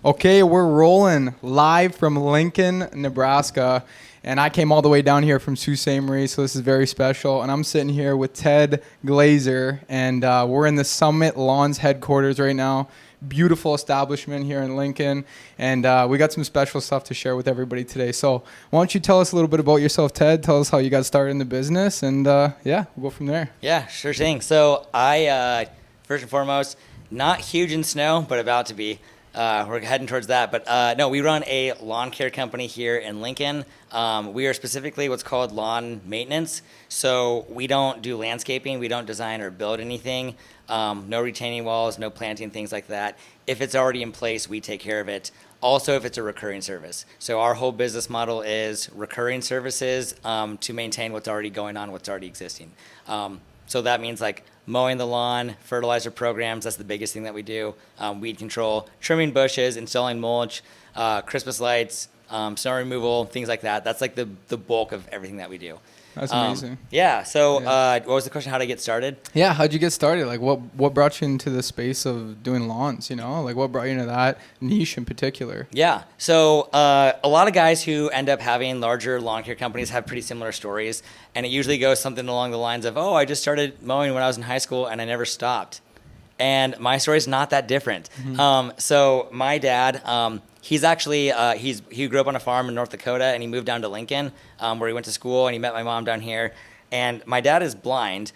Okay, we're rolling live from Lincoln, Nebraska. And I came all the way down here from Sault Ste. Marie, so this is very special. And I'm sitting here with Ted Glaser, and we're in the Summit Lawns headquarters right now. Beautiful establishment here in Lincoln. And we got some special stuff to share with everybody today. So why don't you tell us a little bit about yourself, Ted? Tell us how you got started in the business, and yeah, we'll go from there. Yeah, sure thing. So I, first and foremost, not huge in snow, but about to be. We're heading towards that. But no, we run a lawn care company here in Lincoln. We are specifically what's called lawn maintenance. So we don't do landscaping. We don't design or build anything. No retaining walls, no planting, things like that. If it's already in place, we take care of it. Also, if it's a recurring service. So our whole business model is recurring services to maintain what's already going on, what's already existing. So that means like mowing the lawn, fertilizer programs, that's the biggest thing that we do. Weed control, trimming bushes, installing mulch, Christmas lights, snow removal, things like that. That's like the bulk of everything that we do. That's amazing. Yeah, so what was the question? How to get started? Yeah, how'd you get started? Like, what brought you into the space of doing lawns, you know? Like, what brought you into that niche in particular? Yeah, so a lot of guys who end up having larger lawn care companies have pretty similar stories, and it usually goes something along the lines of, oh, I just started mowing when I was in high school, and I never stopped. And my story is not that different. Mm-hmm. So my dad, he's actually, he grew up on a farm in North Dakota, and he moved down to Lincoln, where he went to school, and he met my mom down here. And my dad is blind.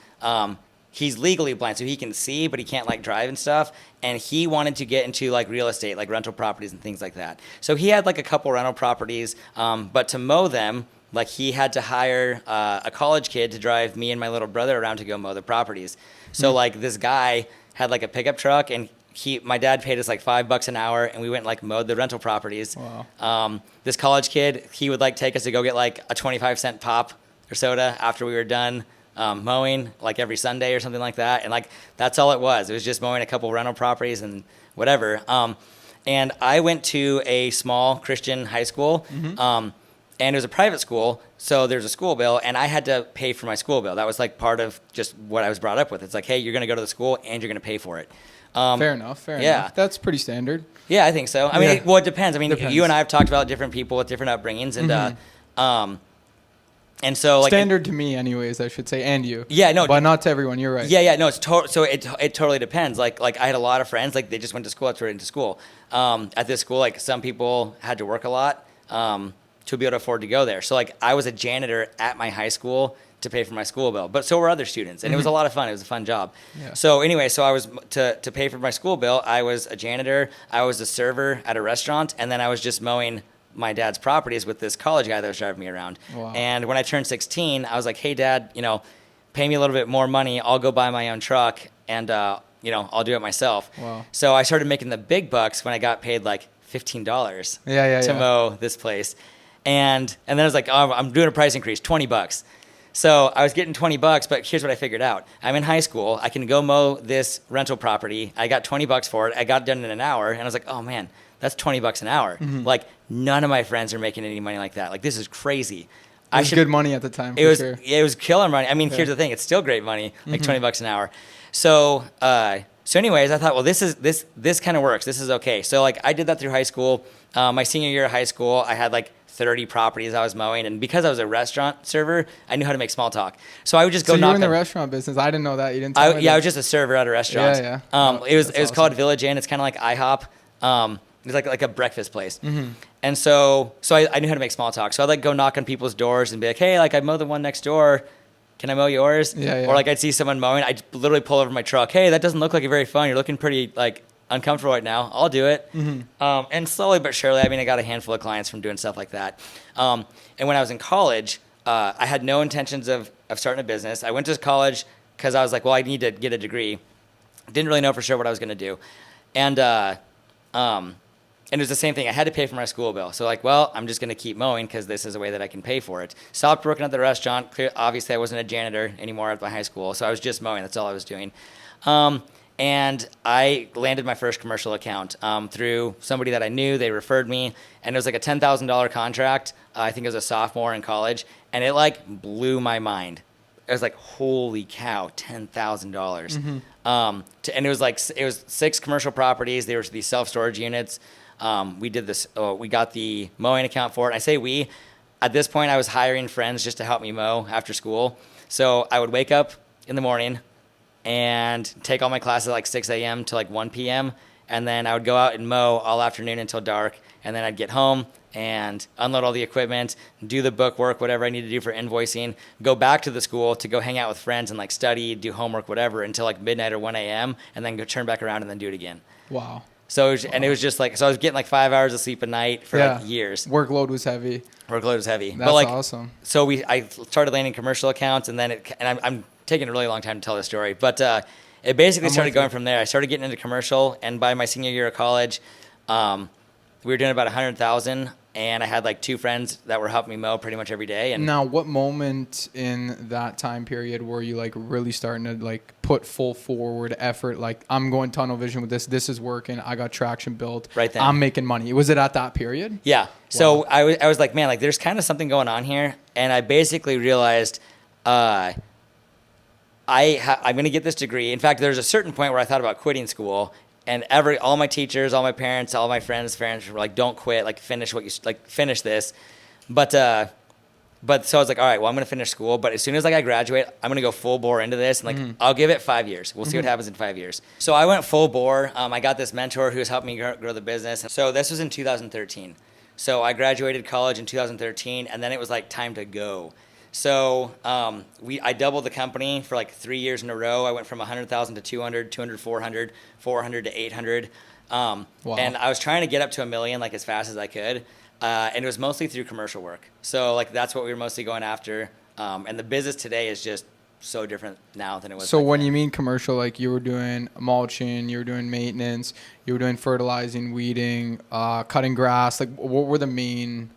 He's legally blind, so he can see, but he can't like drive and stuff. And he wanted to get into like real estate, like rental properties and things like that. So he had like a couple rental properties, but to mow them, like he had to hire a college kid to drive me and my little brother around to go mow the properties. So like this guy had like a pickup truck, and my dad paid us like $5 an hour, and we went like mowed the rental properties. Wow. This college kid, he would like take us to go get like a 25-cent pop or soda after we were done mowing, like every Sunday or something like that. And like that's all it was. It was just mowing a couple rental properties and whatever. And I went to a small Christian high school. Mm-hmm. And it was a private school, so there's a school bill, and I had to pay for my school bill. That was like part of just what I was brought up with. It's like, hey, you're going to go to the school, and you're going to pay for it. Fair enough. That's pretty standard. Yeah, I think so. I mean, it depends. I mean, Depends. you and I have talked about different people with different upbringings, and Mm-hmm. And so like standard to me, anyways, I should say, and you. Yeah, no, but not to everyone. You're right. Yeah, no, so it totally depends. Like I had a lot of friends, like they just went to school, that's right into school. At this school, like some people had to work a lot. To be able to afford to go there. So like I was a janitor at my high school to pay for my school bill, but so were other students, and it was a lot of fun. It was a fun job. Yeah. So anyway, so I was to pay for my school bill, I was a janitor, I was a server at a restaurant, and then I was just mowing my dad's properties with this college guy that was driving me around. Wow. And when I turned 16, I was like, hey Dad, pay me a little bit more money, I'll go buy my own truck, and I'll do it myself. Wow. So I started making the big bucks when I got paid like $15 to mow this place. And then I was like, oh, I'm doing a price increase, $20. So I was getting $20, but here's what I figured out. I'm in high school. I can go mow this rental property. I got $20 for it. I got it done in an hour. And I was like, oh, man, that's $20 an hour. Mm-hmm. Like, none of my friends are making any money like that. Like, this is crazy. It was good money at the time, it was, sure. Yeah, it was killer money. I mean, here's the thing. It's still great money, like $20 an hour. So anyways, I thought, well, this kind of works. This is okay. So, like, I did that through high school. My senior year of high school, I had, like, 30 properties I was mowing, and because I was a restaurant server, I knew how to make small talk. So I would just go knock. So you were in the restaurant business. I didn't know that. You didn't tell me Yeah, I was just a server at a restaurant. Yeah. It was awesome. Called Village Inn. It's kind of like IHOP. It was like a breakfast place. Mm-hmm. And so I knew how to make small talk. So I'd like go knock on people's doors and be like, hey, like I mow the one next door. Can I mow yours? Yeah. Or like I'd see someone mowing. I'd literally pull over my truck. Hey, that doesn't look like you're very fun. You're looking pretty like uncomfortable right now. I'll do it. Mm-hmm. And slowly but surely, I mean, I got a handful of clients from doing stuff like that. And when I was in college, I had no intentions of starting a business. I went to college because I was like, well, I need to get a degree. Didn't really know for sure what I was going to do. And it was the same thing. I had to pay for my school bill. So like, well, I'm just going to keep mowing because this is a way that I can pay for it. Stopped working at the restaurant. Obviously, I wasn't a janitor anymore at my high school. So I was just mowing. That's all I was doing. And I landed my first commercial account through somebody that I knew. They referred me, and it was like a $10,000 contract. I think it was a sophomore in college, and it like blew my mind. it was like, holy cow, $10,000. And it was 6 commercial properties. There was these self-storage units. We did this. We got the mowing account for it. I say we. At this point, I was hiring friends just to help me mow after school. So I would wake up in the morning and take all my classes at like 6 a.m. to like 1 p.m. And then I would go out and mow all afternoon until dark. And then I'd get home and unload all the equipment, do the book work, whatever I need to do for invoicing, go back to the school to go hang out with friends and like study, do homework, whatever, until like midnight or 1 a.m. and then go turn back around and then do it again. Wow. So it was just like, so I was getting like 5 hours of sleep a night for like years. Workload was heavy. That's but like, awesome. So I started landing commercial accounts, and then I'm taking a really long time to tell this story, but it basically started going from there. I started getting into commercial, and by my senior year of college, we were doing about 100,000, and I had like 2 friends that were helping me mow pretty much every day. And now, what moment in that time period were you like really starting to like put full forward effort? Like, I'm going tunnel vision with this. This is working. I got traction built. Right then. I'm making money. Was it at that period? Yeah. Wow. So I was like, man, like there's kind of something going on here, and I basically realized I'm going to get this degree. In fact, there's a certain point where I thought about quitting school. And all my teachers, all my parents, all my friends' parents were like, "Don't quit! Like, finish this." But so I was like, "All right, well, I'm gonna finish school." But as soon as like I graduate, I'm gonna go full bore into this, and like I'll give it 5 years. We'll see what happens in 5 years. So I went full bore. I got this mentor who's helped me grow the business. So this was in 2013. So I graduated college in 2013, and then it was like time to go. So I doubled the company for like 3 years in a row. I went from 100,000 to 200, 200, 400, 400 to 800. Wow. And I was trying to get up to $1 million like as fast as I could. And it was mostly through commercial work. So like that's what we were mostly going after. And the business today is just so different now than it was. So back when then. you mean commercial, like you were doing mulching, you were doing maintenance, you were doing fertilizing, weeding, cutting grass, like what were the main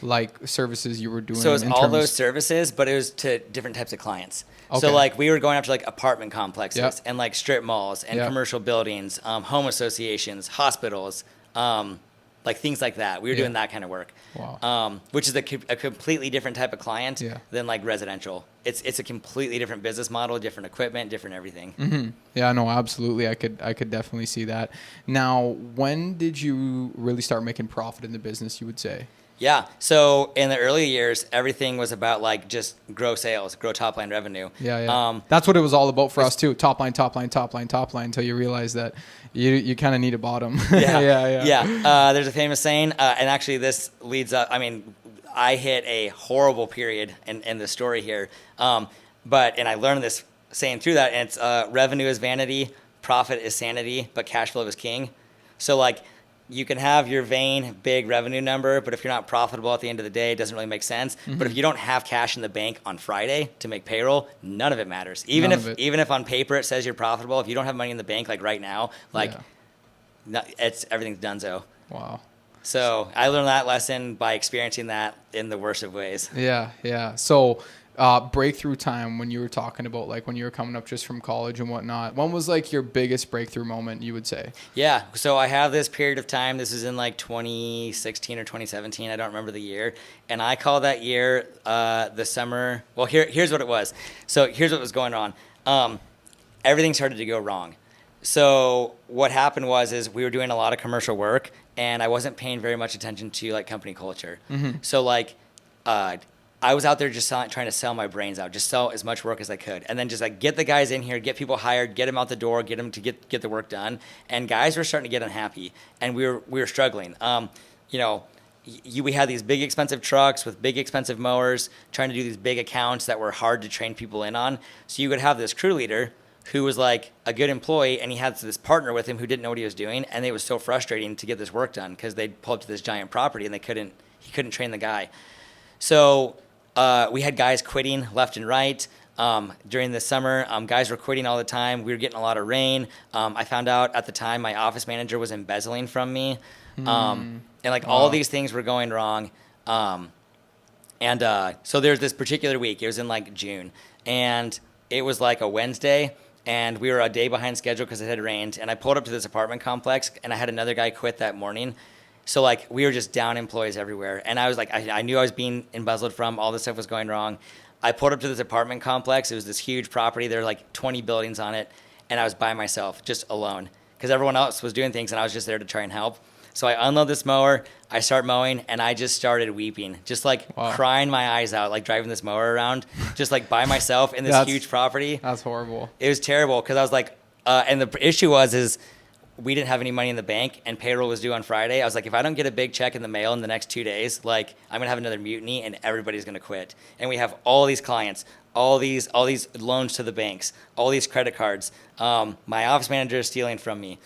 like services you were doing? So it was all those services, but it was to different types of clients. Okay. So like we were going after like apartment complexes Yep. and like strip malls and Yep. commercial buildings, home associations, hospitals, like things like that. We were doing that kind of work. Wow. Which is a completely different type of client than like residential. It's a completely different business model, different equipment, different everything. Mm-hmm. Yeah, no, absolutely. I could definitely see that. Now, when did you really start making profit in the business, you would say? Yeah. So in the early years, everything was about like just grow sales, grow top line revenue. Yeah. That's what it was all about for us too. Top line, until you realize that you kind of need a bottom. Yeah. There's a famous saying, and actually this leads up. I mean, I hit a horrible period in the story here, and I learned this saying through that, and it's revenue is vanity, profit is sanity, but cash flow is king. So like, you can have your vain big revenue number, but if you're not profitable at the end of the day, it doesn't really make sense. Mm-hmm. But if you don't have cash in the bank on Friday to make payroll, none of it matters. Even if on paper it says you're profitable, if you don't have money in the bank like right now, everything's donezo. Wow. So I learned that lesson by experiencing that in the worst of ways. Yeah. So breakthrough time, when you were talking about like when you were coming up just from college and whatnot, when was like your biggest breakthrough moment, you would say? Yeah. So I have this period of time. This is in like 2016 or 2017. I don't remember the year. And I call that year the summer. Well, here's what it was. So here's what was going on. Everything started to go wrong. So what happened is we were doing a lot of commercial work, and I wasn't paying very much attention to like company culture. Mm-hmm. So like, I was out there just trying to sell my brains out, just sell as much work as I could, and then just like get the guys in here, get people hired, get them out the door, get them to get the work done. And guys were starting to get unhappy, and we were struggling. We had these big expensive trucks with big expensive mowers, trying to do these big accounts that were hard to train people in on. So you would have this crew leader who was like a good employee, and he had this partner with him who didn't know what he was doing, and it was so frustrating to get this work done because they'd pull up to this giant property and he couldn't train the guy. So we had guys quitting left and right. During the summer, guys were quitting all the time. We were getting a lot of rain. I found out at the time my office manager was embezzling from me. And like all these things were going wrong. So there's this particular week. It was in like June. And it was like a Wednesday. And we were a day behind schedule because it had rained. And I pulled up to this apartment complex, and I had another guy quit that morning. So like we were just down employees everywhere. And I was like, I knew I was being embezzled from. All this stuff was going wrong. I pulled up to this apartment complex. It was this huge property. There were like 20 buildings on it. And I was by myself, just alone. Because everyone else was doing things and I was just there to try and help. So I unload this mower, I start mowing, and I just started weeping. Just like crying my eyes out, like driving this mower around, just like by myself in this huge property. That's horrible. It was terrible because I was like, and the issue is we didn't have any money in the bank and payroll was due on Friday. I was like, if I don't get a big check in the mail in the next 2 days, like I'm gonna have another mutiny and everybody's gonna quit. And we have all these clients, all these loans to the banks, all these credit cards. My office manager is stealing from me.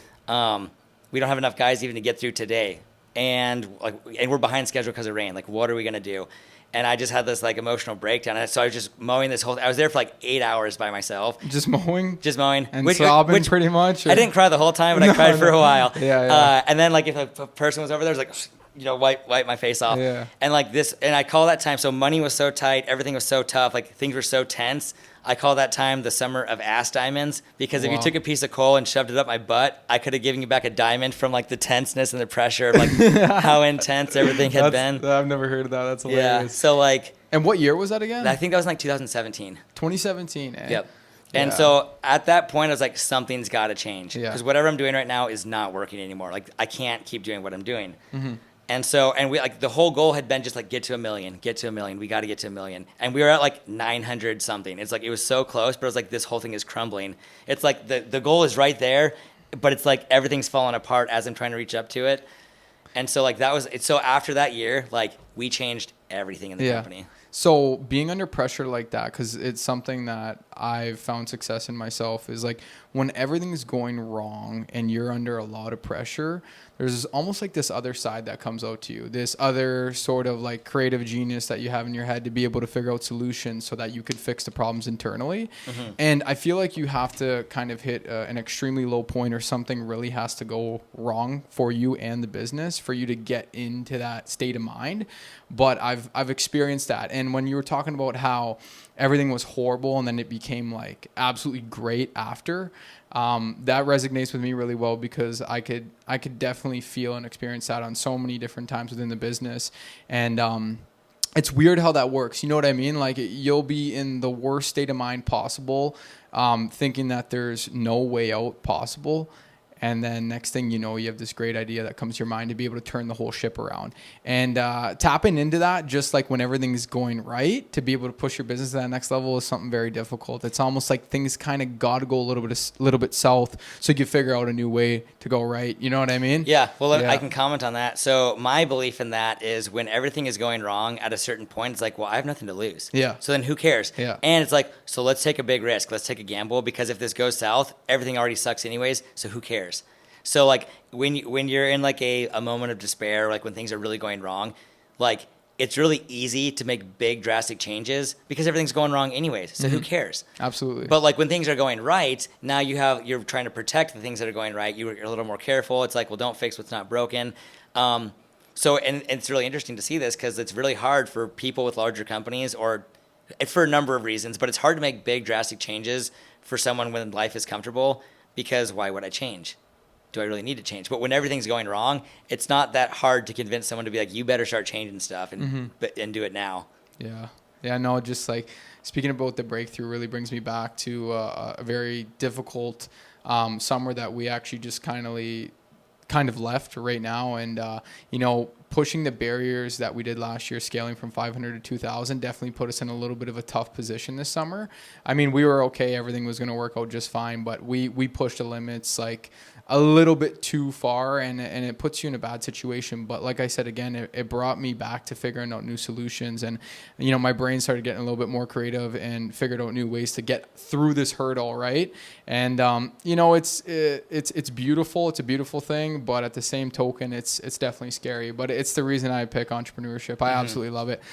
We don't have enough guys even to get through today. And we're behind schedule because of rain. Like, what are we gonna do? And I just had this like emotional breakdown. And so I was just mowing this whole. I was there for like 8 hours by myself. Just mowing. And sobbing pretty much. Or? I didn't cry the whole time, but I cried for a while. Yeah. And then like if a person was over there, I was like, wipe my face off. Yeah. And like this, and I call that time. So money was so tight, everything was so tough, like things were so tense. I call that time the summer of ass diamonds because if you took a piece of coal and shoved it up my butt, I could have given you back a diamond from like the tenseness and the pressure of like how intense everything had been. I've never heard of that. That's hilarious. Yeah. So like. And what year was that again? I think that was like 2017. 2017. Eh? Yep. And so at that point, I was like, something's got to change because whatever I'm doing right now is not working anymore. Like I can't keep doing what I'm doing. Mm-hmm. And so, and we like the whole goal had been just like get to a million. We got to get to a million. And we were at like 900 something. It's like, it was so close, but it was like, this whole thing is crumbling. It's like the goal is right there, but it's like everything's falling apart as I'm trying to reach up to it. And so like so after that year, like we changed everything in the company. So being under pressure like that, because it's something that I've found success in myself, is like when everything's going wrong and you're under a lot of pressure, there's almost like this other side that comes out to you, this other sort of like creative genius that you have in your head to be able to figure out solutions so that you could fix the problems internally. Mm-hmm. And I feel like you have to kind of hit an extremely low point or something really has to go wrong for you and the business for you to get into that state of mind. But I've experienced that. And when you were talking about how everything was horrible and then it became like absolutely great after, that resonates with me really well because I could definitely feel and experience that on so many different times within the business. And it's weird how that works. You know what I mean? Like you'll be in the worst state of mind possible, thinking that there's no way out possible. And then next thing you know, you have this great idea that comes to your mind to be able to turn the whole ship around. And tapping into that, just like when everything's going right, to be able to push your business to that next level is something very difficult. It's almost like things kind of got to go a little bit south so you can figure out a new way to go right. You know what I mean? Yeah. Well, I can comment on that. So my belief in that is when everything is going wrong at a certain point, it's like, well, I have nothing to lose. Yeah. So then who cares? Yeah. And it's like, so let's take a big risk. Let's take a gamble because if this goes south, everything already sucks anyways. So who cares? So like when you're in like a moment of despair, like when things are really going wrong, like it's really easy to make big drastic changes because everything's going wrong anyways. So who cares? Absolutely. But like when things are going right, now you're trying to protect the things that are going right. You're a little more careful. It's like, well, don't fix what's not broken. So it's really interesting to see this because it's really hard for people with larger companies or for a number of reasons, but it's hard to make big drastic changes for someone when life is comfortable because why would I change? Do I really need to change? But when everything's going wrong, it's not that hard to convince someone to be like, you better start changing stuff and do it now. Yeah. Yeah, no, just like speaking about the breakthrough really brings me back to a very difficult summer that we actually just kind of left right now. And, pushing the barriers that we did last year, scaling from 500 to 2,000, definitely put us in a little bit of a tough position this summer. I mean, we were okay. Everything was going to work out just fine, but we pushed the limits like a little bit too far and it puts you in a bad situation. But like I said, again, it brought me back to figuring out new solutions and, my brain started getting a little bit more creative and figured out new ways to get through this hurdle. Right. And, it's beautiful. It's a beautiful thing, but at the same token, it's definitely scary, but it's the reason I pick entrepreneurship. I absolutely love it.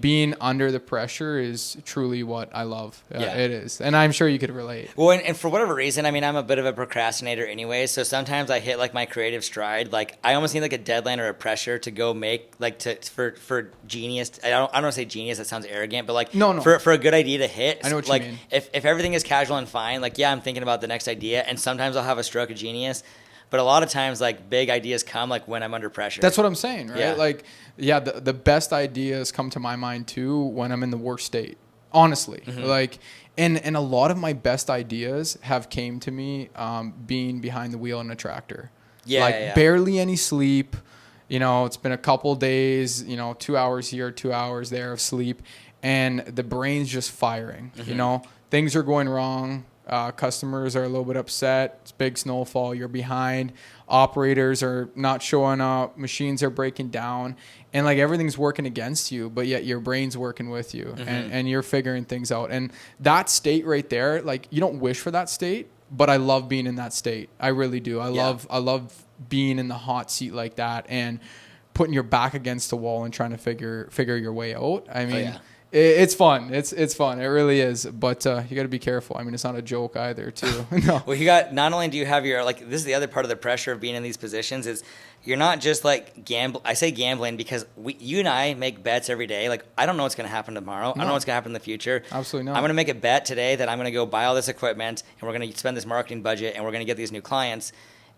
Being under the pressure is truly what I love. It is. And I'm sure you could relate. Well, and for whatever reason, I'm a bit of a procrastinator anyway. So sometimes I hit like my creative stride. Like I almost need like a deadline or a pressure to go make for genius. I don't want to say genius. That sounds arrogant, but like no. For a good idea to hit. I know what like, you mean. If everything is casual and fine, like, I'm thinking about the next idea and sometimes I'll have a stroke of genius. But a lot of times, like, big ideas come, like, when I'm under pressure. That's what I'm saying, right? The best ideas come to my mind, too, when I'm in the worst state. honestly. Like, and a lot of my best ideas have came to me being behind the wheel in a tractor. Yeah. Barely any sleep. It's been a couple days, 2 hours here, 2 hours there of sleep, and the brain's just firing. Things are going wrong. Customers are a little bit upset. It's big snowfall. You're behind. Operators are not showing up. Machines are breaking down. And like everything's working against you, but yet your brain's working with you and you're figuring things out. And that state right there, like you don't wish for that state, but I love being in that state. I really do. I love being in the hot seat like that and putting your back against the wall and trying to figure your way out. I mean, it's fun. It's fun. It really is. But you got to be careful. I mean, it's not a joke either, too. No. Well, not only do you have your, like, this is the other part of the pressure of being in these positions is you're not just like I say gambling because you and I make bets every day. Like, I don't know what's going to happen tomorrow. No. I don't know what's going to happen in the future. Absolutely not. I'm going to make a bet today that I'm going to go buy all this equipment and we're going to spend this marketing budget and we're going to get these new clients.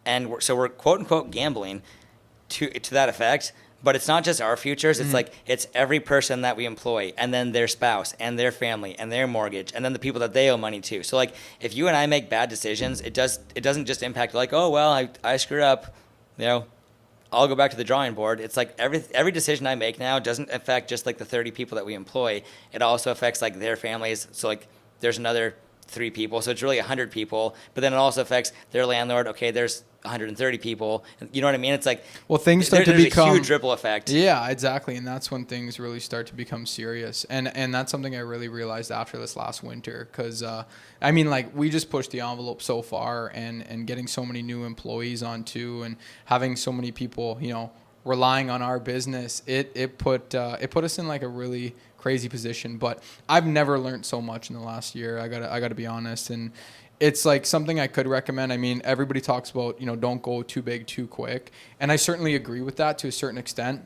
And so we're quote unquote gambling to that effect. But it's not just our futures. It's like it's every person that we employ, and then their spouse, and their family, and their mortgage, and then the people that they owe money to. So like, if you and I make bad decisions, it doesn't just impact like, oh well, I screwed up, I'll go back to the drawing board. It's like every decision I make now doesn't affect just like the 30 people that we employ. It also affects like their families. So like, there's another 3 people, so it's really 100 people. But then it also affects their landlord. Okay, there's 130 people. You know what I mean? It's like, well, things start to become a huge ripple effect. Yeah, exactly. And that's when things really start to become serious. And that's something I really realized after this last winter. Because, I mean, like, we just pushed the envelope so far and getting so many new employees on too and having so many people, relying on our business, it put us in like a really crazy position. But I've never learned so much in the last year. I gotta be honest. And it's like something I could recommend. I mean, everybody talks about, don't go too big too quick. And I certainly agree with that to a certain extent.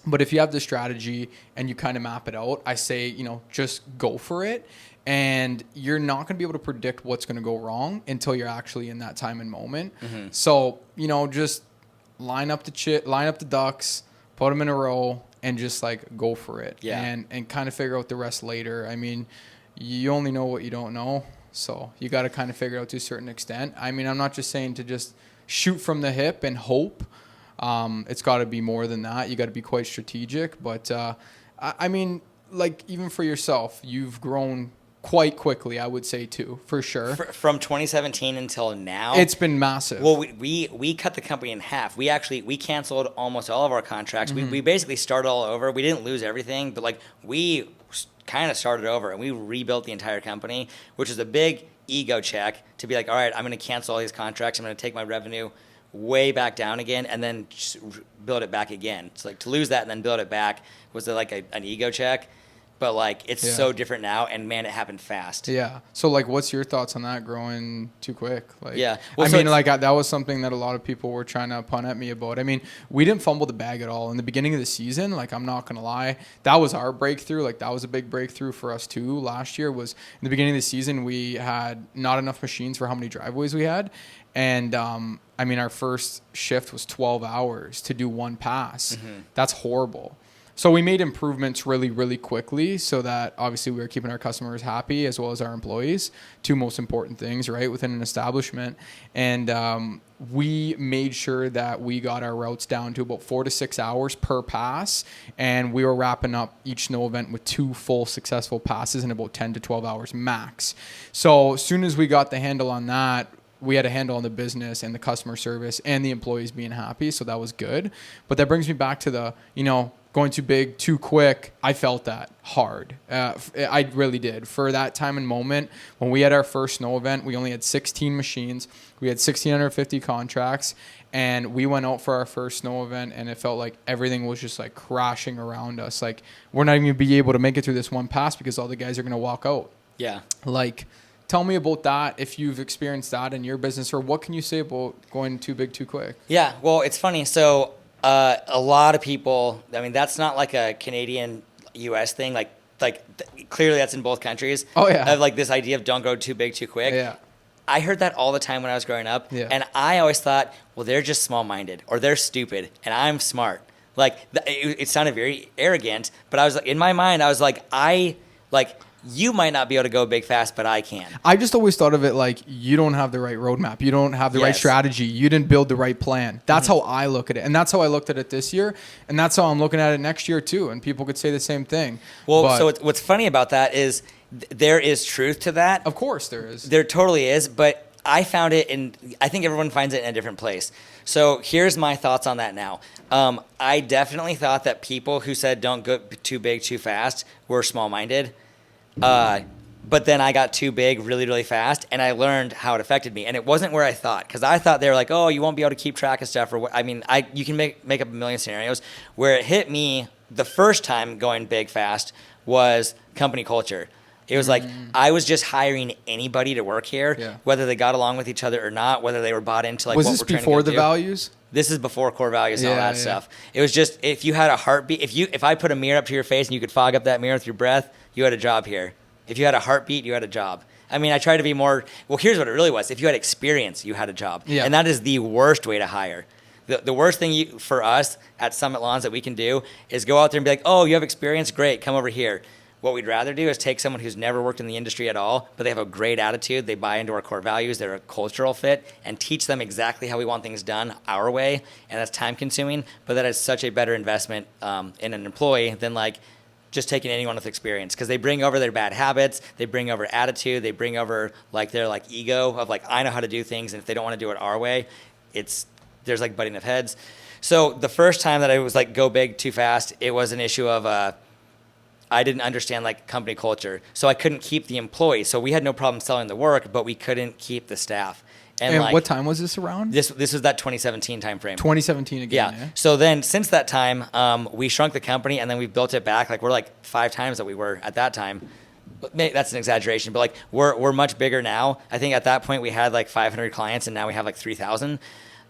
But if you have the strategy and you kind of map it out, I say, just go for it. And you're not going to be able to predict what's going to go wrong until you're actually in that time and moment. So, just line up the ducks, put them in a row, and just like go for it. Yeah. And kind of figure out the rest later. I mean, you only know what you don't know. So you got to kind of figure it out to a certain extent. I mean, I'm not just saying to just shoot from the hip and hope. It's got to be more than that. You got to be quite strategic. But I mean, like even for yourself, you've grown quite quickly, I would say too, for sure. From 2017 until now, it's been massive. Well, we cut the company in half. We canceled almost all of our contracts. We basically started all over. We didn't lose everything, but like we kind of started over and we rebuilt the entire company, which is a big ego check to be like, all right, I'm going to cancel all these contracts. I'm going to take my revenue way back down again and then just build it back again. It's like to lose that and then build it back was like an ego check. But like it's so different now, and man, it happened fast. Yeah. So like, what's your thoughts on that growing too quick? Like, yeah. Well, I mean, like that was something that a lot of people were trying to pun at me about. I mean, we didn't fumble the bag at all in the beginning of the season. Like, I'm not gonna lie, that was our breakthrough. Like, that was a big breakthrough for us too. Last year was in the beginning of the season, we had not enough machines for how many driveways we had, and I mean, our first shift was 12 hours to do one pass. That's horrible. So we made improvements really, really quickly so that obviously we were keeping our customers happy as well as our employees. 2 most important things, right, within an establishment. And we made sure that we got our routes down to about 4 to 6 hours per pass. And we were wrapping up each snow event with 2 full successful passes in about 10 to 12 hours max. So as soon as we got the handle on that, we had a handle on the business and the customer service and the employees being happy. So that was good. But that brings me back to the, going too big, too quick. I felt that hard. I really did. For that time and moment, when we had our first snow event, we only had 16 machines. We had 1,650 contracts. And we went out for our first snow event, and it felt like everything was just like crashing around us. Like, we're not even going to be able to make it through this one pass because all the guys are going to walk out. Yeah. Like, tell me about that, if you've experienced that in your business, or what can you say about going too big, too quick? Yeah, well, it's funny. So a lot of people, I mean, that's not like a Canadian U.S. thing. Like clearly that's in both countries. Oh, yeah. Of like this idea of don't go too big, too quick. Yeah. I heard that all the time when I was growing up. Yeah. And I always thought, well, they're just small-minded or they're stupid and I'm smart. Like it sounded very arrogant, but I was in my mind, I was like, you might not be able to go big fast, but I can. I just always thought of it like you don't have the right roadmap. You don't have the right strategy. You didn't build the right plan. That's how I look at it. And that's how I looked at it this year. And that's how I'm looking at it next year too. And people could say the same thing. Well, so what's funny about that is there is truth to that. Of course there is. There totally is. But I found it I think everyone finds it in a different place. So here's my thoughts on that now. I definitely thought that people who said don't go too big too fast were small-minded. But then I got too big really, really fast, and I learned how it affected me. And it wasn't where I thought, because I thought they were like, oh, you won't be able to keep track of stuff. You can make up a million scenarios. Where it hit me the first time going big fast was company culture. It was like I was just hiring anybody to work here, whether they got along with each other or not, whether they were bought into like what we're trying to do. Was this before the values? This is before core values and all that stuff. It was just if you had a heartbeat, if I put a mirror up to your face and you could fog up that mirror with your breath, you had a job here. If you had a heartbeat, you had a job. I mean, I try to be more, well, here's what it really was. If you had experience, you had a job. Yeah. And that is the worst way to hire. The worst thing for us at Summit Lawns that we can do is go out there and be like, oh, you have experience? Great, come over here. What we'd rather do is take someone who's never worked in the industry at all, but they have a great attitude, they buy into our core values, they're a cultural fit, and teach them exactly how we want things done our way. And that's time consuming, but that is such a better investment in an employee than like just taking anyone with experience, because they bring over their bad habits, they bring over attitude, they bring over like their like ego of like, I know how to do things, and if they don't want to do it our way, there's like butting of heads. So the first time that I was like go big too fast, it was an issue of I didn't understand like company culture, so I couldn't keep the employees. So we had no problem selling the work, but we couldn't keep the staff. And like, what time was this around? This was that 2017 timeframe. 2017 again. Yeah. So then since that time, we shrunk the company and then we built it back. Like we're like 5 times that we were at that time. That's an exaggeration, but like we're much bigger now. I think at that point we had like 500 clients and now we have like 3,000.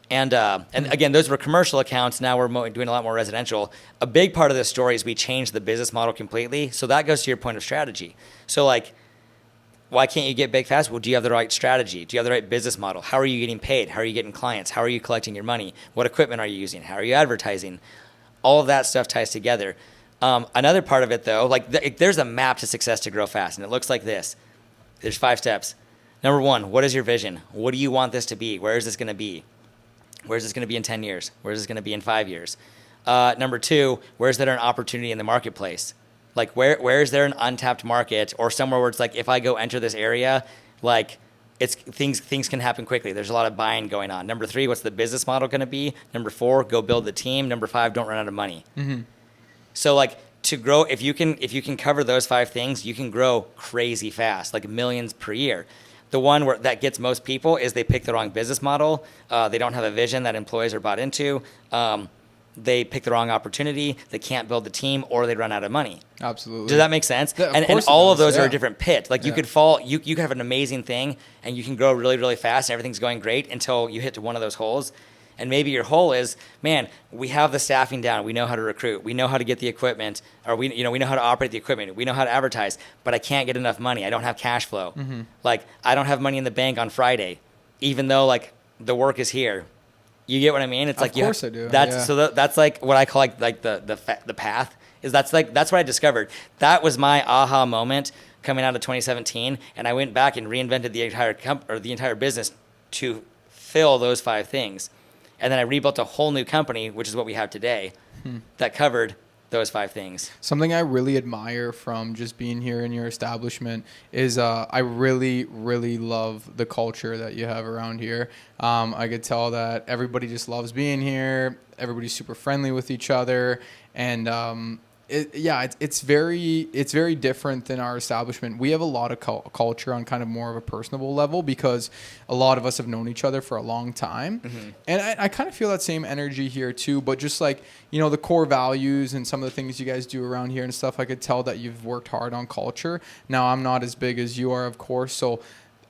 And again, those were commercial accounts. Now we're doing a lot more residential. A big part of this story is we changed the business model completely. So that goes to your point of strategy. So like, why can't you get big fast? Well, do you have the right strategy? Do you have the right business model? How are you getting paid? How are you getting clients? How are you collecting your money? What equipment are you using? How are you advertising? All of that stuff ties together. Another part of it, though, like there's a map to success to grow fast, and it looks like this. There's 5 steps. Number 1, what is your vision? What do you want this to be? Where is this going to be? Where is this going to be in 10 years? Where is this going to be in 5 years? Number 2, where is there an opportunity in the marketplace? Like where is there an untapped market or somewhere where it's like if I go enter this area, like it's things can happen quickly. There's a lot of buying going on. Number 3, what's the business model going to be? Number 4, go build the team. Number 5, don't run out of money. Mm-hmm. So like to grow, if you can cover those 5 things, you can grow crazy fast, like millions per year. The one that gets most people is they pick the wrong business model. They don't have a vision that employees are bought into. They pick the wrong opportunity, they can't build the team, or they run out of money. Absolutely. Does that make sense? And all of those are a different pit. Like you could fall, you could have an amazing thing and you can grow really, really fast and everything's going great until you hit to one of those holes. And maybe your hole is, man, we have the staffing down. We know how to recruit. We know how to get the equipment, or we know how to operate the equipment. We know how to advertise, but I can't get enough money. I don't have cash flow. Mm-hmm. Like I don't have money in the bank on Friday, even though like the work is here. You get what I mean? It's like, of course I do. That's like what I call like the path is that's what I discovered. That was my aha moment coming out of 2017. And I went back and reinvented the entire business to fill those 5 things. And then I rebuilt a whole new company, which is what we have today, that covered those 5 things. Something I really admire from just being here in your establishment is I really, really love the culture that you have around here. I could tell that everybody just loves being here. Everybody's super friendly with each other. And it's very different than our establishment. We have a lot of culture on kind of more of a personable level because a lot of us have known each other for a long time. Mm-hmm. And I kind of feel that same energy here too, but just like, the core values and some of the things you guys do around here and stuff, I could tell that you've worked hard on culture. Now, I'm not as big as you are, of course, so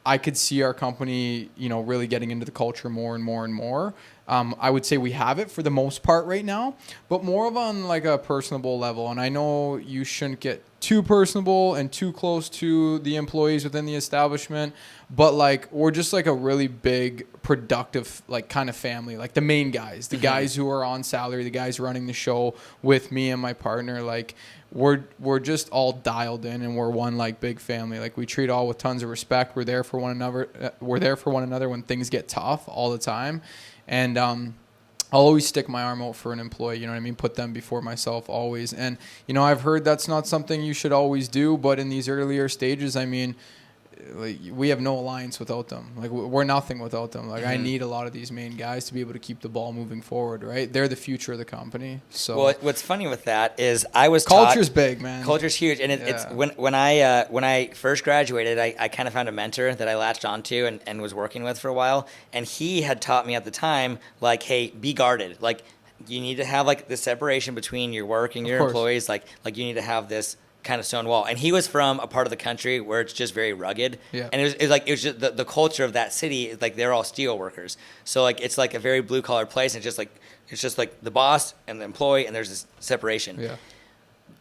I could see our company, really getting into the culture more and more and more. I would say we have it for the most part right now, but more of on like a personable level. And I know you shouldn't get too personable and too close to the employees within the establishment, but like we're just like a really big productive like kind of family, like the main guys, the guys who are on salary, the guys running the show with me and my partner, like we're just all dialed in, and we're one like big family. Like we treat all with tons of respect. We're there for one another. We're there for one another when things get tough all the time. And I'll always stick my arm out for an employee, you know what I mean? Put them before myself always. And, you know, I've heard that's not something you should always do, but in these earlier stages, I mean, like, we have no alliance without them. Like we're nothing without them. Like I need a lot of these main guys to be able to keep the ball moving forward, right? They're the future of the company. So well, what's funny with that is I was culture's big, man. Culture's huge, and it's when I first graduated, I kind of found a mentor that I latched onto and was working with for a while, and he had taught me at the time, like, hey, be guarded, like you need to have like the separation between your work and your employees, like you need to have this kind of stone wall. And he was from a part of the country where it's just very rugged. Yeah. And it was just the culture of that city, like they're all steel workers. So like it's like a very blue collar place, and it's just like the boss and the employee, and there's this separation. Yeah.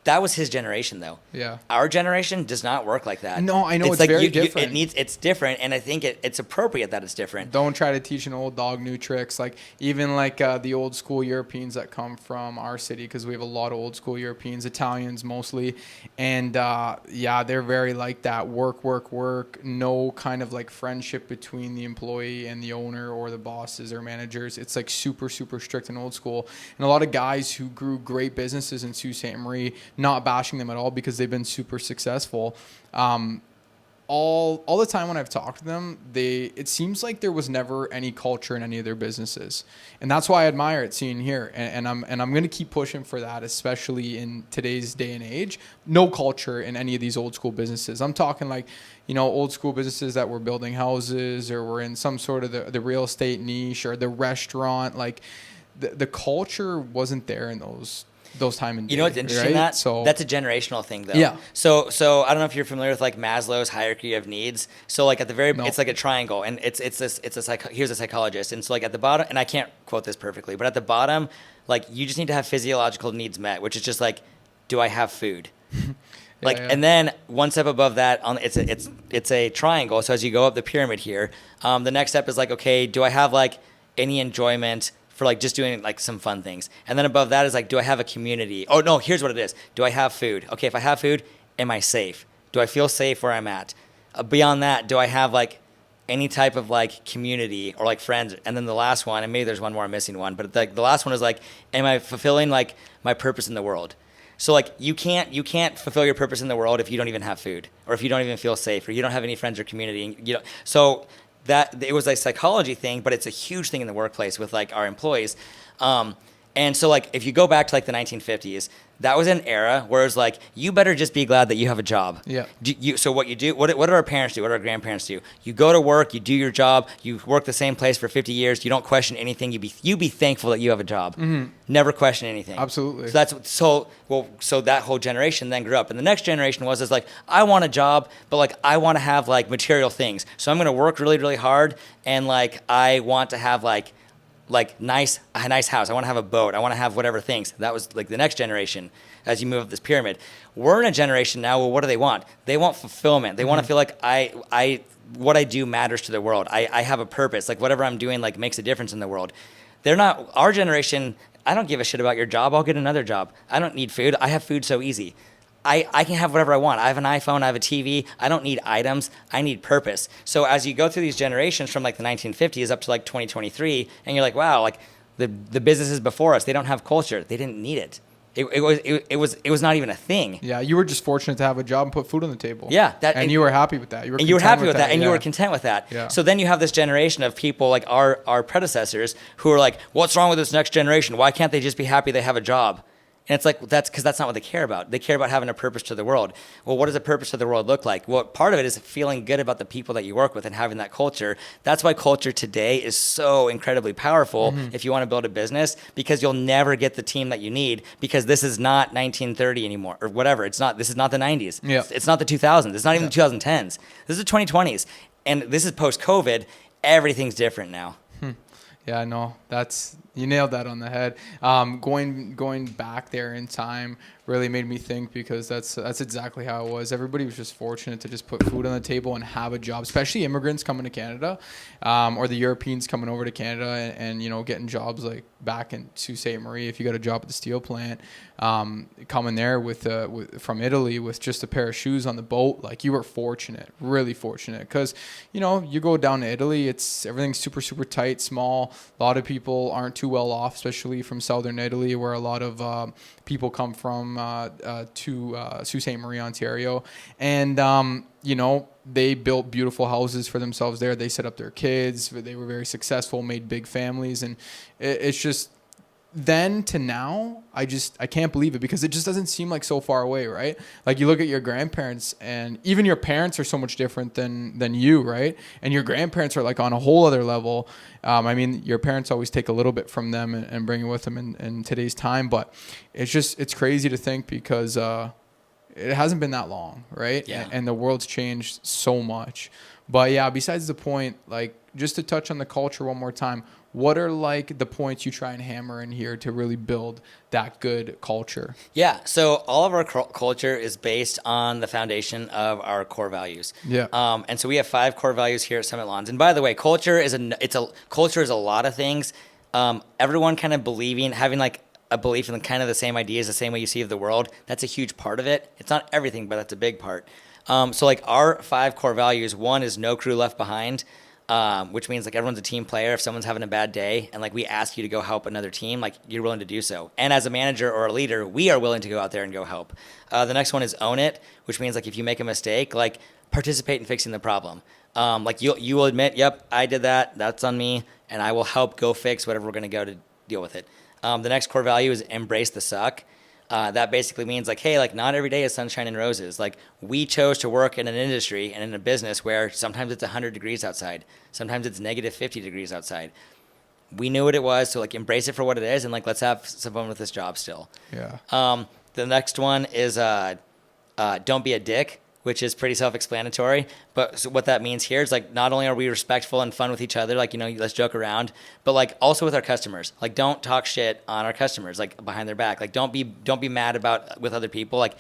That was his generation, though. Yeah. Our generation does not work like that. No, I know it's like very different. It's different, and I think it's appropriate that it's different. Don't try to teach an old dog new tricks. Like even like the old school Europeans that come from our city, because we have a lot of old school Europeans, Italians mostly, and they're very like that. Work, work, work. No kind of like friendship between the employee and the owner or the bosses or managers. It's like super, super strict and old school. And a lot of guys who grew great businesses in Sault Ste. Marie, not bashing them at all because they've been super successful. All the time when I've talked to them, it seems like there was never any culture in any of their businesses, and that's why I admire it seeing here. And I'm going to keep pushing for that, especially in today's day and age. No culture in any of these old school businesses. I'm talking like, you know, old school businesses that were building houses or were in some sort of the real estate niche or the restaurant. Like the culture wasn't there in those time and day. You know what's interesting, right? That's a generational thing, though. Yeah. So I don't know if you're familiar with like Maslow's hierarchy of needs. So like at the very, it's like a triangle, and here's a psychologist, and so like at the bottom, and I can't quote this perfectly, but at the bottom, like you just need to have physiological needs met, which is just like, do I have food? And then one step above that, it's a triangle. So as you go up the pyramid here, the next step is like, okay, do I have like any enjoyment for like just doing like some fun things? And then above that is like, do I have a community? Oh no, here's what it is. Do I have food? Okay, if I have food, am I safe? Do I feel safe where I'm at? Beyond that, do I have like any type of like community or like friends? And then the last one, and maybe there's one more, I'm missing one, but the last one is like, am I fulfilling like my purpose in the world? So like you can't fulfill your purpose in the world if you don't even have food, or if you don't even feel safe, or you don't have any friends or community. And, so that it was a psychology thing, but it's a huge thing in the workplace with like our employees. And so like if you go back to like the 1950s, that was an era where it was like, you better just be glad that you have a job. Yeah. So what you do, what do our parents do? What do our grandparents do? You go to work, you do your job, you work the same place for 50 years, you don't question anything. You be thankful that you have a job. Mm-hmm. Never question anything. Absolutely. So so that whole generation then grew up, and the next generation was like, I want a job, but like I want to have like material things. So I'm going to work really, really hard, and like I want to have a nice house. I want to have a boat. I want to have whatever things. That was like the next generation as you move up this pyramid. We're in a generation now, well, what do they want? They want fulfillment. They want to feel like what I do matters to the world. I have a purpose. Like whatever I'm doing like makes a difference in the world. They're not, our generation, I don't give a shit about your job. I'll get another job. I don't need food. I have food so easy. I can have whatever I want. I have an iPhone, I have a TV. I don't need items. I need purpose. So as you go through these generations from like the 1950s up to like 2023, and you're like, wow, like the businesses before us, they don't have culture. They didn't need it. It was not even a thing. Yeah, you were just fortunate to have a job and put food on the table. Yeah, and you were happy with that. You were happy with that, and you were content with that. Yeah. So then you have this generation of people like our predecessors who are like, what's wrong with this next generation? Why can't they just be happy they have a job? And it's like, that's because that's not what they care about. They care about having a purpose to the world. Well, what does a purpose to the world look like? Well, part of it is feeling good about the people that you work with and having that culture. That's why culture today is so incredibly powerful if you want to build a business, because you'll never get the team that you need, because this is not 1930 anymore or whatever. This is not the 90s. Yeah. It's not the 2000s. It's not even the 2010s. This is the 2020s. And this is post-COVID. Everything's different now. Yeah, no, that's You nailed that on the head. Going back there in time really made me think, because that's exactly how it was. Everybody was just fortunate to just put food on the table and have a job, especially immigrants coming to Canada, or the Europeans coming over to Canada and getting jobs like back in Sault Ste. Marie. If you got a job at the steel plant, coming there with from Italy with just a pair of shoes on the boat, like you were fortunate, really fortunate, because you go down to Italy, everything's super super tight, small. A lot of people aren't too well off, especially from southern Italy, where a lot of people come from to Sault Ste. Marie, Ontario, and they built beautiful houses for themselves there. They set up their kids. They were very successful, made big families, and it's just then to now, I can't believe it, because it just doesn't seem like so far away, right? Like you look at your grandparents, and even your parents are so much different than you, right? And your grandparents are like on a whole other level. I mean, your parents always take a little bit from them and bring it with them in today's time, but it's crazy to think, because it hasn't been that long, right? Yeah. And the world's changed so much. But yeah, besides the point, like just to touch on the culture one more time, what are like the points you try and hammer in here to really build that good culture? Yeah, so all of our culture is based on the foundation of our core values. Yeah. And so we have 5 core values here at Summit Lawns. And by the way, culture is a lot of things. Everyone kind of having like a belief in kind of the same ideas, the same way you see of the world. That's a huge part of it. It's not everything, but that's a big part. So like our 5 core values, one is no crew left behind. Which means like everyone's a team player. If someone's having a bad day and like we ask you to go help another team, like you're willing to do so. And as a manager or a leader, we are willing to go out there and go help. The next one is own it, which means like if you make a mistake, like participate in fixing the problem. Like you will admit, yep, I did that. That's on me, and I will help go fix whatever we're going to go to deal with it. The next core value is embrace the suck. That basically means like, hey, like not every day is sunshine and roses. Like we chose to work in an industry and in a business where sometimes it's 100 degrees outside. Sometimes it's negative 50 degrees outside. We knew what it was. So like embrace it for what it is. And like, let's have some fun with this job still. Yeah. The next one is don't be a dick, which is pretty self-explanatory. But so what that means here is like not only are we respectful and fun with each other, like, let's joke around, but like also with our customers. Like don't talk shit on our customers, like behind their back. Like don't be mad with other people. Like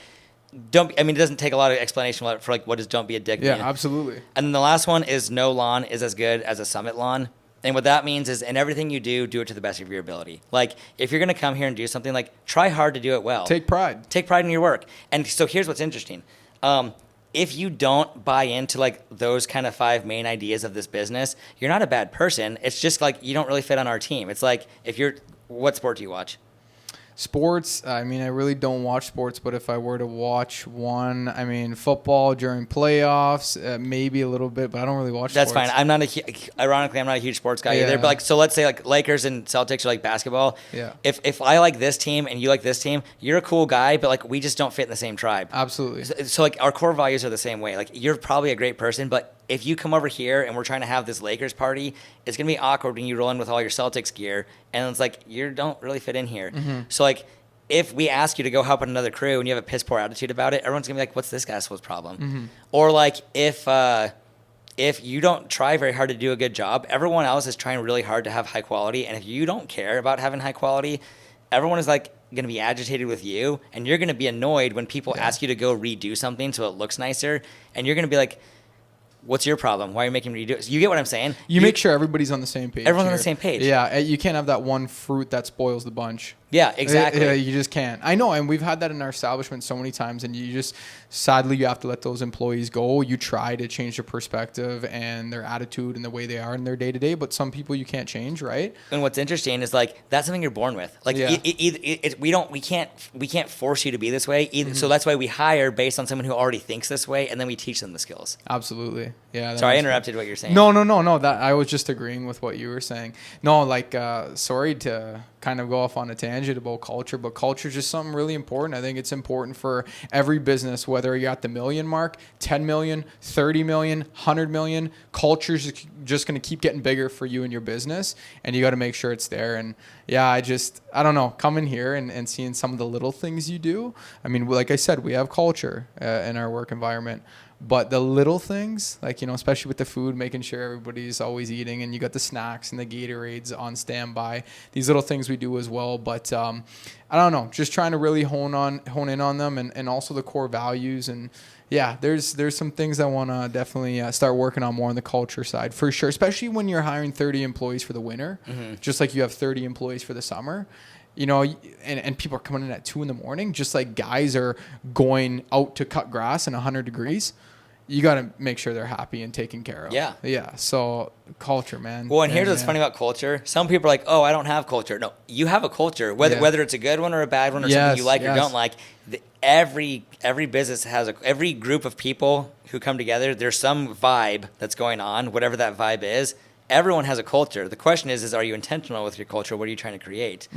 it doesn't take a lot of explanation for like what does don't be a dick mean. Yeah, absolutely. And then the last one is no lawn is as good as a Summit lawn. And what that means is in everything you do it to the best of your ability. Like if you're going to come here and do something, like try hard to do it well. Take pride in your work. And so here's what's interesting. If you don't buy into like those kind of 5 main ideas of this business, you're not a bad person. It's just like you don't really fit on our team. It's like what sport do you watch? Sports, I mean, I really don't watch sports, but if I were to watch one, I mean, football during playoffs, maybe a little bit, but I don't really watch That's sports. fine. Ironically, I'm not a huge sports guy either. But like, so let's say like Lakers and Celtics are like basketball. Yeah. If I like this team and you like this team, you're a cool guy, but like we just don't fit in the same tribe. Absolutely. So like our core values are the same way. Like you're probably a great person, but if you come over here and we're trying to have this Lakers party, it's going to be awkward when you roll in with all your Celtics gear. And it's like, you don't really fit in here. Mm-hmm. So like, if we ask you to go help another crew and you have a piss poor attitude about it, everyone's going to be like, what's this guy's problem? Mm-hmm. Or like, if you don't try very hard to do a good job, everyone else is trying really hard to have high quality. And if you don't care about having high quality, everyone is like going to be agitated with you. And you're going to be annoyed when people ask you to go redo something so it looks nicer. And you're going to be like, what's your problem? Why are you making me redo it? You get what I'm saying? You make sure everybody's on the same page. Everyone's on the same page. Yeah, you can't have that one fruit that spoils the bunch. Yeah, exactly. You just can't. I know, and we've had that in our establishment so many times, and sadly, you have to let those employees go. You try to change their perspective and their attitude and the way they are in their day-to-day, but some people you can't change, right? And what's interesting is, like, that's something you're born with. Like, we can't force you to be this way. Mm-hmm. So that's why we hire based on someone who already thinks this way, and then we teach them the skills. Absolutely. Yeah. Sorry, I interrupted what you're saying. No. That I was just agreeing with what you were saying. No, like, sorry to kind of go off on a tangent about culture, but culture is just something really important. I think it's important for every business, whether you're at the million mark, 10 million, 30 million, 100 million. Culture is just going to keep getting bigger for you and your business, and you got to make sure it's there. And yeah, I don't know, coming here and seeing some of the little things you do. I mean, like I said, we have culture in our work environment. But the little things, like, you know, especially with the food, making sure everybody's always eating and you got the snacks and the Gatorades on standby. These little things we do as well. But I don't know, just trying to really hone in on them and also the core values. And yeah, there's some things I want to definitely start working on more on the culture side for sure, especially when you're hiring 30 employees for the winter, just like you have 30 employees for the summer. You know, and people are coming in at 2 a.m, just like guys are going out to cut grass in 100 degrees. You got to make sure they're happy and taken care of. Yeah. Yeah. So culture, man. Well, and here's what's funny about culture. Some people are like, oh, I don't have culture. No, you have a culture, whether it's a good one or a bad one or something you like or don't like. Every business has every group of people who come together. There's some vibe that's going on, whatever that vibe is. Everyone has a culture. The question is are you intentional with your culture? What are you trying to create?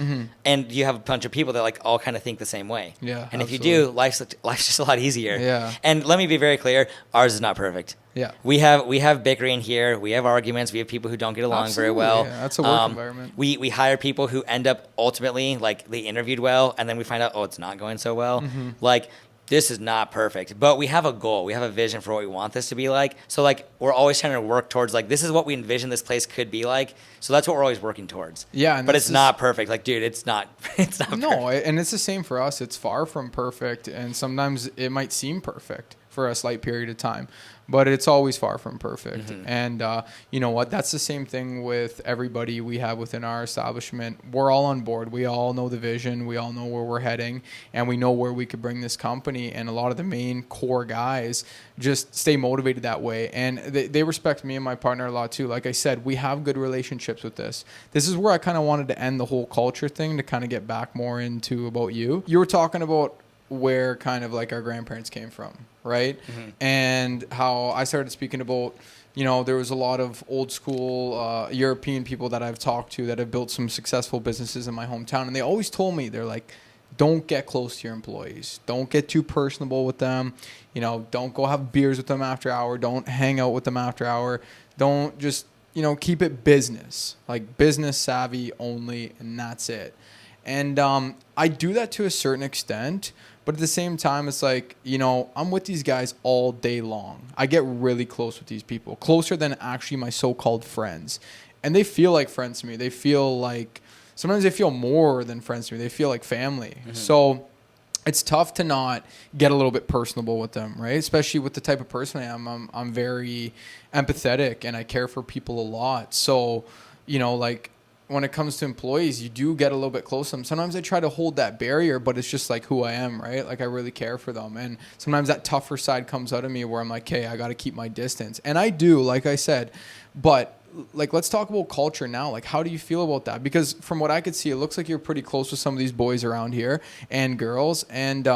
And you have a bunch of people that like all kind of think the same way. Yeah. And absolutely. if you do, life's just a lot easier. Yeah. And let me be very clear, ours is not perfect. Yeah. We have bickering here. We have arguments. We have people who don't get along very well. Yeah, that's a work environment. We hire people who end up ultimately like they interviewed well, and then we find out, oh, it's not going so well. Like, this is not perfect, but we have a goal. We have a vision for what we want this to be like. So like we're always trying to work towards like this is what we envision this place could be like. So that's what we're always working towards. Yeah, but it's not perfect. Like, dude, it's not. It's not. No, perfect. and it's the same for us. It's far from perfect, and sometimes it might seem perfect for a slight period of time, but it's always far from perfect. And you know what? That's the same thing with everybody we have within our establishment. We're all on board. We all know the vision. We all know where we're heading, and we know where we could bring this company. And a lot of the main core guys just stay motivated that way. And they respect me and my partner a lot too. Like I said, we have good relationships with this. This is where I kind of wanted to end the whole culture thing to kind of get back more into about you. You were talking about where kind of like our grandparents came from, right? And how I started speaking about, you know, there was a lot of old school European people that I've talked to that have built some successful businesses in my hometown. And they always told me, they're like, don't get close to your employees. Don't get too personable with them. You know, don't go have beers with them after hour. Don't hang out with them after hour. Don't just, you know, keep it business, like business savvy only, and that's it. And I do that to a certain extent, but at the same time, it's like, you know, I'm with these guys all day long. I get really close with these people, closer than actually my so-called friends. And they feel like friends to me. They feel like, sometimes they feel more than friends to me. They feel like family. So it's tough to not get a little bit personable with them, right? Especially with the type of person I am. I'm very empathetic and I care for people a lot. So, you know, like, when it comes to employees, you do get a little bit close to them. Sometimes I try to hold that barrier, but it's just like who I am, right? Like I really care for them. And sometimes that tougher side comes out of me where I'm like, hey, I got to keep my distance. And I do, like I said, but like, let's talk about culture now. Like, how do you feel about that? Because from what I could see, it looks like you're pretty close with some of these boys around here and girls. And,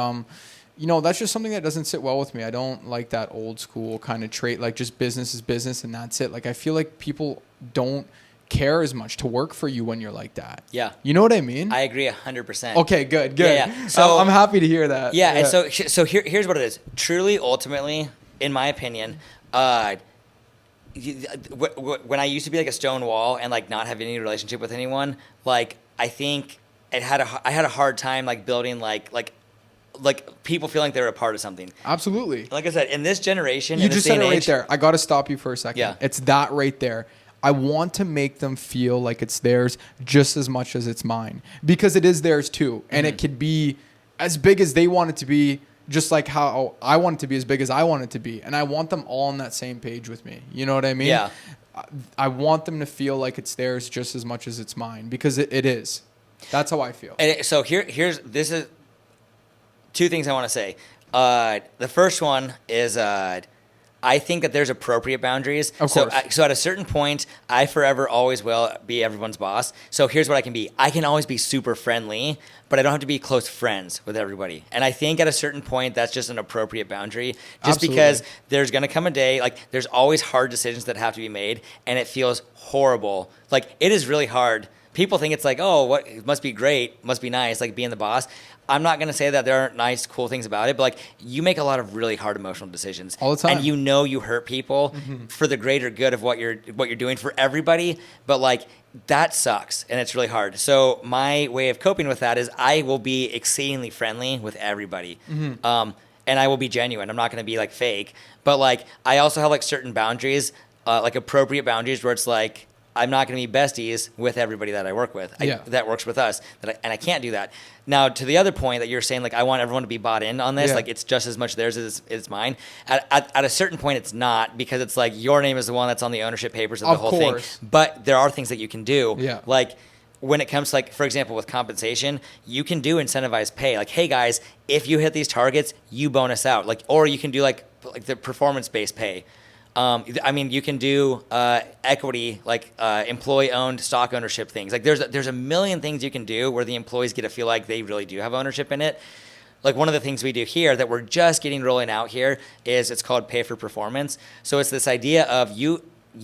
you know, that's just something that doesn't sit well with me. I don't like that old school kind of trait, like just business is business and that's it. Like, I feel like people don't care as much to work for you when you're like that. Yeah. You know what I mean? I agree 100%. Okay, good. Yeah. So I'm happy to hear that. Yeah. And so here's what it is. Truly, ultimately, in my opinion, when I used to be like a stone wall and like not have any relationship with anyone, like I think I had a hard time like building like people feeling like they were a part of something. Absolutely. Like I said, in this generation, you just said it right there. I got to stop you for a second. Yeah. It's that right there. I want to make them feel like it's theirs just as much as it's mine, because it is theirs too. And it could be as big as they want it to be, just like how I want it to be as big as I want it to be. And I want them all on that same page with me. You know what I mean? Yeah. I want them to feel like it's theirs just as much as it's mine, because it is. That's how I feel. And so here's two things I want to say. The first one is I think that there's appropriate boundaries. Of course. So at a certain point, I forever always will be everyone's boss. So here's what I can be. I can always be super friendly, but I don't have to be close friends with everybody. And I think at a certain point, that's just an appropriate boundary. Just Absolutely. because there's going to come a day, like there's always hard decisions that have to be made, and it feels horrible. Like it is really hard. People think it's like, oh, what? It must be great, must be nice, like being the boss. I'm not going to say that there aren't nice, cool things about it, but like you make a lot of really hard emotional decisions all the time, and you know you hurt people for the greater good of what you're doing for everybody. But like that sucks and it's really hard. So my way of coping with that is I will be exceedingly friendly with everybody. And and I will be genuine. I'm not going to be like fake, but like I also have like certain boundaries, like appropriate boundaries where it's like I'm not going to be besties with everybody that I work with, that works with us, and I can't do that. Now, to the other point that you're saying, like I want everyone to be bought in on this, like it's just as much theirs as it's mine. At a certain point, it's not, because it's like your name is the one that's on the ownership papers of the whole thing. But there are things that you can do, like when it comes to, like, for example, with compensation, you can do incentivized pay. Like, hey guys, if you hit these targets, you bonus out. Like, or you can do like the performance-based pay. I mean, you can do equity, like employee-owned stock ownership things. Like, there's a million things you can do where the employees get to feel like they really do have ownership in it. Like, one of the things we do here that we're just getting rolling out here is it's called pay for performance. So it's this idea of you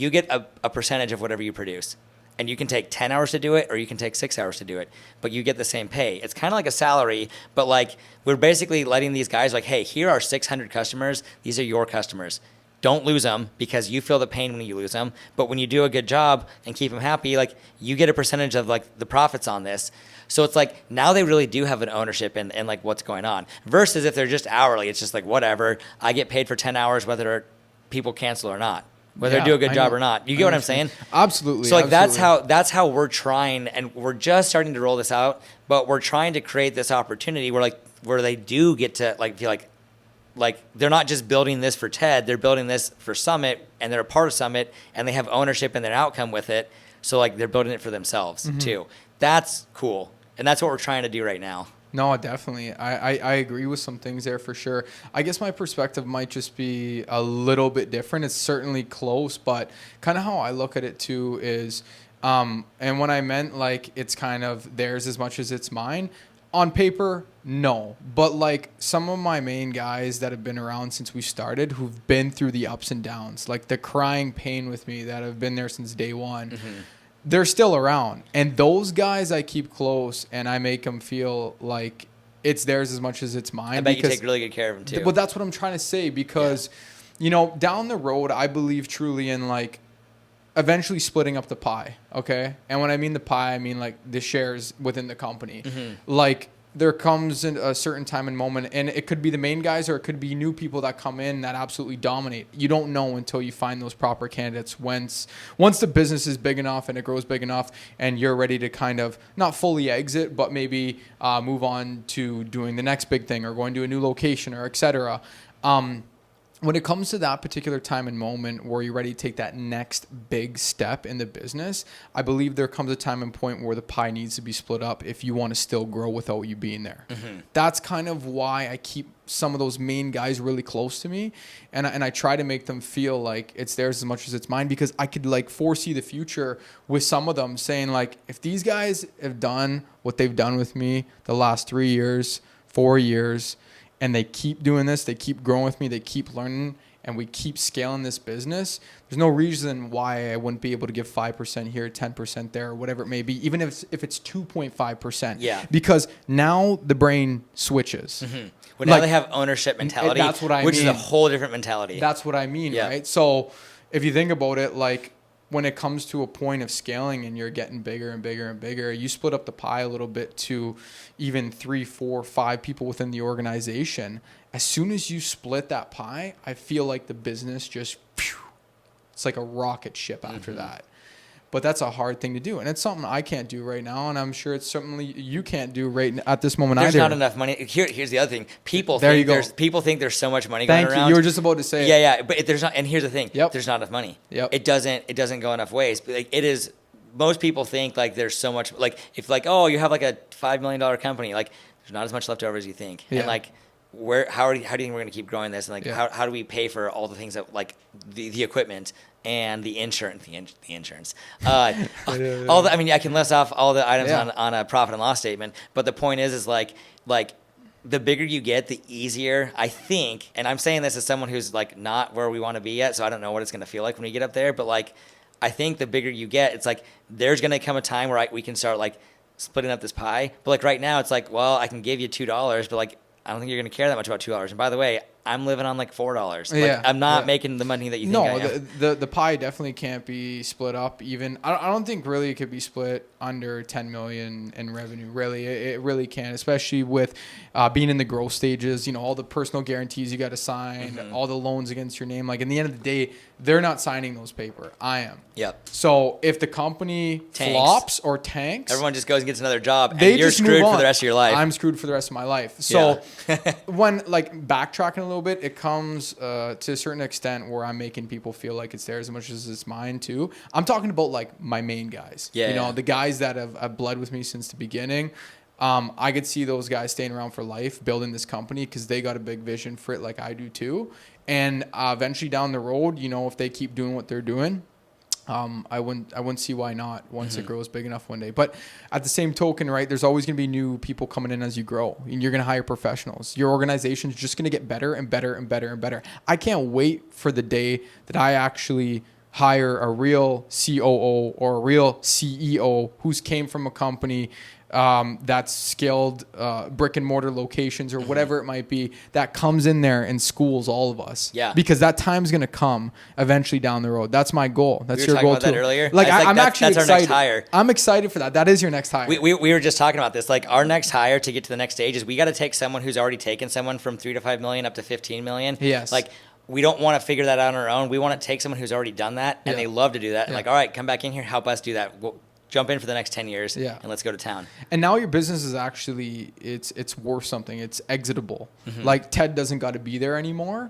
get a percentage of whatever you produce. And you can take 10 hours to do it, or you can take 6 hours to do it, but you get the same pay. It's kind of like a salary, but like we're basically letting these guys like, hey, here are 600 customers. These are your customers. Don't lose them, because you feel the pain when you lose them. But when you do a good job and keep them happy, like you get a percentage of like the profits on this. So it's like now they really do have an ownership in like what's going on, versus if they're just hourly, it's just like whatever. I get paid for 10 hours whether people cancel or not, whether they do a good job or not. You get what I'm saying? Absolutely. So like that's how we're trying, and we're just starting to roll this out, but we're trying to create this opportunity where they do get to like feel like they're not just building this for TED, they're building this for Summit, and they're a part of Summit, and they have ownership in their outcome with it. So like they're building it for themselves too. That's cool. And that's what we're trying to do right now. No, definitely. I agree with some things there for sure. I guess my perspective might just be a little bit different. It's certainly close, but kind of how I look at it too is, and when I meant like it's kind of theirs as much as it's mine, on paper, no. But like some of my main guys that have been around since we started, who've been through the ups and downs, like the crying pain with me, that have been there since day one, they're still around. And those guys I keep close, and I make them feel like it's theirs as much as it's mine. I bet you take really good care of them too. Well, that's what I'm trying to say, because, you know, down the road, I believe truly in like eventually splitting up the pie, okay? And when I mean the pie, I mean like the shares within the company. Like there comes in a certain time and moment, and it could be the main guys or it could be new people that come in that absolutely dominate. You don't know until you find those proper candidates. Once the business is big enough and it grows big enough and you're ready to kind of not fully exit, but maybe move on to doing the next big thing or going to a new location or et cetera. When it comes to that particular time and moment where you're ready to take that next big step in the business, I believe there comes a time and point where the pie needs to be split up if you want to still grow without you being there. That's kind of why I keep some of those main guys really close to me, and I try to make them feel like it's theirs as much as it's mine, because I could like foresee the future with some of them saying like, if these guys have done what they've done with me the last 3 years, 4 years, and they keep doing this, they keep growing with me, they keep learning, and we keep scaling this business, there's no reason why I wouldn't be able to give 5% here, 10% there, or whatever it may be, even if it's 2.5%. Yeah. Because now the brain switches. Well, now they have ownership mentality, that's what I mean. Which is a whole different mentality. That's what I mean, right? So if you think about it, like when it comes to a point of scaling and you're getting bigger and bigger and bigger, you split up the pie a little bit to even 3, 4, 5 people within the organization. As soon as you split that pie, I feel like the business just, it's like a rocket ship after that. But that's a hard thing to do. And it's something I can't do right now. And I'm sure it's something you can't do right at this moment There's either. not enough money. Here's the other thing. People think there's so much money going around. Thank you. You were just about to say it. Yeah. But there's not. And here's the thing. Yep. There's not enough money. Yep. It doesn't go enough ways. But like it is. Most people think like there's so much. Like if like, oh, you have like a $5 million company. Like there's not as much left over as you think. Yeah. And like how do you think we're going to keep growing this? And like how do we pay for all the things that like the equipment and the insurance, all the, I mean, I can list off all the items on a profit and loss statement, but the point is like the bigger you get, the easier, I think, and I'm saying this as someone who's like not where we want to be yet, so I don't know what it's going to feel like when we get up there, but like, I think the bigger you get, it's like, there's going to come a time where we can start like splitting up this pie, but like right now it's like, well, I can give you $2, but like, I don't think you're going to care that much about $2. And by the way, I'm living on like $4. Yeah, I'm not yeah. making the money that you think I No, am. the pie definitely can't be split up. Even I don't think really it could be split under 10 million in revenue. Really, it really can't, especially with being in the growth stages. You know, all the personal guarantees you got to sign, all the loans against your name. Like in the end of the day, they're not signing those paper. I am. Yep. So if the company Tanks. flops or tanks, Everyone just goes and gets another job, and they you're just move screwed for on. the rest of your life. I'm screwed for the rest of my life. So when like backtracking a little bit, it comes to a certain extent where I'm making people feel like it's theirs as much as it's mine too. I'm talking about like my main guys. Yeah, you know, yeah. the guys that have bled with me since the beginning. I could see those guys staying around for life, building this company because they got a big vision for it, like I do too. And eventually down the road, you know, if they keep doing what they're doing, I wouldn't see why not once it grows big enough one day. But at the same token, right, there's always going to be new people coming in as you grow, and you're going to hire professionals. Your organization's just going to get better and better and better and better. I can't wait for the day that I actually hire a real COO or a real CEO who's came from a company that's scaled brick and mortar locations or whatever it might be, that comes in there and schools all of us. Yeah. Because that time's going to come eventually down the road. That's my goal. That's We were your talking goal about too. that earlier. Like, I was like, I'm actually that's our excited. next hire. I'm excited for that. That is your next hire. We were just talking about this. Like our next hire to get to the next stage is we got to take someone who's already taken someone from 3 to 5 million up to 15 million. Yes. Like we don't want to figure that out on our own. We want to take someone who's already done that and Yeah. they love to do that. Yeah. Like, all right, come back in here, help us do that. We'll jump in for the next 10 years Yeah. and let's go to town. And now your business is actually it's worth something. It's exitable. Like Ted doesn't got to be there anymore.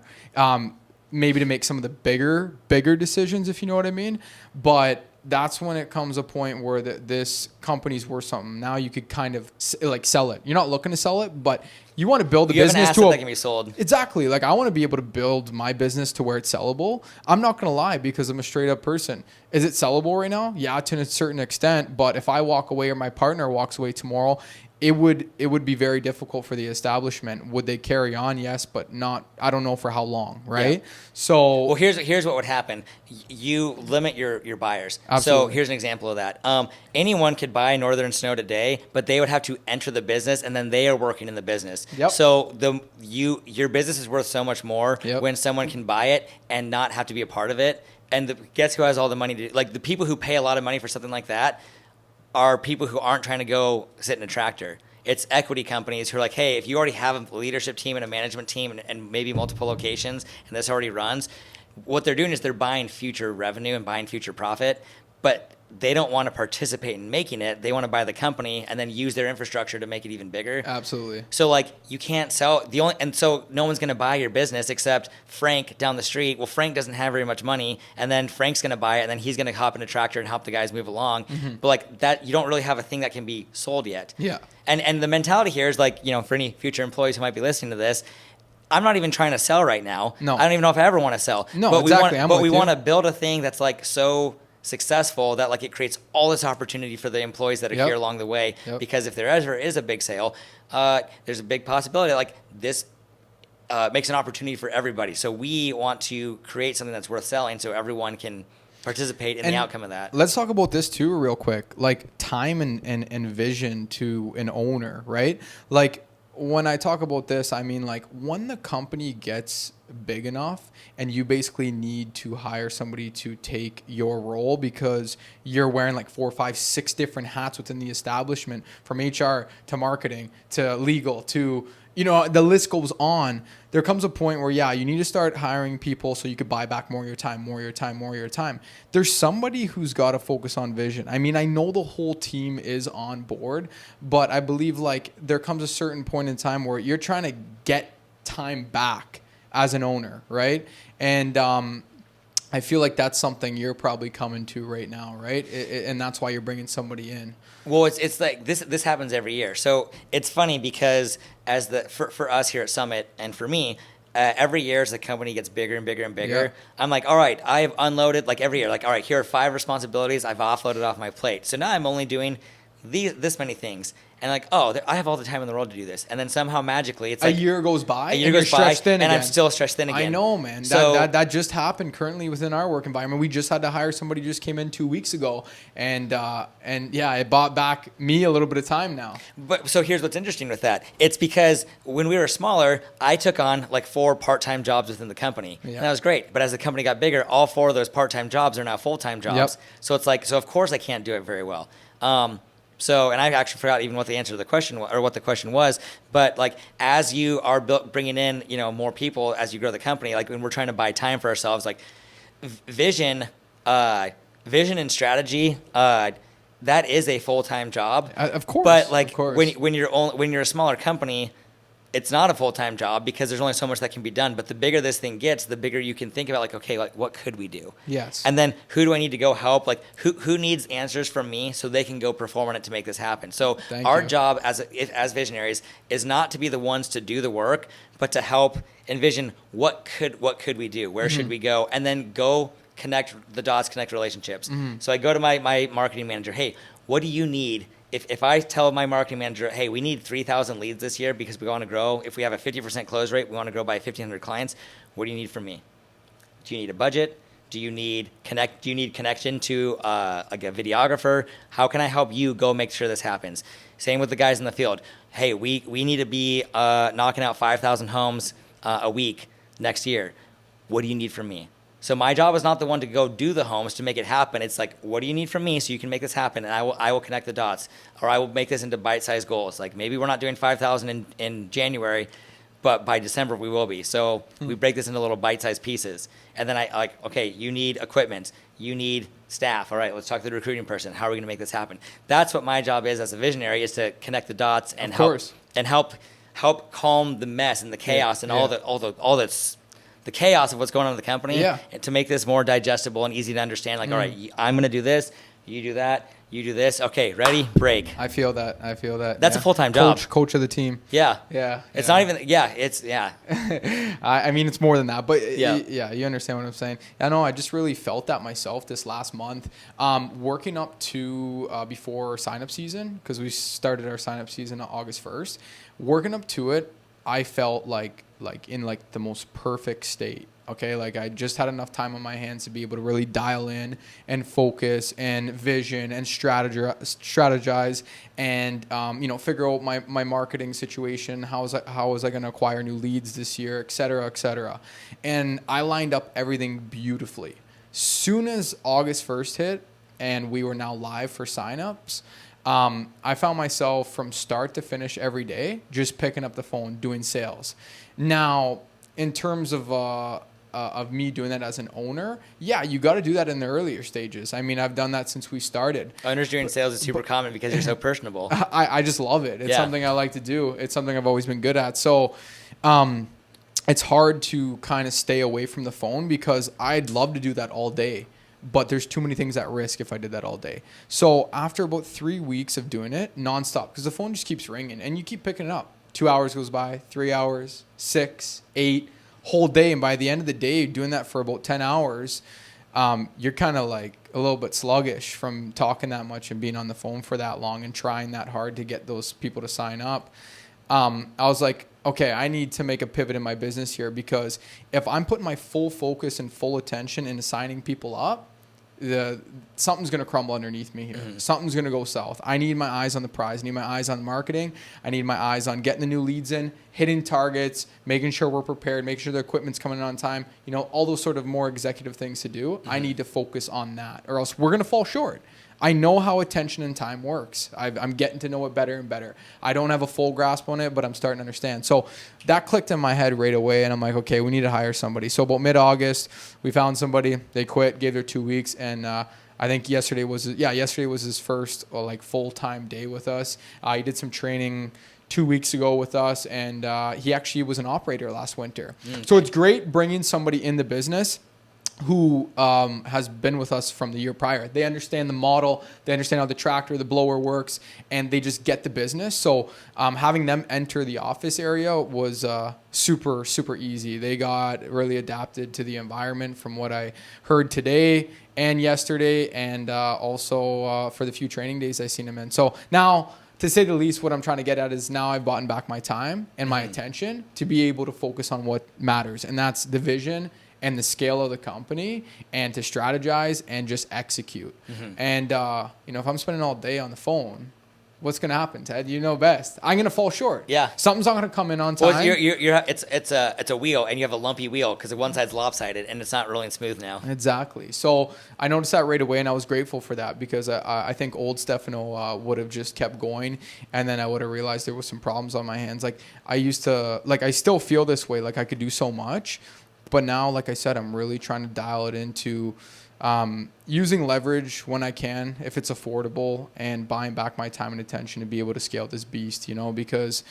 Maybe to make some of the bigger decisions, if you know what I mean. But that's when it comes a point where this company's worth something. Now you could kind of like sell it. You're not looking to sell it, but you want to build a You have an business asset to that can be sold. Exactly. Like I want to be able to build my business to where it's sellable. I'm not going to lie because I'm a straight up person. Is it sellable right now? Yeah, to a certain extent. But if I walk away or my partner walks away tomorrow, it would be very difficult for the establishment. Would they carry on? Yes, but not. I don't know for how long. Right. Yeah. So Well, here's what would happen. You limit your buyers. Absolutely. So here's an example of that. Anyone could buy Northern Snow today, but they would have to enter the business, and then they are working in the business. Yep. So your business is worth so much more Yep. when someone can buy it and not have to be a part of it. And guess who has all the money to like the people who pay a lot of money for something like that are people who aren't trying to go sit in a tractor. It's equity companies who are like, hey, if you already have a leadership team and a management team and maybe multiple locations and this already runs, what they're doing is they're buying future revenue and buying future profit, but they don't want to participate in making it. They want to buy the company and then use their infrastructure to make it even bigger. absolutely. So like you can't sell so no one's going to buy your business except Frank down the street. Well, Frank doesn't have very much money, and then Frank's going to buy it, and then he's going to hop in a tractor and help the guys move along. But like that, you don't really have a thing that can be sold yet. Yeah. And the mentality here is like, for any future employees who might be listening to this, I'm not even trying to sell right now. No. I don't even know if I ever want to sell. No, but exactly. we want to build a thing that's like so successful that like it creates all this opportunity for the employees that are Yep. here along the way. Yep. Because if there ever is a big sale, there's a big possibility that, like this makes an opportunity for everybody. So we want to create something that's worth selling so everyone can participate in the outcome of that. Let's talk about this too real quick. Like time and vision to an owner, right? Like when I talk about this, I mean like when the company gets big enough and you basically need to hire somebody to take your role because you're wearing like 4, 5, 6 different hats within the establishment, from HR to marketing to legal to, the list goes on. There comes a point where, yeah, you need to start hiring people so you could buy back more of your time. There's somebody who's got to focus on vision. I mean, I know the whole team is on board, but I believe like there comes a certain point in time where you're trying to get time back as an owner, right? And I feel like that's something you're probably coming to right now, right? And that's why you're bringing somebody in. Well, it's like this happens every year. So it's funny because for us here at Summit and for me, every year as the company gets bigger and bigger and bigger, Yep. I'm like, all right, I've unloaded like every year. Like, all right, here are 5 responsibilities I've offloaded off my plate. So now I'm only doing this many things. and like, oh, I have all the time in the world to do this, and then somehow magically it's like a year goes by, a year and goes you're by, stretched thin and I'm again. still stretched thin again. I know, man. So That just happened currently within our work environment. We just had to hire somebody who just came in 2 weeks ago, and yeah, it bought back me a little bit of time now. But so here's what's interesting with that. It's because when we were smaller, I took on like 4 part-time jobs within the company. Yeah. And that was great. But as the company got bigger, all 4 of those part-time jobs are now full-time jobs. Yep. So it's like, so of course I can't do it very well. So, and I actually forgot even what the answer to the question or what the question was, but like as you are bringing in, more people as you grow the company, like when we're trying to buy time for ourselves, like vision and strategy, that is a full-time job. Of course. But like of course. when you're a smaller company, it's not a full-time job because there's only so much that can be done. But the bigger this thing gets, the bigger you can think about like, okay, like what could we do? Yes. And then who do I need to go help? Like who needs answers from me so they can go perform on it to make this happen? So our job as visionaries is not to be the ones to do the work, but to help envision what could we do? Where should we go? And then go connect the dots, connect relationships. So I go to my marketing manager, hey, what do you need? If I tell my marketing manager, hey, we need 3,000 leads this year because we want to grow. If we have a 50% close rate, we want to grow by 1,500 clients. What do you need from me? Do you need a budget? Do you need connection to like a videographer? How can I help you go make sure this happens? Same with the guys in the field. Hey, we need to be knocking out 5,000 homes a week next year. What do you need from me? So my job is not the one to go do the homes to make it happen. It's like, what do you need from me so you can make this happen? And I will connect the dots, or I will make this into bite-sized goals. Like maybe we're not doing 5,000 in January, but by December we will be. So we break this into little bite-sized pieces. And then I like, okay, you need equipment, you need staff. All right, let's talk to the recruiting person. How are we going to make this happen? That's what my job is as a visionary, is to connect the dots and help calm the mess and the chaos and all that's the chaos of what's going on in the company, to make this more digestible and easy to understand. Like, all right, I'm going to do this, you do that, you do this. Okay, ready, break. I feel that. That's a full-time job. Coach of the team. Yeah. It's not even, I mean, it's more than that, but yeah, you understand what I'm saying. I know I just really felt that myself this last month, working up to before sign-up season, because we started our sign-up season on August 1st. Working up to it, I felt like in like the most perfect state. Okay, like I just had enough time on my hands to be able to really dial in and focus and vision and strategize and figure out my marketing situation. How was I going to acquire new leads this year, et cetera, et cetera. And I lined up everything beautifully. Soon as August 1st hit and we were now live for signups, I found myself from start to finish every day just picking up the phone, doing sales. Now, in terms of me doing that as an owner, you got to do that in the earlier stages. I mean, I've done that since we started. Owners doing sales is super common because you're so personable. I just love it. It's something I like to do. It's something I've always been good at. So, it's hard to kind of stay away from the phone because I'd love to do that all day. But there's too many things at risk if I did that all day. So after about 3 weeks of doing it nonstop, because the phone just keeps ringing and you keep picking it up. 2 hours goes by, 3 hours, 6, 8, whole day. And by the end of the day, doing that for about 10 hours, you're kind of like a little bit sluggish from talking that much and being on the phone for that long and trying that hard to get those people to sign up. I was like, okay, I need to make a pivot in my business here, because if I'm putting my full focus and full attention into signing people up, something's going to crumble underneath me here. Something's going to go south. I need my eyes on the prize. I need my eyes on marketing. I need my eyes on getting the new leads in, hitting targets, making sure we're prepared, making sure the equipment's coming in on time. All those sort of more executive things to do. I need to focus on that, or else we're going to fall short. I know how attention and time works. I'm getting to know it better and better. I don't have a full grasp on it, but I'm starting to understand. So that clicked in my head right away, and I'm like, okay, we need to hire somebody. So about mid-August, we found somebody. They quit, gave their 2 weeks, and I think yesterday was his first full-time day with us. He did some training 2 weeks ago with us, and he actually was an operator last winter. So it's great bringing somebody in the business who has been with us from the year prior. They understand the model, they understand how the tractor, the blower works, and they just get the business. So having them enter the office area was super, super easy. They got really adapted to the environment from what I heard today and yesterday, and also for the few training days I seen them in. So now, to say the least, what I'm trying to get at is now I've bought back my time and my attention to be able to focus on what matters. And that's the vision and the scale of the company, and to strategize and just execute. And, if I'm spending all day on the phone, what's going to happen, Ted? You know best. I'm going to fall short. Yeah. Something's not going to come in on time. Well, it's a wheel, and you have a lumpy wheel because one side's lopsided, and it's not rolling smooth now. Exactly. So I noticed that right away, and I was grateful for that, because I think old Stefano would have just kept going, and then I would have realized there was some problems on my hands. Like I still feel this way. Like I could do so much, but now, like I said, I'm really trying to dial it into using leverage when I can, if it's affordable, and buying back my time and attention to be able to scale this beast, because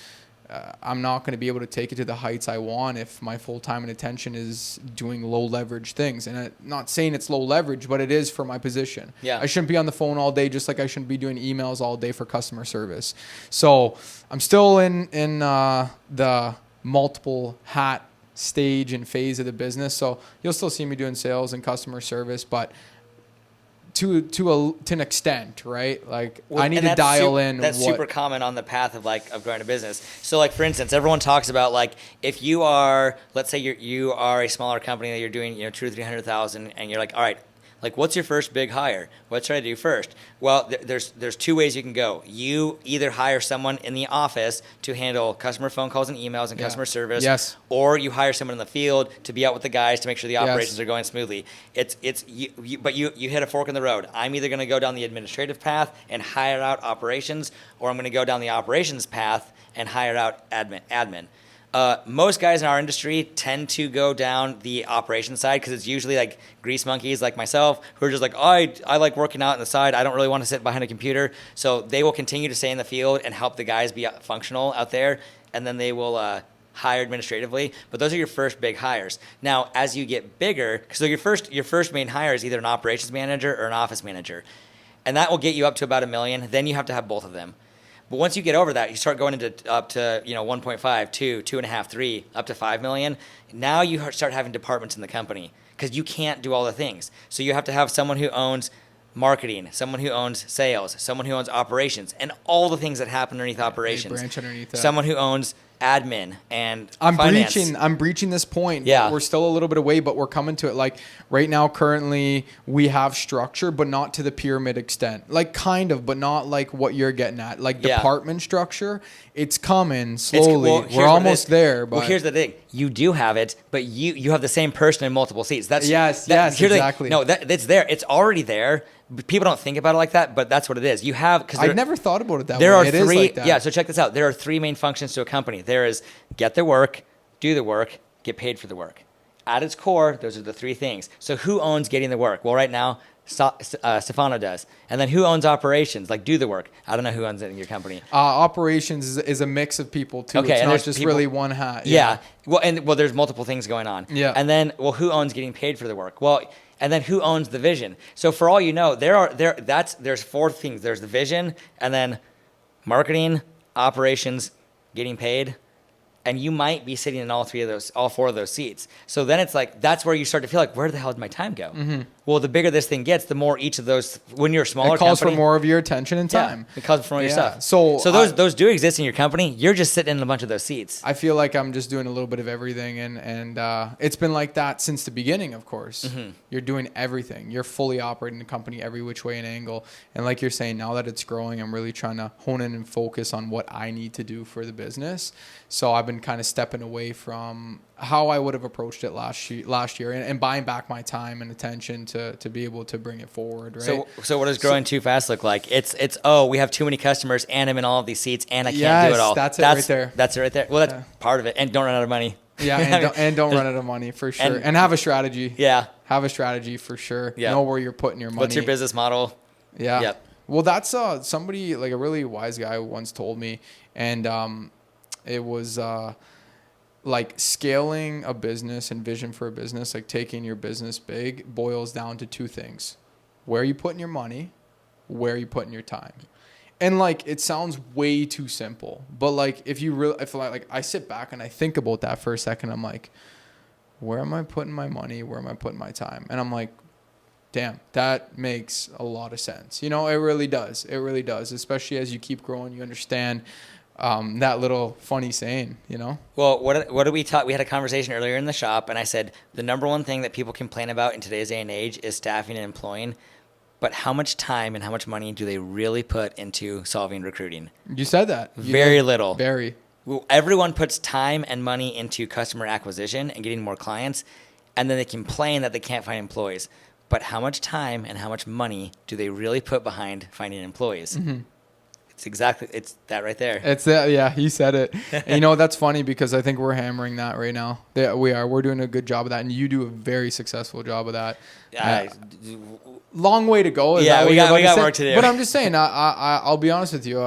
I'm not going to be able to take it to the heights I want if my full time and attention is doing low leverage things. And I'm not saying it's low leverage, but it is for my position. Yeah. I shouldn't be on the phone all day, just like I shouldn't be doing emails all day for customer service. So I'm still in the multiple hat stage and phase of the business. So you'll still see me doing sales and customer service, but to an extent, right? Like I need to dial in. That's super common on the path of growing a business. So like, for instance, everyone talks about like, if you are, let's say you are a smaller company that you're doing, 200,000 to 300,000, and you're like, all right, like, what's your first big hire? What should I do first? Well, there's two ways you can go. You either hire someone in the office to handle customer phone calls and emails and customer service, yes, or you hire someone in the field to be out with the guys to make sure the operations are going smoothly. But you hit a fork in the road. I'm either going to go down the administrative path and hire out operations, or I'm going to go down the operations path and hire out admin. Most guys in our industry tend to go down the operations side because it's usually like grease monkeys like myself who are just like, I like working out on the side. I don't really want to sit behind a computer. So they will continue to stay in the field and help the guys be functional out there, and then they will hire administratively. But those are your first big hires. Now, as you get bigger, so your first main hire is either an operations manager or an office manager, and that will get you up to about $1 million. Then you have to have both of them. But once you get over that, you start going up to 1.5, 2, 2.5, 3, up to 5 million. Now you start having departments in the company because you can't do all the things. So you have to have someone who owns marketing, someone who owns sales, someone who owns operations, and all the things that happen underneath operations. They branch underneath that. Someone who owns admin and I'm finance. I'm breaching this point. Yeah. We're still a little bit away, but we're coming to it. Like right now, currently we have structure, but not to the pyramid extent. Like kind of, but not like what you're getting at. Like department structure, it's coming slowly. We're almost there. But here's the thing: you do have it, but you have the same person in multiple seats. That's exactly. No, it's there. It's already there. People don't think about it like that, but that's what it is. You have because I've never thought about it that way. There are it three. Is like that. Yeah, so check this out. There are three main functions to a company. There is get the work, do the work, get paid for the work. At its core, those are the three things. So who owns getting the work? Well, right now, Stefano does. And then who owns operations? Like do the work. I don't know who owns it in your company. Operations is a mix of people too. Okay, it's not just really one hat. Yeah. Well, there's multiple things going on. Yeah. And then, who owns getting paid for the work? Well, and then who owns the vision? So for all you know, there's four things. There's the vision, and then marketing, operations, getting paid. And you might be sitting in all four of those seats. So then it's like, that's where you start to feel like, where the hell did my time go? Mm-hmm. Well, the bigger this thing gets, the more each of those, when you're a smaller company. It calls for more of your attention and time. Yeah, it calls for more of your stuff. So those do exist in your company. You're just sitting in a bunch of those seats. I feel like I'm just doing a little bit of everything. And it's been like that since the beginning, of course. Mm-hmm. You're doing everything. You're fully operating the company every which way and angle. And like you're saying, now that it's growing, I'm really trying to hone in and focus on what I need to do for the business. So I've been kind of stepping away from how I would have approached it last year and buying back my time and attention to be able to bring it forward, right? So what does growing too fast look like? It's we have too many customers and I'm in all of these seats and I can't do it all. That's it right there. That's it right there. Well, that's part of it. And don't run out of money. Yeah, and don't run out of money for sure. And have a strategy. Yeah. Have a strategy for sure. Yeah. Know where you're putting your money. What's your business model? Yeah. Yep. Well, that's somebody like a really wise guy once told me, and it was like scaling a business and vision for a business, like taking your business big, boils down to two things: where are you putting your money, where are you putting your time. And like it sounds way too simple, but like if I sit back and I think about that for a second, I'm like, where am I putting my money, where am I putting my time? And I'm like, damn, that makes a lot of sense. You know, it really does. It really does. Especially as you keep growing, you understand that little funny saying, you know? Well, what did we talk? We had a conversation earlier in the shop, and I said the number one thing that people complain about in today's day and age is staffing and employing. But how much time and how much money do they really put into solving recruiting? You said that. Very little. Very. Well, everyone puts time and money into customer acquisition and getting more clients, and then they complain that they can't find employees. But how much time and how much money do they really put behind finding employees? Mm-hmm. It's that right there. It's that, yeah, he said it. And you know, that's funny because I think we're hammering that right now. Yeah, we are. We're doing a good job of that, and you do a very successful job of that. Long way to go. Yeah, we got work to do. But I'm just saying, I'll be honest with you.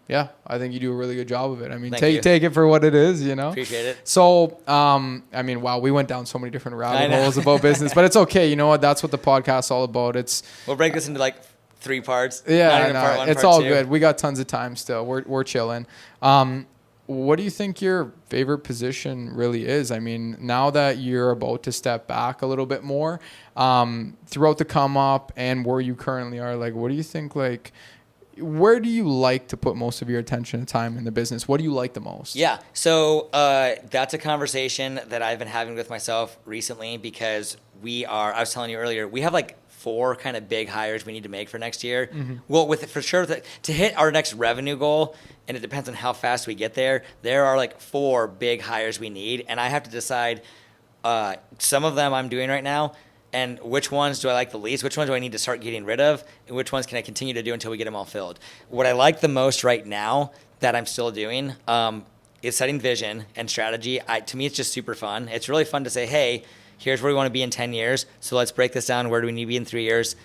Yeah, I think you do a really good job of it. I mean, take it for what it is, you know? Appreciate it. So, wow, we went down so many different rabbit holes about business, but it's okay. You know what? That's what the podcast's all about. We'll break this into like 3 parts. Yeah, part one, it's part all two. Good. We got tons of time still. We're chilling. What do you think your favorite position really is? I mean, now that you're about to step back a little bit more, throughout the come up and where you currently are, like, what do you think, like, where do you like to put most of your attention and time in the business? What do you like the most? Yeah. So that's a conversation that I've been having with myself recently because I was telling you earlier, we have like 4 kind of big hires we need to make for next year. Mm-hmm. Well, for sure, to hit our next revenue goal, and it depends on how fast we get there are like 4 big hires we need. And I have to decide, some of them I'm doing right now, and which ones do I like the least? Which ones do I need to start getting rid of? And which ones can I continue to do until we get them all filled? What I like the most right now that I'm still doing is setting vision and strategy. To me, it's just super fun. It's really fun to say, hey, here's where we want to be in 10 years. So let's break this down. Where do we need to be in 3 years?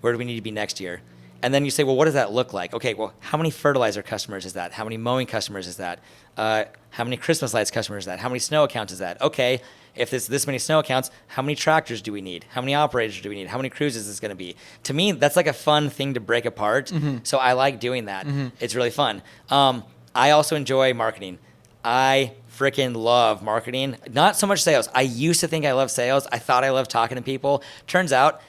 Where do we need to be next year? And then you say, well, what does that look like? Okay, well, how many fertilizer customers is that? How many mowing customers is that? How many Christmas lights customers is that? How many snow accounts is that? Okay, if there's this many snow accounts, how many tractors do we need? How many operators do we need? How many crews is this going to be? To me, that's like a fun thing to break apart. Mm-hmm. So I like doing that. Mm-hmm. It's really fun. I also enjoy marketing. I freaking love marketing. Not so much sales. I used to think I loved sales. I thought I loved talking to people. Turns out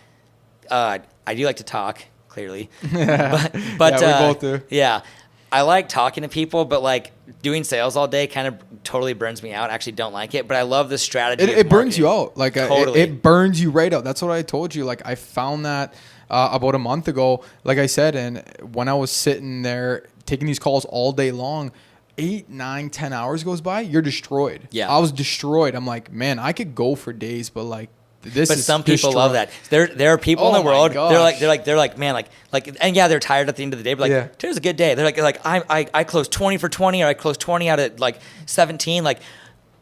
I do like to talk, clearly. but yeah, we both do. Yeah. I like talking to people, but like doing sales all day kind of totally burns me out. I actually don't like it, but I love the strategy. It burns you out. Like totally. It burns you right out. That's what I told you. Like I found that about a month ago, like I said, and when I was sitting there taking these calls all day long, 8, 9, 10 hours goes by, you're destroyed. Yeah. I was destroyed. I'm like, man, I could go for days, but like this but is some people destroyed. Love that. There are people in the world. Gosh. They're like, man, like, and yeah, they're tired at the end of the day. But like, yeah. Today's a good day. They're like, I closed 20 for 20, or I closed 20 out of like 17. Like,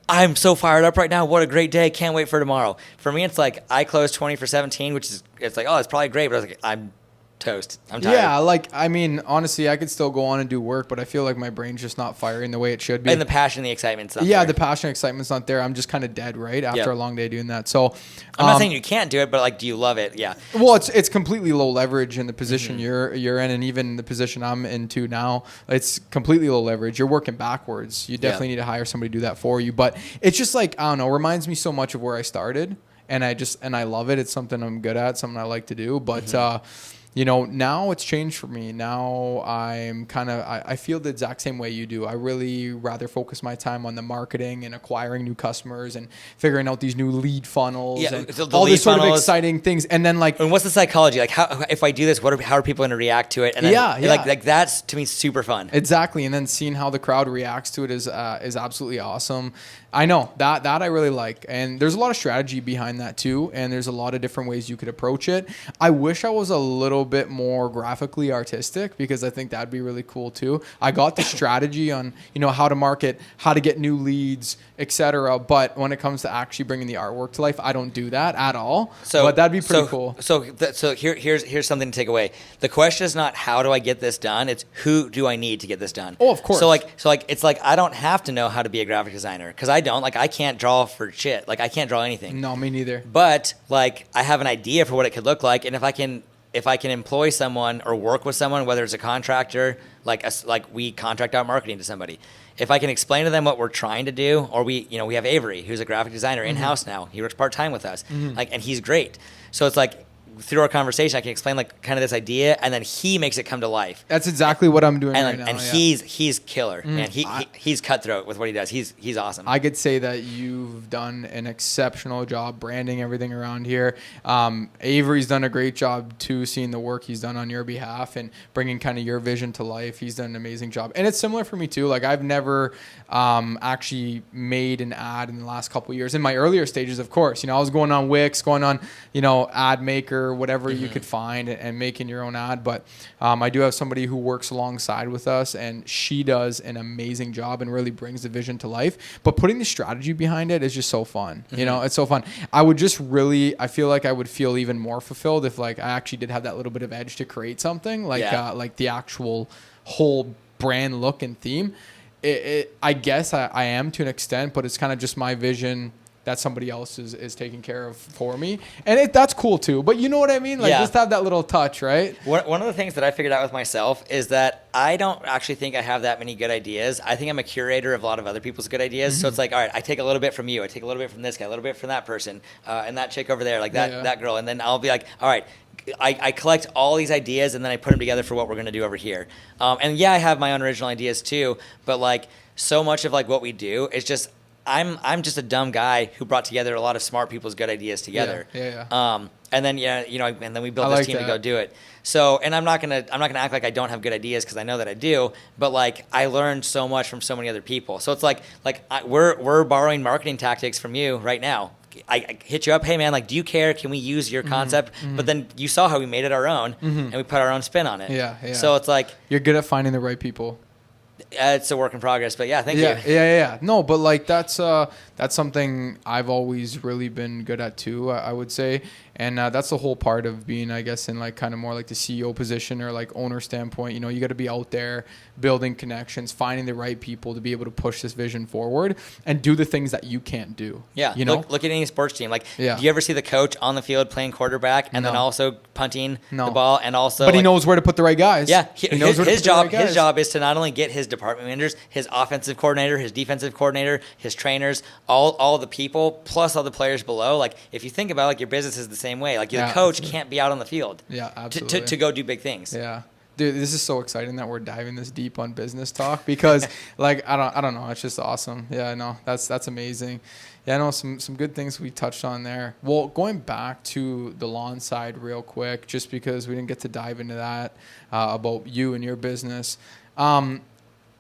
I'm so fired up right now. What a great day. Can't wait for tomorrow. For me, it's like I closed 20 for 17, which is, it's like, oh, it's probably great. But I was like, I'm toast. I'm tired. Yeah, like, I mean, honestly, I could still go on and do work, but I feel like my brain's just not firing the way it should be. And the passion and the excitement's not there. The passion and excitement's not there. I'm just kind of dead, right? After a long day doing that. So I'm not saying you can't do it, but like, do you love it? Yeah. Well, it's completely low leverage in the position you're in, and even the position I'm into now, it's completely low leverage. You're working backwards. You definitely need to hire somebody to do that for you. But it's just like, I don't know, reminds me so much of where I started, and I love it. It's something I'm good at, something I like to do. But you know, now it's changed for me. Now I feel the exact same way you do. I really rather focus my time on the marketing and acquiring new customers and figuring out these new lead funnels and all these sort of exciting things. And then like, and what's the psychology? Like, how, if I do this, how are people going to react to it? And then, like that's to me super fun. Exactly. And then seeing how the crowd reacts to it is absolutely awesome. I know that I really like, and there's a lot of strategy behind that too. And there's a lot of different ways you could approach it. I wish I was a little bit more graphically artistic, because I think that'd be really cool too. I got the strategy on, you know, how to market, how to get new leads, etc. But when it comes to actually bringing the artwork to life, I don't do that at all. But that'd be pretty cool. So here's something to take away. The question is not how do I get this done? It's who do I need to get this done? Oh, of course. So it's like I don't have to know how to be a graphic designer, because I don't. Like, I can't draw for shit. Like, I can't draw anything. No, me neither. But like, I have an idea for what it could look like, and if I can employ someone or work with someone, whether it's a contractor, like we contract out marketing to somebody, if I can explain to them what we're trying to do, or we have Avery, who's a graphic designer in-house now. He works part-time with us, and he's great. So it's like through our conversation, I can explain like kind of this idea, and then he makes it come to life. That's exactly what I'm doing And right now. and he's killer, man. He's cutthroat with what he does. He's awesome. I could say that you've done an exceptional job branding everything around here. Avery's done a great job too, seeing the work he's done on your behalf and bringing kind of your vision to life. He's done an amazing job, and it's similar for me too. Like I've never actually made an ad in the last couple of years. In my earlier stages, of course, I was going on Wix, going on Ad Maker, whatever you could find, and making your own ad. But I do have somebody who works alongside with us, and she does an amazing job and really brings the vision to life. But putting the strategy behind it is just so fun. It's so fun. I feel like I would feel even more fulfilled if like I actually did have that little bit of edge to create something like the actual whole brand look and theme. I guess I am to an extent, but it's kind of just my vision that somebody else is taking care of for me. And that's cool too. But you know what I mean? Like just have that little touch, right? One of the things that I figured out with myself is that I don't actually think I have that many good ideas. I think I'm a curator of a lot of other people's good ideas. So it's like, all right, I take a little bit from you. I take a little bit from this guy, a little bit from that person, and that chick over there, like that girl. And then I'll be like, all right, I collect all these ideas and then I put them together for what we're going to do over here. And I have my own original ideas too. But like so much of like what we do is just, I'm just a dumb guy who brought together a lot of smart people's good ideas together. And then and then we built this team to go do it. So, and I'm not gonna act like I don't have good ideas because I know that I do. But like I learned so much from so many other people. So it's like we're borrowing marketing tactics from you right now. I hit you up, hey man, like, do you care? Can we use your concept? But then you saw how we made it our own, and we put our own spin on it. So it's like you're good at finding the right people. It's a work in progress, but thank you. Yeah. No, but like that's something I've always really been good at too, I would say. And that's the whole part of being, I guess, in like kind of more like the CEO position or like owner standpoint. You got to be out there building connections, finding the right people to be able to push this vision forward and do the things that you can't do. Yeah. Look at any sports team. Like, do you ever see the coach on the field playing quarterback and then also punting the ball and also? But he knows where to put the right guys. Yeah. His job is to not only get his department managers, his offensive coordinator, his defensive coordinator, his trainers, all the people, plus all the players below. Like, if you think about it, like your business is the same way. Like the coach can't be out on the field. Yeah, absolutely. To go do big things. Yeah. Dude, this is so exciting that we're diving this deep on business talk because like I don't know, it's just awesome. Yeah, I know. That's amazing. Yeah, I know some good things we touched on there. Well, going back to the lawn side real quick, just because we didn't get to dive into that about you and your business.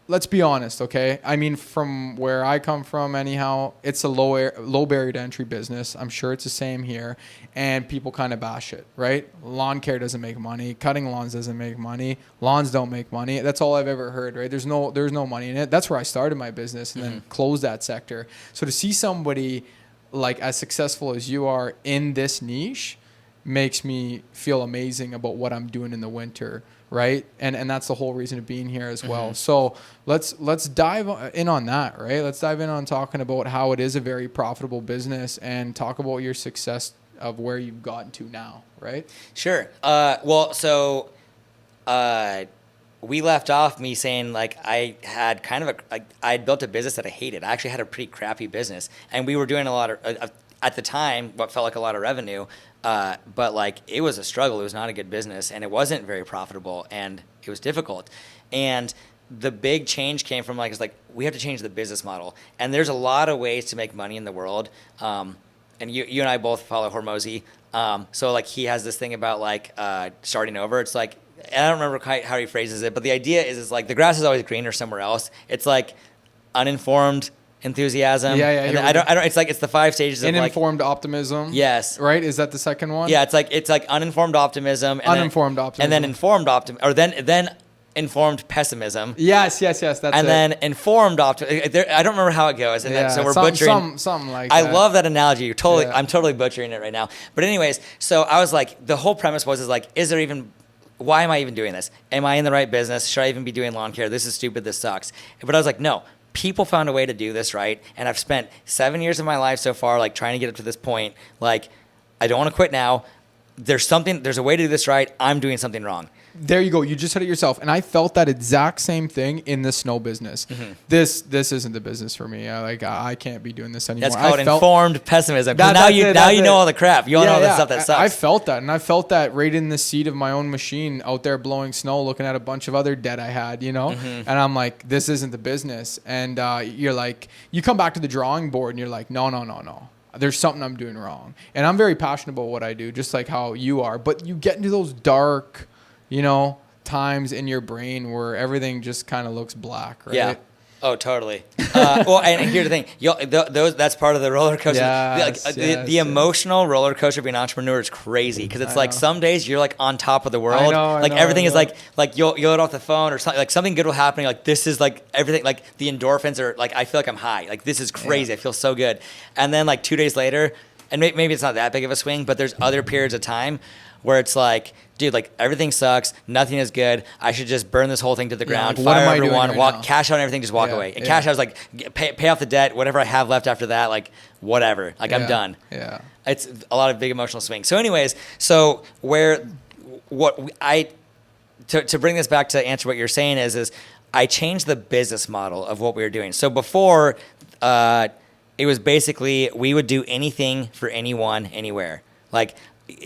Let's be honest, okay? I mean, from where I come from, anyhow, it's a low barrier to entry business. I'm sure it's the same here, and people kind of bash it, right? Lawn care doesn't make money. Cutting lawns doesn't make money. Lawns don't make money. That's all I've ever heard, right? There's no money in it. That's where I started my business and then closed that sector. So to see somebody like as successful as you are in this niche makes me feel amazing about what I'm doing in the winter. Right. And that's the whole reason of being here as well. So let's dive in on that. Right. Let's dive in on talking about how it is a very profitable business and talk about your success of where you've gotten to now. Right. Sure. We left off me saying like I had kind of I had built a business that I hated. I actually had a pretty crappy business and we were doing a lot of at the time what felt like a lot of revenue. But like it was a struggle. It was not a good business and it wasn't very profitable and it was difficult. And the big change came from it's like we have to change the business model. And there's a lot of ways to make money in the world. And you and I both follow Hormozy. So like he has this thing about starting over. It's like, I don't remember quite how he phrases it, but the idea is like the grass is always greener somewhere else. It's like uninformed enthusiasm. I don't. It's the 5 stages of uninformed optimism. Yes. Right. Is that the second one? Yeah. It's like uninformed optimism. And then informed optimism, or then informed pessimism. Yes. That's it. And then informed optimism. I don't remember how it goes. And then, so we're butchering. Something like that. I love that analogy. I'm totally butchering it right now. But anyways, so I was like, the whole premise was why am I even doing this? Am I in the right business? Should I even be doing lawn care? This is stupid. This sucks. But I was like, no. People found a way to do this right, and I've spent 7 years of my life so far trying to get up to this point. I don't want to quit now. There's a way to do this right. I'm doing something wrong. There you go. You just said it yourself. And I felt that exact same thing in the snow business. This isn't the business for me. I can't be doing this anymore. That's called informed pessimism. Now you know all the crap. You all know the stuff that sucks. I felt that. And I felt that right in the seat of my own machine out there blowing snow, looking at a bunch of other debt I had, And I'm like, this isn't the business. And you're like, you come back to the drawing board and you're like, no. There's something I'm doing wrong. And I'm very passionate about what I do, just like how you are. But you get into those dark, times in your brain where everything just kind of looks black, right? Yeah. Oh, totally. Well, and here's the thing. That's part of the roller coaster. The emotional roller coaster of being an entrepreneur is crazy because it's like some days you're like on top of the world. Everything is like you'll get off the phone or something, like something good will happen. Like this is like everything, like the endorphins are like, I feel like I'm high. Like this is crazy. I feel so good. And then like 2 days later, and maybe it's not that big of a swing, but there's other periods of time where it's like, dude, like everything sucks, nothing is good. I should just burn this whole thing to the ground, fire everyone, cash out everything, just walk away. And cash out is like pay off the debt, whatever I have left after that, like whatever. Like I'm done. Yeah. It's a lot of big emotional swings. So anyways, to bring this back to answer what you're saying is I changed the business model of what we were doing. So before, it was basically we would do anything for anyone, anywhere. Like,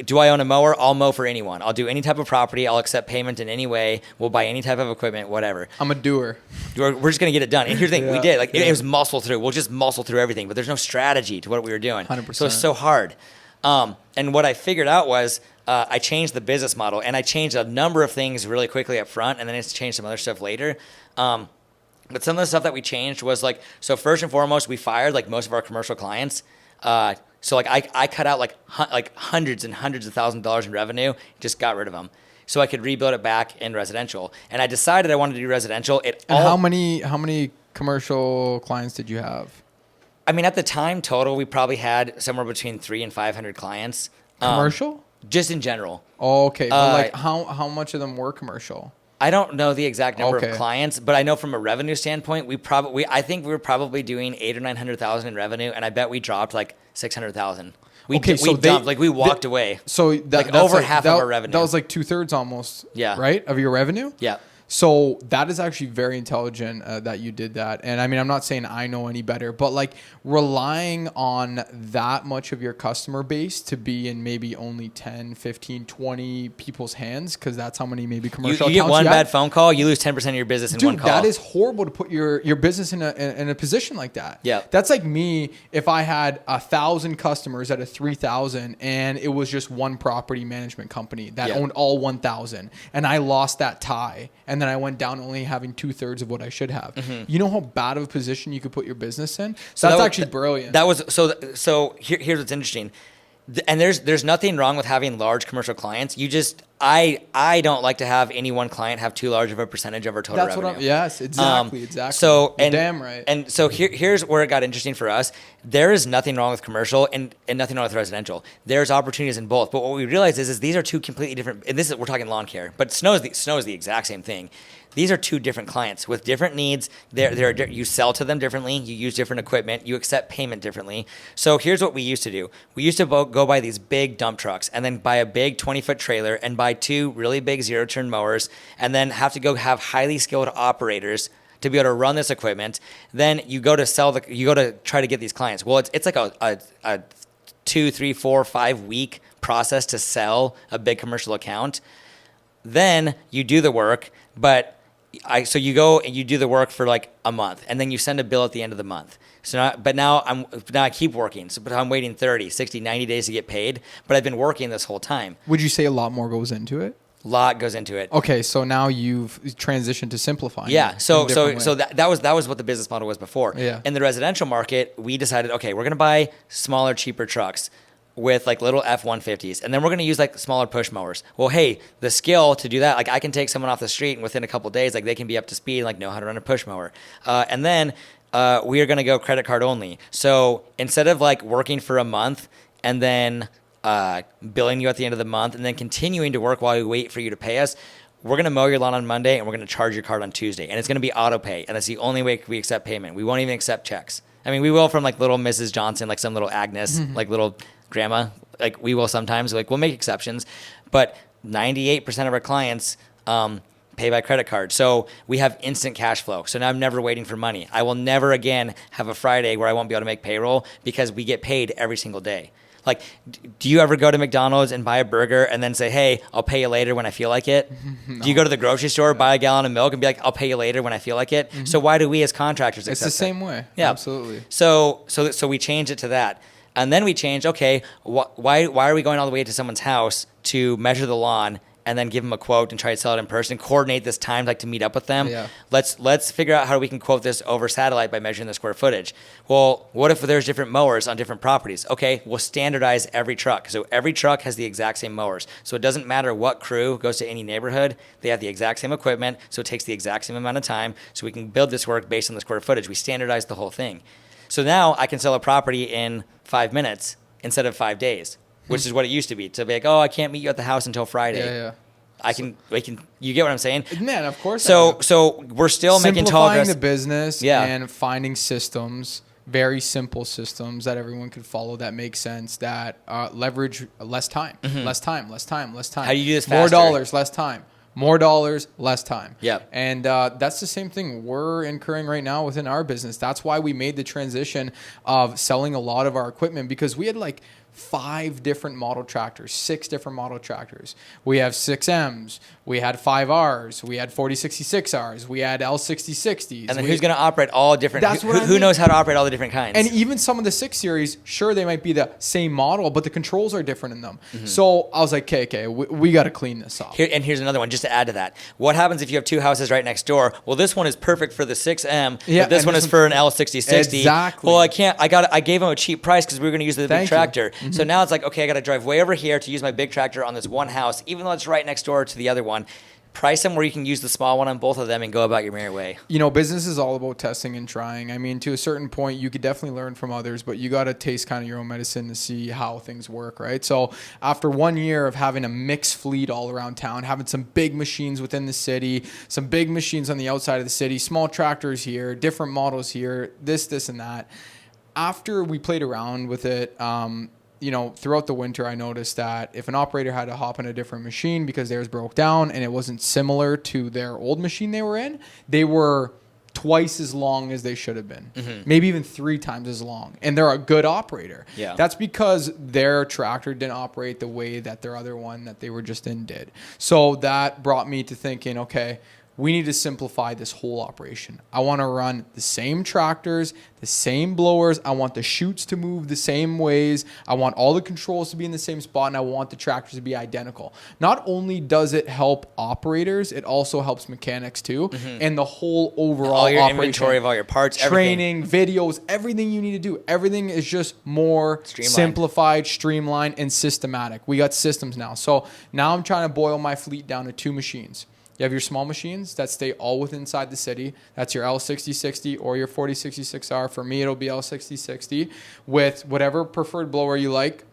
do I own a mower? I'll mow for anyone. I'll do any type of property. I'll accept payment in any way. We'll buy any type of equipment, whatever. I'm a doer. We're just going to get it done. And here's the thing. We did. Like, it was muscle through. We'll just muscle through everything. But there's no strategy to what we were doing. 100%. So it's so hard. And what I figured out was I changed the business model. And I changed a number of things really quickly up front. And then it's changed some other stuff later. But some of the stuff that we changed was like, so first and foremost, we fired like most of our commercial clients. So like I cut out like hundreds and hundreds of $1,000s in revenue, just got rid of them, so I could rebuild it back in residential. And I decided I wanted to do residential. How many commercial clients did you have? I mean, at the time total, we probably had somewhere between 300 and 500 clients. Commercial? Just in general. Oh, okay, but like how much of them were commercial? I don't know the exact number of clients, but I know from a revenue standpoint, I think we were probably doing 800 or 900,000 in revenue, and I bet we dropped like 600,000. We walked away. So that's over half of our revenue. That was like 2/3 almost. Yeah. Right, of your revenue. Yeah. So that is actually very intelligent that you did that. And I mean, I'm not saying I know any better, but like relying on that much of your customer base to be in maybe only 10, 15, 20 people's hands, because that's how many maybe commercial you get one bad phone call, you lose 10% of your business in one call. That is horrible to put your business in a position like that. Yeah. That's like me if I had 1,000 customers out of 3,000 and it was just one property management company that owned all 1,000 and I lost that tie. And then I went down only having 2/3 of what I should have. You know how bad of a position you could put your business in? So that's actually brilliant. That was so here's what's interesting. And there's nothing wrong with having large commercial clients. You just I don't like to have any one client have too large of a percentage of our total revenue. Yes, exactly. So You're damn right. And so here's where it got interesting for us. There is nothing wrong with commercial and nothing wrong with residential. There's opportunities in both. But what we realized is these are two completely different. And we're talking lawn care, but snow is the exact same thing. These are two different clients with different needs. You sell to them differently. You use different equipment. You accept payment differently. So here's what we used to do. We used to go buy these big dump trucks and then buy a big 20-foot trailer and buy 2 really big zero-turn mowers and then have to go have highly skilled operators to be able to run this equipment. Then you go to try to get these clients. Well, it's like a 2, 3, 4, 5 week process to sell a big commercial account. Then you do the work, so you go and you do the work for like a month and then you send a bill at the end of the month. So now I keep working. But I'm waiting 30, 60, 90 days to get paid, but I've been working this whole time. Would you say a lot more goes into it? A lot goes into it. Okay, so now you've transitioned to simplifying. Yeah, so that was what the business model was before. Yeah. In the residential market, we decided, okay, we're going to buy smaller, cheaper trucks with like little F-150s. And then we're going to use like smaller push mowers. Well, hey, the skill to do that, like I can take someone off the street and within a couple of days, like they can be up to speed and like know how to run a push mower. And then we are going to go credit card only. So instead of like working for a month and then billing you at the end of the month and then continuing to work while we wait for you to pay us, we're going to mow your lawn on Monday and we're going to charge your card on Tuesday. And it's going to be auto pay. And that's the only way we accept payment. We won't even accept checks. I mean, we will from like little Mrs. Johnson, like some little Agnes, like little grandma, like we will sometimes, like we'll make exceptions, but 98% of our clients pay by credit card. So we have instant cash flow. So now I'm never waiting for money. I will never again have a Friday where I won't be able to make payroll because we get paid every single day. Like, do you ever go to McDonald's and buy a burger and then say, hey, I'll pay you later when I feel like it? No. Do you go to the grocery store, buy a gallon of milk and be like, I'll pay you later when I feel like it? So why do we as contractors accept It's the same way. Yeah. Absolutely. So we changed it to that. And then we changed, okay, why are we going all the way to someone's house to measure the lawn and then give them a quote and try to sell it in person, coordinate this time like to meet up with them? Yeah. Let's figure out how we can quote this over satellite by measuring the square footage. Well, what if there's different mowers on different properties? Okay, we'll standardize every truck. So every truck has the exact same mowers. So it doesn't matter what crew goes to any neighborhood, they have the exact same equipment, so it takes the exact same amount of time. So we can build this work based on the square footage. We standardize the whole thing. So now I can sell a property in 5 minutes instead of 5 days, which is what it used to be. To be like, oh, I can't meet you at the house until Friday. Yeah. You get what I'm saying? Man, of course. So we're still making simplifying progress. the business Yeah. and finding systems, very simple systems that everyone could follow that make sense, that leverage less time, less time. How do you do this More faster? dollars, less time. More dollars, less time. Yep. And that's the same thing we're incurring right now within our business. That's why we made the transition of selling a lot of our equipment, because we had like 5 different model tractors, 6 different model tractors. We have 6Ms, we had 5Rs, we had 4066Rs, we had L6060s. And then who's going to operate all different? That's what I who mean. knows how to operate all the different kinds? And even some of the 6 Series, sure, they might be the same model, but the controls are different in them. So I was like, okay, we got to clean this up. Here's another one, just to add to that. What happens if you have 2 houses right next door? Well, this one is perfect for the 6M, but this one is for an L6060. Exactly. Well, I gave them a cheap price because we were going to use the big Thank you. tractor. So now it's like, okay, I got to drive way over here to use my big tractor on this one house, even though it's right next door to the other one. Price them where you can use the small one on both of them and go about your merry way. You know, business is all about testing and trying. I mean, to a certain point, you could definitely learn from others, but you got to taste kind of your own medicine to see how things work, right? So after 1 year of having a mixed fleet all around town, having some big machines within the city, some big machines on the outside of the city, small tractors here, different models here, this, and that. After we played around with it, you know, throughout the winter, I noticed that if an operator had to hop in a different machine because theirs broke down and it wasn't similar to their old machine they were in, they were twice as long as they should have been, maybe even 3 times as long. And they're a good operator. Yeah. That's because their tractor didn't operate the way that their other one that they were just in did. So that brought me to thinking, okay, we need to simplify this whole operation. I want to run the same tractors, the same blowers. I want the chutes to move the same ways. I want all the controls to be in the same spot, and I want the tractors to be identical. Not only does it help operators, it also helps mechanics too, and the whole overall All your operation. inventory of all your parts, Training, videos, everything you need to do. Everything is just more simplified, streamlined, and systematic. We got systems now. So now I'm trying to boil my fleet down to 2 machines. You have your small machines that stay all within inside the city. That's your L6060 or your 4066R. For me, it'll be L6060 with whatever preferred blower you like.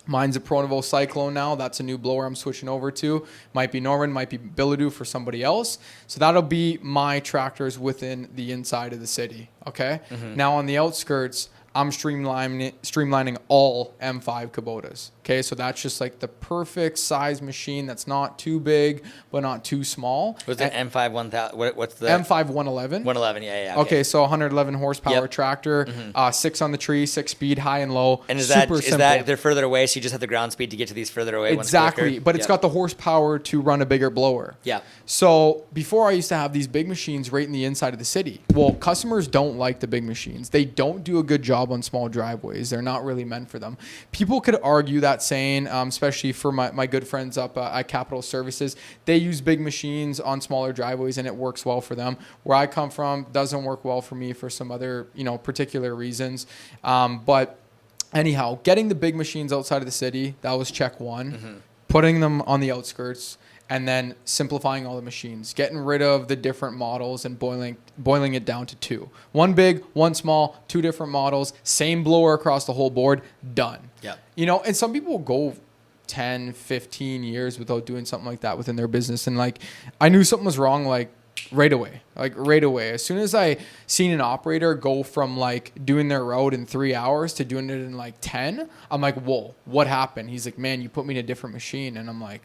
Mine's a Pronovo Cyclone now. That's a new blower I'm switching over to. Might be Norman, might be Billadoo for somebody else. So that'll be my tractors within the inside of the city. Okay. Now on the outskirts, I'm streamlining all M5 Kubotas. Okay, so that's just like the perfect size machine that's not too big, but not too small. What's the M5 1000? What's the M5 111? 111, yeah. Okay, so 111 horsepower tractor, 6 on the tree, 6 speed, high and low. And is Super simple. that they're further away, so you just have the ground speed to get to these further away ones Exactly, quicker? but it's got the horsepower to run a bigger blower. Yeah. So before I used to have these big machines right in the inside of the city. Well, customers don't like the big machines. They don't do a good job on small driveways. They're not really meant for them. People could argue that saying, especially for my good friends up at Capital Services, they use big machines on smaller driveways and it works well for them. Where I come from doesn't work well for me for some other, particular reasons. But anyhow, getting the big machines outside of the city, that was check 1. Putting them on the outskirts, and then simplifying all the machines, getting rid of the different models and boiling it down to 2. 1 big, 1 small, 2 different models, same blower across the whole board, done. Yeah. And some people will go 10, 15 years without doing something like that within their business. And I knew something was wrong right away. As soon as I seen an operator go from doing their route in 3 hours to doing it in 10, I'm like, whoa, what happened? He's like, man, you put me in a different machine. And I'm like,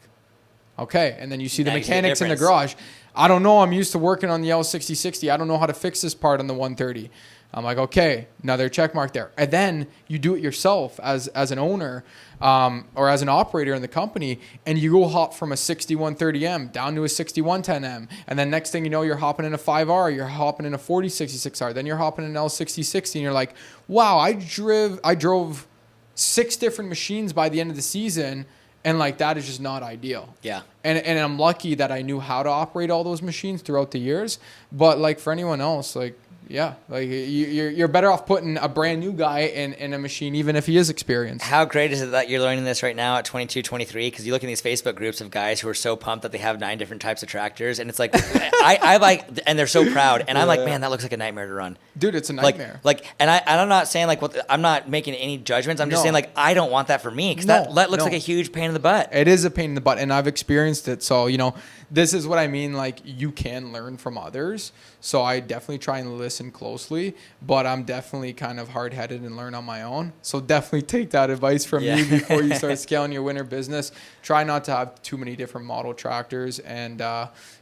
Okay. And then you see the Now you see the mechanics in the difference. garage. I don't know. I'm used to working on the L6060. I don't know how to fix this part on the 130. I'm like, okay, another check mark there. And then you do it yourself as an owner or as an operator in the company, and you go hop from a 6130M down to a 6110M. And then next thing you know, you're hopping in a 5R, you're hopping in a 4066R, then you're hopping in an L6060, and you're like, wow, I drove 6 different machines by the end of the season, and like that is just not ideal. Yeah. And I'm lucky that I knew how to operate all those machines throughout the years. But like for anyone else, like, yeah, like you're better off putting a brand new guy in a machine, even if he is experienced. How great is it that you're learning this right now at 22, 23? Because you look in these Facebook groups of guys who are so pumped that they have 9 different types of tractors, and it's like, I like, and they're so proud, and I'm like, man, that looks like a nightmare to run. Dude, it's a nightmare. And I'm not saying like I'm not making any judgments. I'm just saying like I don't want that for me because that looks like a huge pain in the butt. It is a pain in the butt, and I've experienced it. So this is what I mean. Like you can learn from others. So I definitely try and listen closely, but I'm definitely kind of hard-headed and learn on my own. So definitely take that advice from me before you start scaling your winter business. Try not to have too many different model tractors, and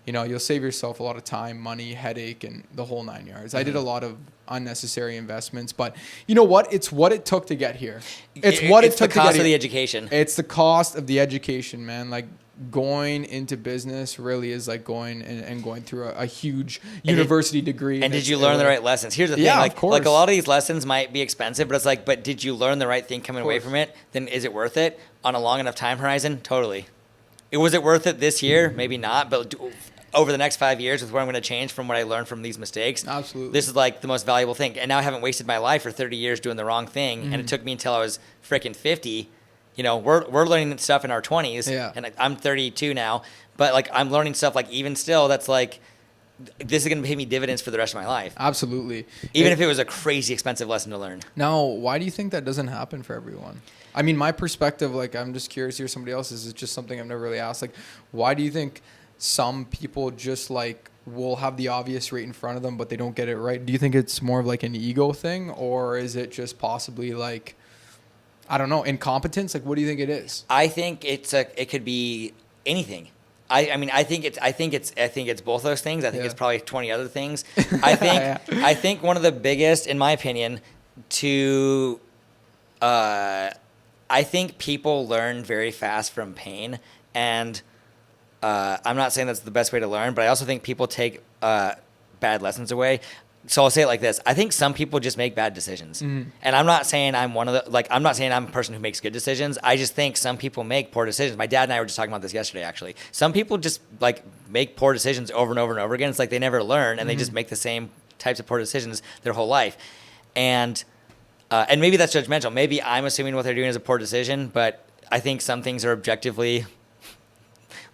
you'll save yourself a lot of time, money, headache, and the whole 9 yards. Mm-hmm. I did a lot of unnecessary investments, but you know what? It's what it took to get here. It's what it took to get here. It's the cost of the education. It's the cost of the education, man. Like going into business really is like going through a huge university degree. And did you learn the right lessons? Here's the thing, of course. Like a lot of these lessons might be expensive, but it's like, but did you learn the right thing coming away from it? Then is it worth it on a long enough time horizon? Totally. Was it worth it this year? Maybe not, but over the next 5 years with what I'm going to change from what I learned from these mistakes. Absolutely. This is like the most valuable thing. And now I haven't wasted my life for 30 years doing the wrong thing. And it took me until I was freaking 50. We're learning stuff in our 20s, and I'm 32 now, but like I'm learning stuff like even still that's like this is going to pay me dividends for the rest of my life. Absolutely. Even if it was a crazy expensive lesson to learn. Now, why do you think that doesn't happen for everyone? I mean, my perspective, like I'm just curious to hear somebody else's. It's just something I've never really asked. Like, why do you think some people just like will have the obvious right in front of them, but they don't get it right? Do you think it's more of like an ego thing, or is it just possibly like, I don't know, incompetence? Like, what do you think it is? I think it could be anything. I think it's both those things. I think it's probably 20 other things. I think one of the biggest, in my opinion, I think people learn very fast from pain, and I'm not saying that's the best way to learn, but I also think people take bad lessons away. So I'll say it like this. I think some people just make bad decisions. Mm-hmm. And I'm not saying I'm I'm not saying I'm a person who makes good decisions. I just think some people make poor decisions. My dad and I were just talking about this yesterday, actually. Some people just like make poor decisions over and over and over again. It's like they never learn, and they just make the same types of poor decisions their whole life. And maybe that's judgmental. Maybe I'm assuming what they're doing is a poor decision, but I think some things are objectively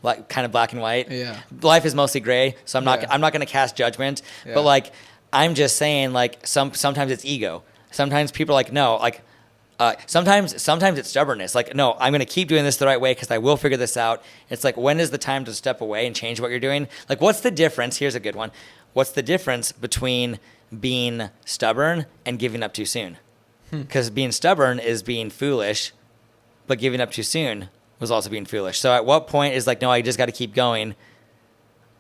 like kind of black and white. Yeah. Life is mostly gray, so I'm not going to cast judgment, but like I'm just saying, like sometimes it's ego. Sometimes people are like, no, like sometimes it's stubbornness. Like, no, I'm going to keep doing this the right way because I will figure this out. It's like, when is the time to step away and change what you're doing? Like, what's the difference? Here's a good one. What's the difference between being stubborn and giving up too soon? Because being stubborn is being foolish, but giving up too soon was also being foolish. So at what point is like, no, I just got to keep going?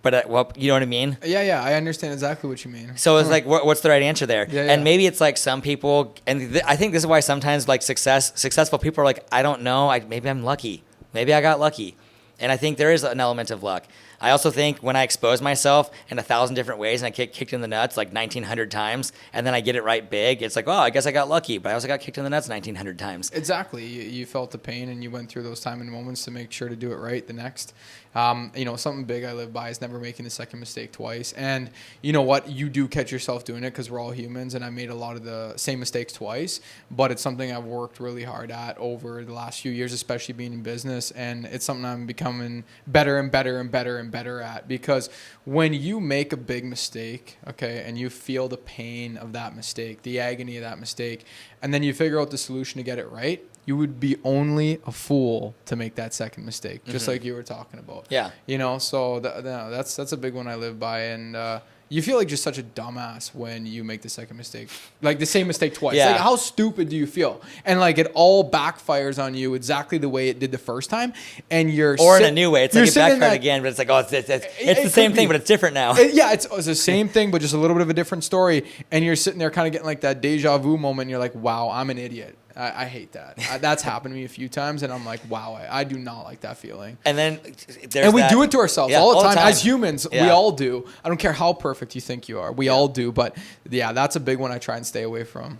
But you know what I mean? Yeah, I understand exactly what you mean. So it's like, what's the right answer there? Yeah. And maybe it's like some people, and I think this is why sometimes like successful people are like, I don't know, maybe I'm lucky. Maybe I got lucky. And I think there is an element of luck. I also think when I expose myself in 1,000 different ways and I get kicked in the nuts like 1,900 times, and then I get it right big, it's like, oh, I guess I got lucky, but I also got kicked in the nuts 1,900 times. Exactly. You felt the pain, and you went through those time and moments to make sure to do it right the next. Something big I live by is never making the second mistake twice. And you know what? You do catch yourself doing it because we're all humans, and I made a lot of the same mistakes twice, but it's something I've worked really hard at over the last few years, especially being in business, and it's something I'm becoming better and better and better and better at, because when you make a big mistake, okay, and you feel the pain of that mistake, the agony of that mistake, and then you figure out the solution to get it right, you would be only a fool to make that second mistake, just like you were talking about. Yeah. So that's a big one I live by. And, you feel like just such a dumbass when you make the second mistake, like the same mistake twice. Yeah. Like, how stupid do you feel? And like, it all backfires on you exactly the way it did the first time. And or in a new way. It's like it sitting in backfired that- again, but it's like, oh, it's the it same could thing, be. but it's different now. Yeah, it's the same thing, but just a little bit of a different story. And you're sitting there kind of getting like that deja vu moment. And you're like, wow, I'm an idiot. I hate that. That's happened to me a few times, and I'm like, wow, I do not like that feeling. And then We do it to ourselves all the time. As humans. Yeah. We all do. I don't care how perfect you think you are. We all do. But yeah, that's a big one I try and stay away from.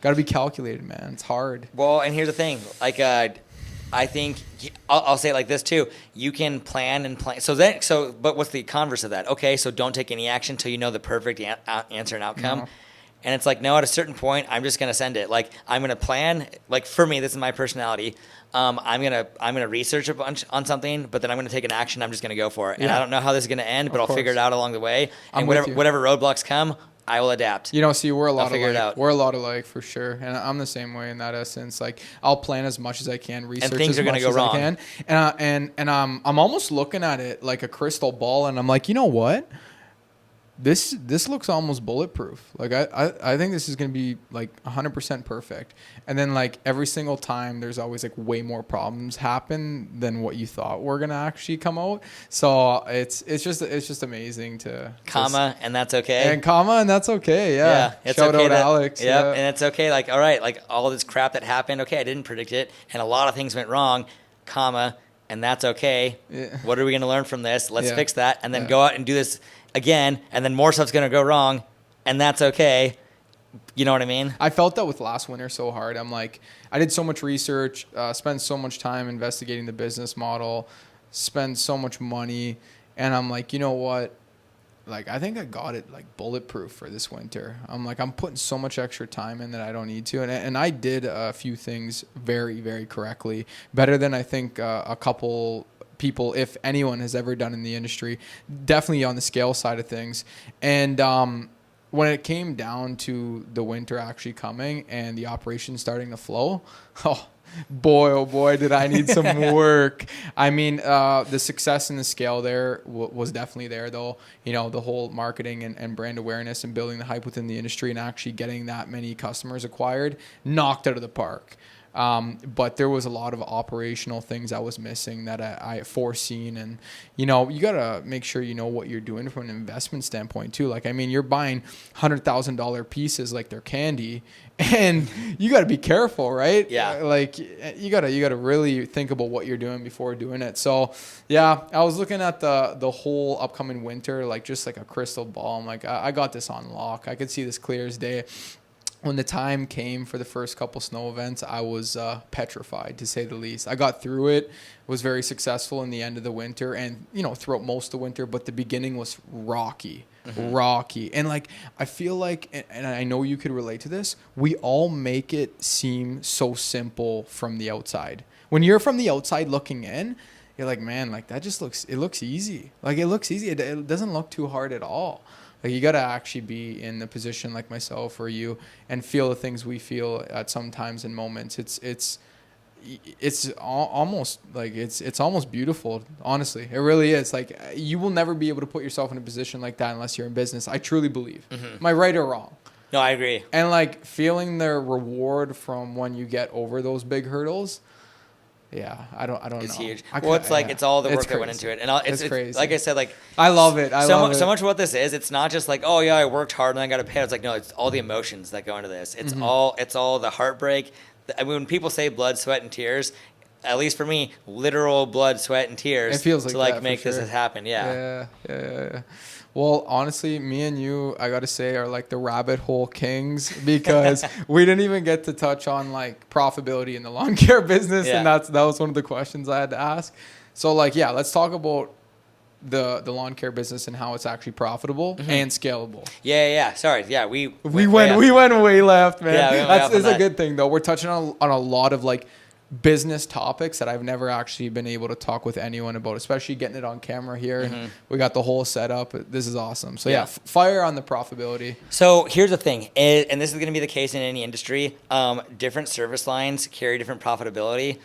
Got to be calculated, man. It's hard. Well, and here's the thing. Like, I think I'll say it like this too. You can plan and plan. But what's the converse of that? Okay, so don't take any action until you know the perfect answer and outcome. No. And it's like, no, at a certain point, I'm just gonna send it. Like, I'm gonna plan. Like, for me, this is my personality. I'm gonna research a bunch on something, but then I'm gonna take an action. I'm just gonna go for it. And Yeah. I don't know how this is gonna end, but I'll figure it out along the way. I'm And with you. whatever roadblocks come, I will adapt. You know, see, we're a lot figure it alike. out. We're a lot alike for sure, and I'm the same way in that essence. Like, I'll plan as much as I can, research things as are gonna much go as wrong. I can, and I'm almost looking at it like a crystal ball, and I'm like, you know what? This looks almost bulletproof. Like, I think this is gonna be like 100% perfect. And then like every single time, there's always like way more problems happen than what you thought were gonna actually come out. So it's just amazing to And that's okay. and that's okay. Yeah. It's Shout okay out that, Alex. Yep, Yeah. and it's okay. Like, all right, like all this crap that happened. Okay, I didn't predict it, and a lot of things went wrong. And that's okay. Yeah. What are we going to learn from this? Let's Yeah. fix that, and then Yeah. go out and do this again, and then more stuff's going to go wrong, and that's okay. You know what I mean? I felt that with last winter so hard. I'm like, I did so much research, spent so much time investigating the business model, spent so much money, and I'm like, you know what? Like, I think I got it like bulletproof for this winter. I'm like, I'm putting so much extra time in that I don't need to. And I did a few things very, very correctly. Better than I think a couple people, if anyone has ever done in the industry, definitely on the scale side of things. And when it came down to the winter actually coming and the operation starting to flow, oh boy, did I need some work. I mean, the success and the scale there was definitely there, though. You know, the whole marketing and brand awareness and building the hype within the industry and actually getting that many customers acquired, knocked out of the park. But there was a lot of operational things I was missing that I foreseen. And, you know, you got to make sure you know what you're doing from an investment standpoint too. Like, I mean, you're buying $100,000 pieces like they're candy, and you got to be careful, right? Yeah. Like, you got to really think about what you're doing before doing it. So yeah, I was looking at the whole upcoming winter, like just like a crystal ball. I'm like, I got this on lock. I could see this clear as day. When the time came for the first couple snow events, I was petrified, to say the least. I got through it, was very successful in the end of the winter and, you know, throughout most of the winter, but the beginning was rocky. And like, I feel like, and I know you could relate to this, we all make it seem so simple from the outside. When you're from the outside looking in, you're like, man, like that just looks easy. Like, it looks easy. It doesn't look too hard at all. Like, you got to actually be in the position like myself or you and feel the things we feel at some times and moments. It's almost like it's almost beautiful. Honestly, it really is. Like, you will never be able to put yourself in a position like that unless you're in business. I truly believe. Am I right or wrong? No, I agree. And like feeling the reward from when you get over those big hurdles. Yeah, I don't It's know. huge. Well, it's like it's all the work that went into it, and it's crazy. Like I said, like I love it. So much of what this is, it's not just like, oh yeah, I worked hard and I got to pay. It's like, no, it's all the emotions that go into this. It's all the heartbreak. I mean, when people say blood, sweat, and tears, at least for me, literal blood, sweat, and tears. It feels like to like that, make for sure. this happen. Yeah. Yeah. Well, honestly, me and you, I got to say, are like the rabbit hole kings because we didn't even get to touch on like profitability in the lawn care business. Yeah. And that was one of the questions I had to ask. So like, yeah, let's talk about the lawn care business and how it's actually profitable and scalable. Yeah. Sorry. Yeah. We went way left, man. Yeah, we went way off on It's a that. good thing though. We're touching on a lot of like business topics that I've never actually been able to talk with anyone about, especially getting it on camera here. And we got the whole setup. This is awesome. So yeah, fire on the profitability. So here's the thing, and this is going to be the case in any industry. Different service lines carry different profitability.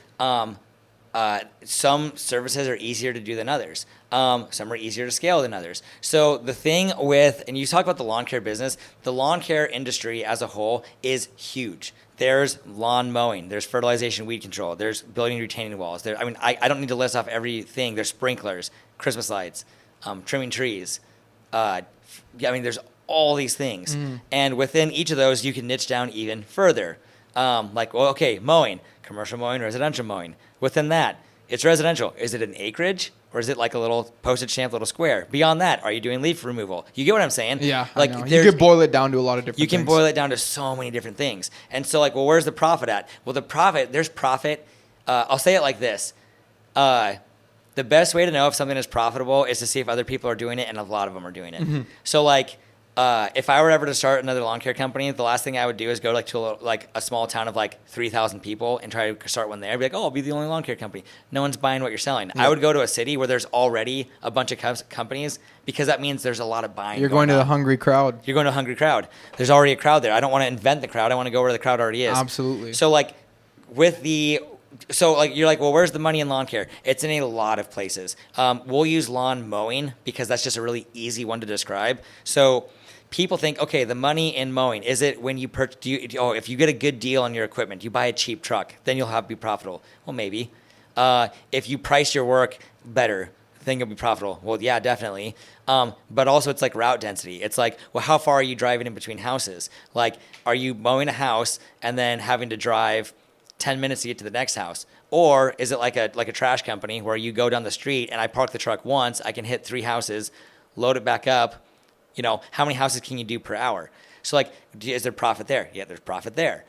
some services are easier to do than others. Some are easier to scale than others. So the thing with, and you talk about the lawn care business, the lawn care industry as a whole is huge. There's lawn mowing, there's fertilization, weed control, there's building retaining walls. I don't need to list off everything. There's sprinklers, Christmas lights, trimming trees. There's all these things. And within each of those, you can niche down even further. Mowing, commercial mowing, residential mowing. Within that, it's residential. Is it an acreage or is it like a little postage stamp little square? Beyond that, are you doing leaf removal? You get what I'm saying? Yeah, like I know. You could boil it down to a lot of different things. You can boil it down to so many different things. And so where's the profit at? Well, there's profit. I'll say it like this. The best way to know if something is profitable is to see if other people are doing it, and a lot of them are doing it. So if I were ever to start another lawn care company, the last thing I would do is go to a small town of 3,000 people and try to start one there. I'd be like, I'll be the only lawn care company. No one's buying what you're selling. Yep. I would go to a city where there's already a bunch of companies, because that means there's a lot of buying. You're going to the hungry crowd. You're going to a hungry crowd. There's already a crowd there. I don't want to invent the crowd. I want to go where the crowd already is. Absolutely. So you're like, well, where's the money in lawn care? It's in a lot of places. We'll use lawn mowing because that's just a really easy one to describe. So people think, okay, the money in mowing, is it when you if you get a good deal on your equipment, you buy a cheap truck, then you'll be profitable. Well, maybe. If you price your work better, then you'll be profitable. Well, yeah, definitely. But also it's like route density. It's like, well, how far are you driving in between houses? Like, are you mowing a house and then having to drive 10 minutes to get to the next house? Or is it like a trash company where you go down the street and I park the truck once, I can hit 3 houses, load it back up. How many houses can you do per hour? So is there profit there? Yeah, there's profit there.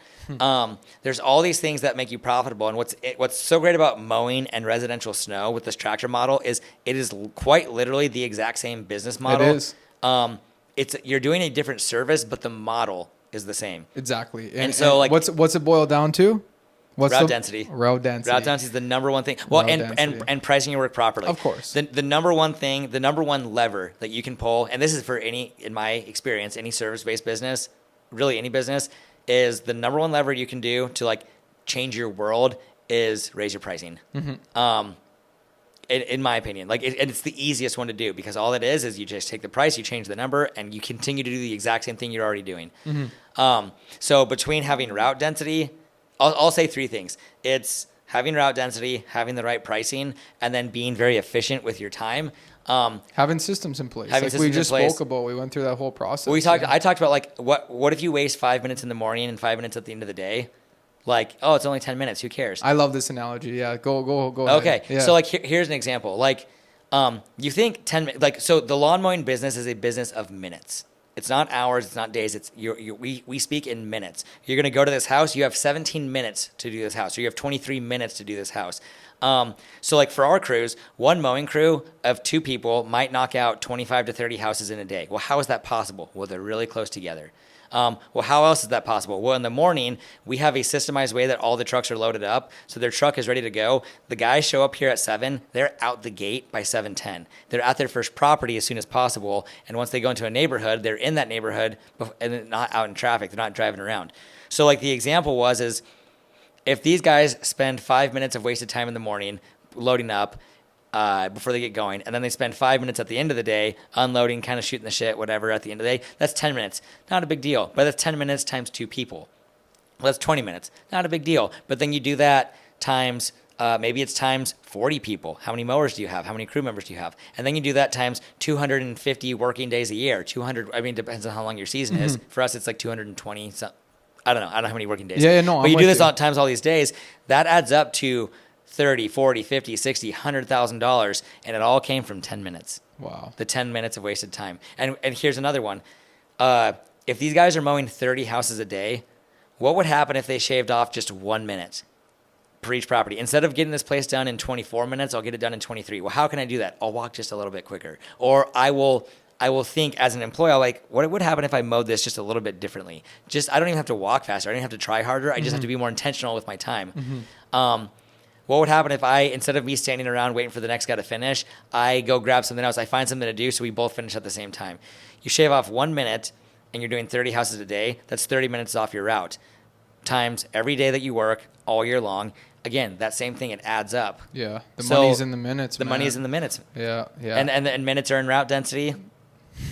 There's all these things that make you profitable. And what's so great about mowing and residential snow with this tractor model is it is quite literally the exact same business model. It is. You're doing a different service, but the model is the same. Exactly. And so what's it boiled down to? Route density. Route density. Route density is the number one thing. Well, and pricing your work properly. Of course. The number one thing, the number one lever that you can pull, and this is for in my experience, any service-based business, really any business, is the number one lever you can do to change your world is raise your pricing. In my opinion, it's the easiest one to do, because all it is you just take the price, you change the number, and you continue to do the exact same thing you're already doing. So between having route density, I'll say 3 things. It's having route density, having the right pricing, and then being very efficient with your time. Having systems in place. We just spoke about, we went through that whole process. I talked about what if you waste 5 minutes in the morning and 5 minutes at the end of the day? It's only 10 minutes. Who cares? I love this analogy. Yeah, go ahead. Okay, yeah. So here's an example. You think 10 minutes. So the lawn mowing business is a business of minutes. It's not hours. It's not days. It's we speak in minutes. You're going to go to this house. You have 17 minutes to do this house. Or you have 23 minutes to do this house. So for our crews, one mowing crew of 2 people might knock out 25 to 30 houses in a day. Well, how is that possible? Well, they're really close together. Well, how else is that possible? Well, in the morning, we have a systemized way that all the trucks are loaded up. So their truck is ready to go. The guys show up here at 7. They're out the gate by 7:10. They're at their first property as soon as possible. And once they go into a neighborhood, they're in that neighborhood and they're not out in traffic. They're not driving around. So the example is if these guys spend 5 minutes of wasted time in the morning loading up, before they get going, and then they spend 5 minutes at the end of the day unloading, kind of shooting the shit, whatever, at the end of the day, that's 10 minutes. Not a big deal, but that's 10 minutes times 2 people. Well, that's 20 minutes. Not a big deal, but then you do that times, maybe it's times 40 people. How many mowers do you have? How many crew members do you have? And then you do that times 250 working days a year. 200, it depends on how long your season is. For us, it's 220, I don't know how many working days. Yeah, no, but you do this times all these days, that adds up to 30, 40, 50, 60, $100,000, and it all came from 10 minutes. Wow. The 10 minutes of wasted time. And here's another one. If these guys are mowing 30 houses a day, what would happen if they shaved off just 1 minute per each property? Instead of getting this place done in 24 minutes, I'll get it done in 23. Well, how can I do that? I'll walk just a little bit quicker. Or I will think as an employee, what would happen if I mowed this just a little bit differently? I don't even have to walk faster. I don't even have to try harder. I just have to be more intentional with my time. What would happen if instead of me standing around waiting for the next guy to finish, I go grab something else, I find something to do so we both finish at the same time? You shave off 1 minute and you're doing 30 houses a day, that's 30 minutes off your route. Times every day that you work all year long, again, that same thing, it adds up. Yeah. The So, money's in the minutes, The man. money is in the minutes. Yeah. Yeah. And minutes are in route density.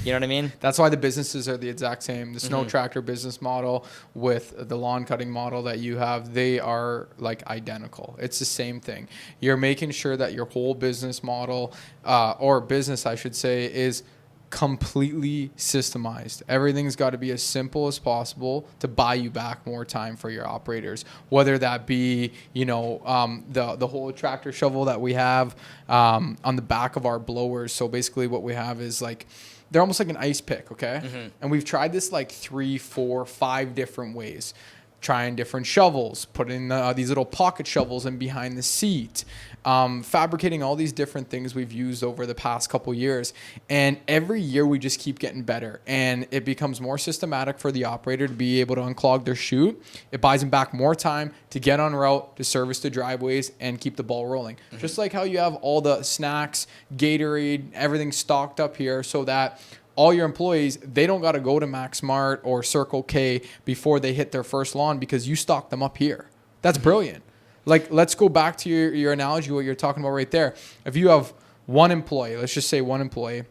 You know what I mean? That's why the businesses are the exact same. The snow tractor business model with the lawn cutting model that you have, they are like identical. It's the same thing. You're making sure that your whole business model, or business, I should say, is completely systemized. Everything's got to be as simple as possible to buy you back more time for your operators, whether that be, the whole tractor shovel that we have on the back of our blowers. So basically what we have is like, they're almost like an ice pick, okay? And we've tried this like 3, 4, 5 different ways. Trying different shovels, putting these little pocket shovels in behind the seat, fabricating all these different things we've used over the past couple years. And every year we just keep getting better. And it becomes more systematic for the operator to be able to unclog their chute. It buys them back more time to get on route, to service the driveways, and keep the ball rolling. Just like how you have all the snacks, Gatorade, everything stocked up here so that all your employees, they don't got to go to Max Mart or Circle K before they hit their first lawn because you stock them up here. That's brilliant. Like, let's go back to your analogy, what you're talking about right there. If you have one employee, let's just say one employee,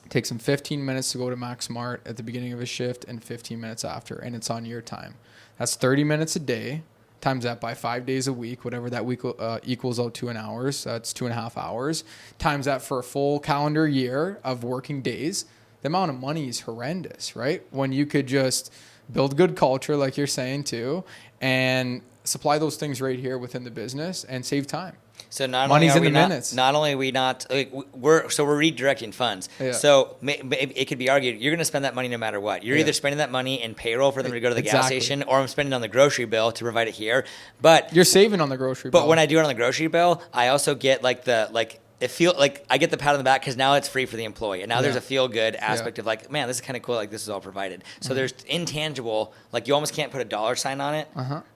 it takes him 15 minutes to go to Max Mart at the beginning of his shift and 15 minutes after, and it's on your time. That's 30 minutes a day. Times that by 5 days a week, whatever that week equals out to in hours. That's 2.5 hours. Times that for a full calendar year of working days. The amount of money is horrendous, right? When you could just build good culture, like you're saying too, and supply those things right here within the business and save time. So not Money's only in are the we minutes. not only are we not like we're redirecting funds. Yeah. So it could be argued you're going to spend that money no matter what. You're either spending that money in payroll for them to go to the gas station, or I'm spending on the grocery bill to provide it here. But You're saving on the grocery bill. But when I do it on the grocery bill, I also get it feel like I get the pat on the back because now it's free for the employee. And now there's a feel good aspect of like, man, this is kind of cool. Like this is all provided. So there's intangible, like you almost can't put a dollar sign on it.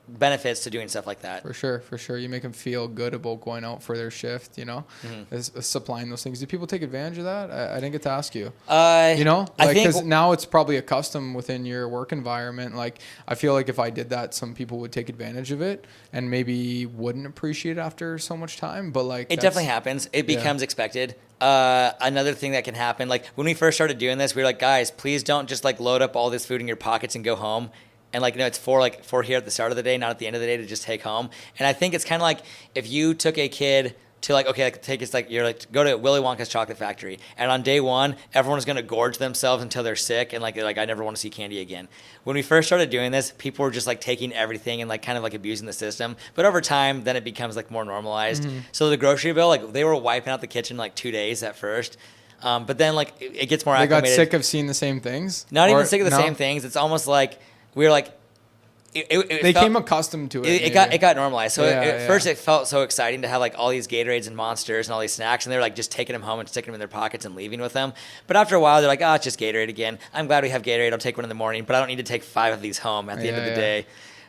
Benefits to doing stuff like that. For sure. You make them feel good about going out for their shift, is supplying those things. Do people take advantage of that? I didn't get to ask you. I think because now it's probably a custom within your work environment. Like, I feel like if I did that, some people would take advantage of it and maybe wouldn't appreciate it after so much time. But like, it definitely happens. It becomes expected. Another thing that can happen, like when we first started doing this, we were like, guys, please don't just like load up all this food in your pockets and go home. And it's for here at the start of the day, not at the end of the day to just take home. And I think it's kind of like if you took a kid to go to Willy Wonka's chocolate factory, and on day one, everyone's going to gorge themselves until they're sick and like I never want to see candy again. When we first started doing this, people were just like taking everything and like kind of like abusing the system. But over time, then it becomes like more normalized. So the grocery bill, like they were wiping out the kitchen like 2 days at first. But then like it gets more acclimated. They got sick of seeing the same things? Not even sick of the same things. It's almost like we were like, they came accustomed to it. It got normalized. So first it felt so exciting to have like all these Gatorades and Monsters and all these snacks, and they were like just taking them home and sticking them in their pockets and leaving with them. But after a while, they're like, oh, it's just Gatorade again. I'm glad we have Gatorade. I'll take one in the morning, but I don't need to take 5 of these home at the end of the day.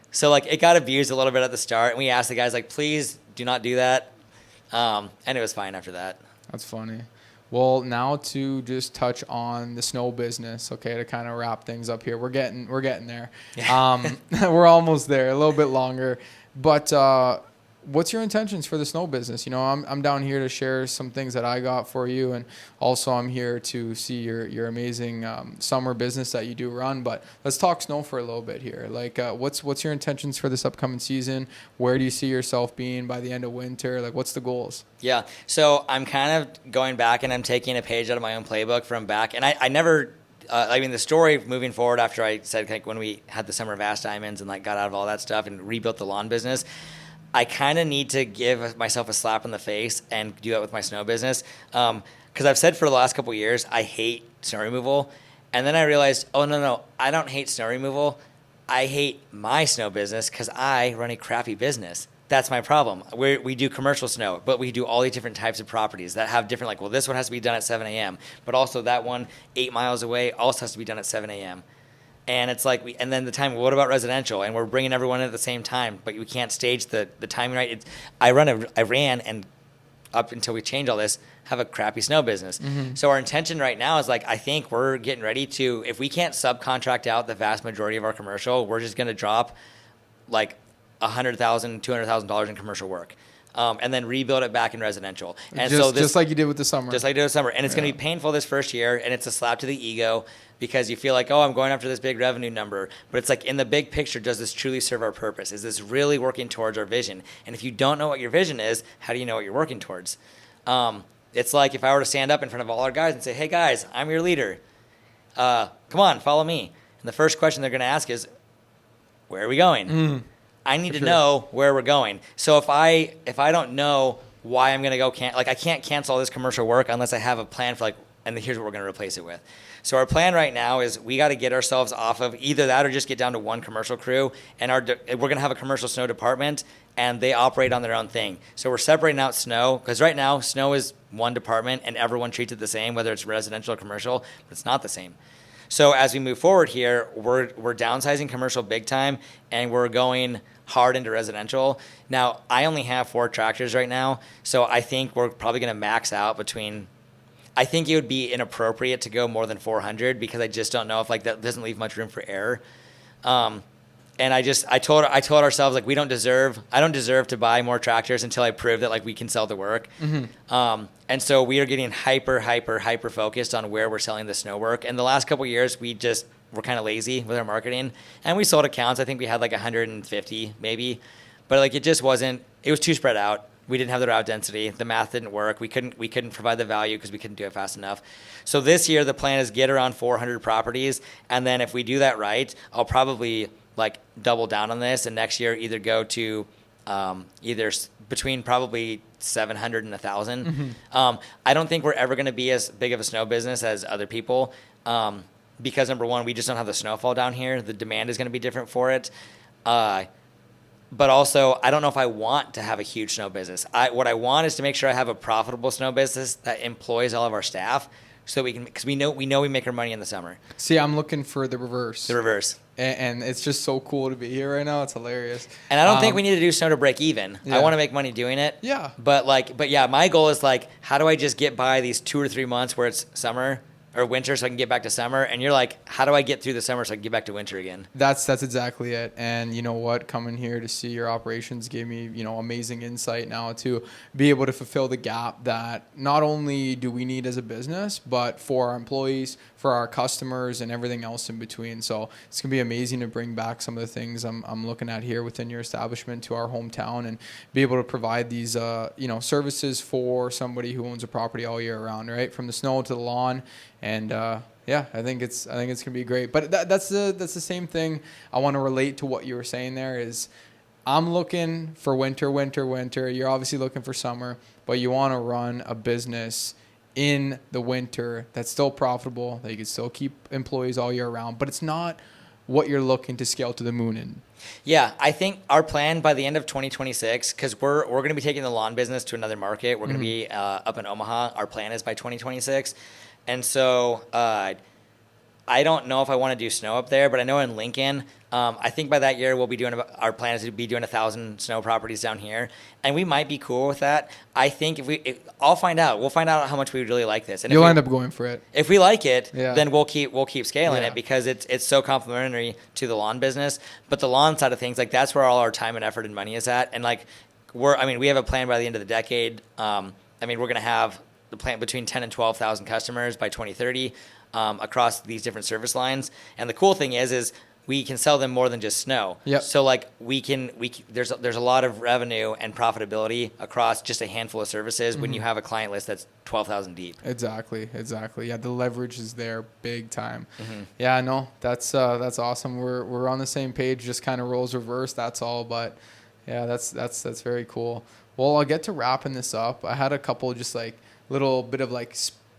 So like it got abused a little bit at the start, and we asked the guys like, please do not do that. And it was fine after that. That's funny. Well, now to just touch on the snow business, okay, to kind of wrap things up here. We're getting there. We're almost there, a little bit longer. But what's your intentions for the snow business? I'm down here to share some things that I got for you, and also I'm here to see your amazing summer business that you do run. But let's talk snow for a little bit here. Like, what's your intentions for this upcoming season? Where do you see yourself being by the end of winter? Like, what's the goals? Yeah, so I'm kind of going back and I'm taking a page out of my own playbook from back, and I never. The story moving forward after I said like when we had the summer Vast Diamonds and like got out of all that stuff and rebuilt the lawn business, I kind of need to give myself a slap in the face and do that with my snow business. Because I've said for the last couple of years, I hate snow removal. And then I realized, oh, no, I don't hate snow removal. I hate my snow business because I run a crappy business. That's my problem. We do commercial snow, but we do all these different types of properties that have different, this one has to be done at 7 a.m., but also that one 8 miles away also has to be done at 7 a.m. And it's like, and then the time, what about residential? And we're bringing everyone in at the same time, but we can't stage the timing right. I ran, and up until we change all this, have a crappy snow business. So our intention right now is I think we're getting ready to, if we can't subcontract out the vast majority of our commercial, we're just going to drop $100,000, $200,000 in commercial work. And then rebuild it back in residential. And just like you did with the summer. Just like you did with summer. And it's going to be painful this first year, and it's a slap to the ego because you feel like, oh, I'm going after this big revenue number. But it's like, in the big picture, does this truly serve our purpose? Is this really working towards our vision? And if you don't know what your vision is, how do you know what you're working towards? It's like if I were to stand up in front of all our guys and say, hey, guys, I'm your leader. Come on, follow me. And the first question they're going to ask is, where are we going? I need to know where we're going. So if I don't know why I'm going to go, I can't cancel all this commercial work unless I have a plan for and here's what we're going to replace it with. So our plan right now is we got to get ourselves off of either that or just get down to one commercial crew, and we're going to have a commercial snow department, and they operate on their own thing. So we're separating out snow, because right now snow is one department and everyone treats it the same, whether it's residential or commercial, but it's not the same. So as we move forward here, we're downsizing commercial big time, and we're going hard into residential. Now, I only have 4 tractors right now, so I think we're probably going to max out I think it would be inappropriate to go more than 400 because I just don't know if that doesn't leave much room for error. And I told ourselves I don't deserve to buy more tractors until I prove that we can sell the work. And so we are getting hyper focused on where we're selling the snow work. And the last couple of years, we're kind of lazy with our marketing, and we sold accounts. I think we had 150 maybe, but it just wasn't. It was too spread out. We didn't have the route density. The math didn't work. We couldn't provide the value because we couldn't do it fast enough. So this year, the plan is get around 400 properties, and then if we do that right, I'll probably double down on this, and next year either go to either between probably 700 and 1,000. I don't think we're ever going to be as big of a snow business as other people because, number one, we just don't have the snowfall down here. The demand is going to be different for it. But also, I don't know if I want to have a huge snow business. What I want is to make sure I have a profitable snow business that employs all of our staff, so because we know we make our money in the summer. See, I'm looking for the reverse. The reverse. And it's just so cool to be here right now. It's hilarious. And I don't think we need to do snow to break even. Yeah. I want to make money doing it. Yeah. But yeah, my goal is how do I just get by these 2 or 3 months where it's summer or winter so I can get back to summer? And you're how do I get through the summer so I can get back to winter again? That's exactly it. And you know what? Coming here to see your operations gave me, amazing insight now to be able to fulfill the gap that not only do we need as a business, but for our employees, for our customers, and everything else in between. So it's going to be amazing to bring back some of the things I'm looking at here within your establishment to our hometown and be able to provide these, services for somebody who owns a property all year round, right? From the snow to the lawn. And yeah, I think it's gonna be great. But that's the same thing. I want to relate to what you were saying there. Is I'm looking for winter. You're obviously looking for summer, but you want to run a business in the winter that's still profitable, that you can still keep employees all year round. But it's not what you're looking to scale to the moon in. Yeah, I think our plan by the end of 2026, because we're going to be taking the lawn business to another market. We're going to be up in Omaha. Our plan is by 2026. And so I don't know if I want to do snow up there, but I know in Lincoln, I think by that year our plan is to be doing 1,000 snow properties down here, and we might be cool with that. I think I'll find out. We'll find out how much we really like this. And you'll end up going for it. If we like it, then we'll keep scaling Yeah. it because it's so complementary to the lawn business. But the lawn side of things, that's where all our time and effort and money is at. And we have a plan by the end of the decade. We're going to have the plant between 10 and 12,000 customers by 2030 across these different service lines. And the cool thing is we can sell them more than just snow. Yep. So there's a lot of revenue and profitability across just a handful of services when you have a client list that's 12,000 deep. Exactly. Yeah, the leverage is there big time. Yeah, no, that's awesome. We're on the same page, just kind of roles reverse. That's all. But yeah, that's very cool. Well, I'll get to wrapping this up. I had a couple just little bit of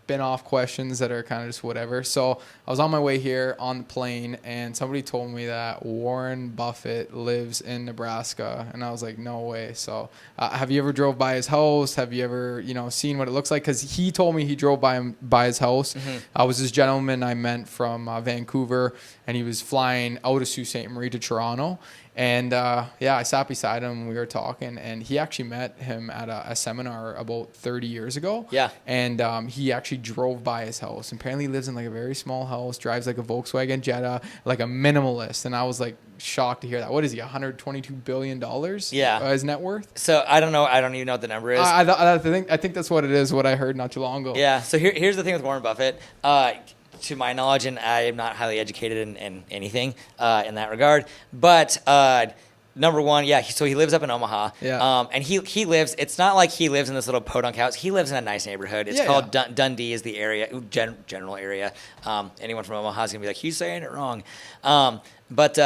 spin-off questions that are kind of just whatever. So I was on my way here on the plane, and somebody told me that Warren Buffett lives in Nebraska, and I was like, no way. So have you ever drove by his house? Have you ever seen what it looks like? Because he told me he drove by his house. I was this gentleman I met from Vancouver, and he was flying out of Sault Ste. Marie to Toronto. And I sat beside him. We were talking, and he actually met him at a seminar about 30 years ago. Yeah. And he actually drove by his house. Apparently, he lives in like a very small house, drives like a Volkswagen Jetta, like a minimalist. And I was like shocked to hear that. What is he? $122 billion? Yeah. His net worth. So I don't know. I don't even know what the number is. I think that's what it is. What I heard not too long ago. Yeah. So here's the thing with Warren Buffett. To my knowledge, and I am not highly educated in anything in that regard, but number one, so he lives up in Omaha, and he lives. It's not like he lives in this little podunk house. He lives in a nice neighborhood. It's called Dundee is the area, general area. Anyone from Omaha is gonna be like, he's saying it wrong. But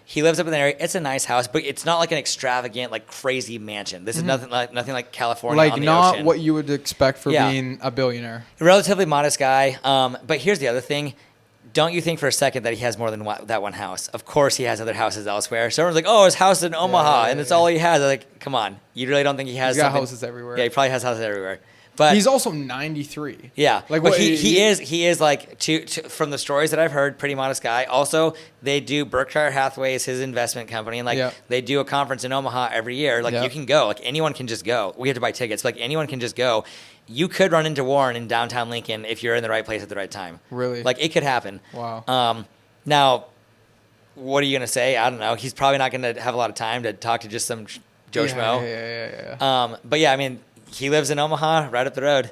he lives up in the area. It's a nice house, but it's not like an extravagant, like crazy mansion. This is nothing like California. Like on the not ocean. what you would expect for being a billionaire. Relatively modest guy. But here's the other thing. Don't you think for a second that he has more than that one house? Of course he has other houses elsewhere. So everyone's like, oh, his house in Omaha, and it's all he has. Like, come on. You really don't think he has He's got something? houses everywhere. Yeah, he probably has houses everywhere. But he's also 93. Yeah, like but what, he is like from the stories that I've heard, pretty modest guy. Also, they do Berkshire Hathaway is his investment company, and like they do a conference in Omaha every year. Like you can go, like anyone can just go. We have to buy tickets, but like anyone can just go. You could run into Warren in downtown Lincoln if you're in the right place at the right time. Really, like it could happen. Wow. Now, what are you gonna say? I don't know. He's probably not gonna have a lot of time to talk to just some Joe Schmo. Yeah. But yeah, I mean. He lives in Omaha, right up the road.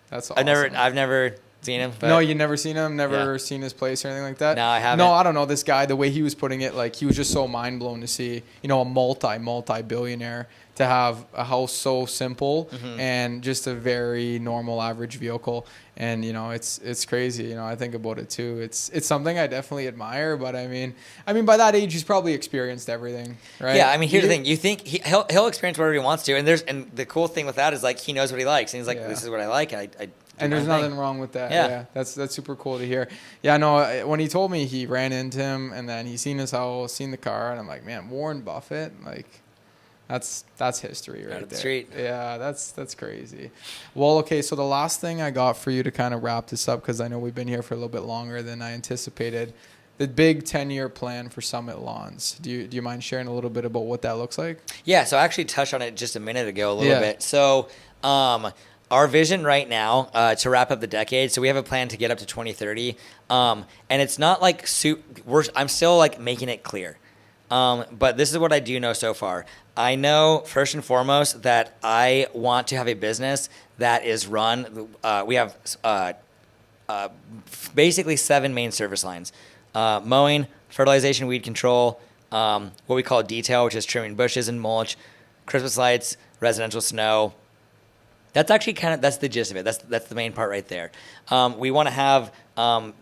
That's awesome. I've never seen him. But no, you never seen him? Never seen his place or anything like that? No, I haven't. No, I don't know. This guy, the way he was putting it, like he was just so mind blown to see, a multi-billionaire to have a house so simple and just a very normal average vehicle. And, it's crazy. I think about it too. It's something I definitely admire, but I mean, by that age, he's probably experienced everything, right? Yeah. I mean, here's the thing. You think he'll experience whatever he wants to. And the cool thing with that is like, he knows what he likes. And he's like, this is what I like. And there's nothing wrong with that. Yeah. That's super cool to hear. Yeah, no, when he told me he ran into him and then he seen his house, seen the car, and I'm like, man, Warren Buffett, like that's history right there. Street. Yeah, that's crazy. Well, okay, so the last thing I got for you to kind of wrap this up, because I know we've been here for a little bit longer than I anticipated, the big 10-year plan for Summit Lawns. Do you mind sharing a little bit about what that looks like? Yeah, so I actually touched on it just a minute ago a little bit. So our vision right now, to wrap up the decade, so we have a plan to get up to 2030, and it's not like I'm still like making it clear, but this is what I do know so far. I know first and foremost that I want to have a business that is run. We have basically 7 main service lines: mowing, fertilization, weed control, what we call detail, which is trimming bushes and mulch, Christmas lights, residential snow. That's actually that's the gist of it. That's the main part right there. We want to have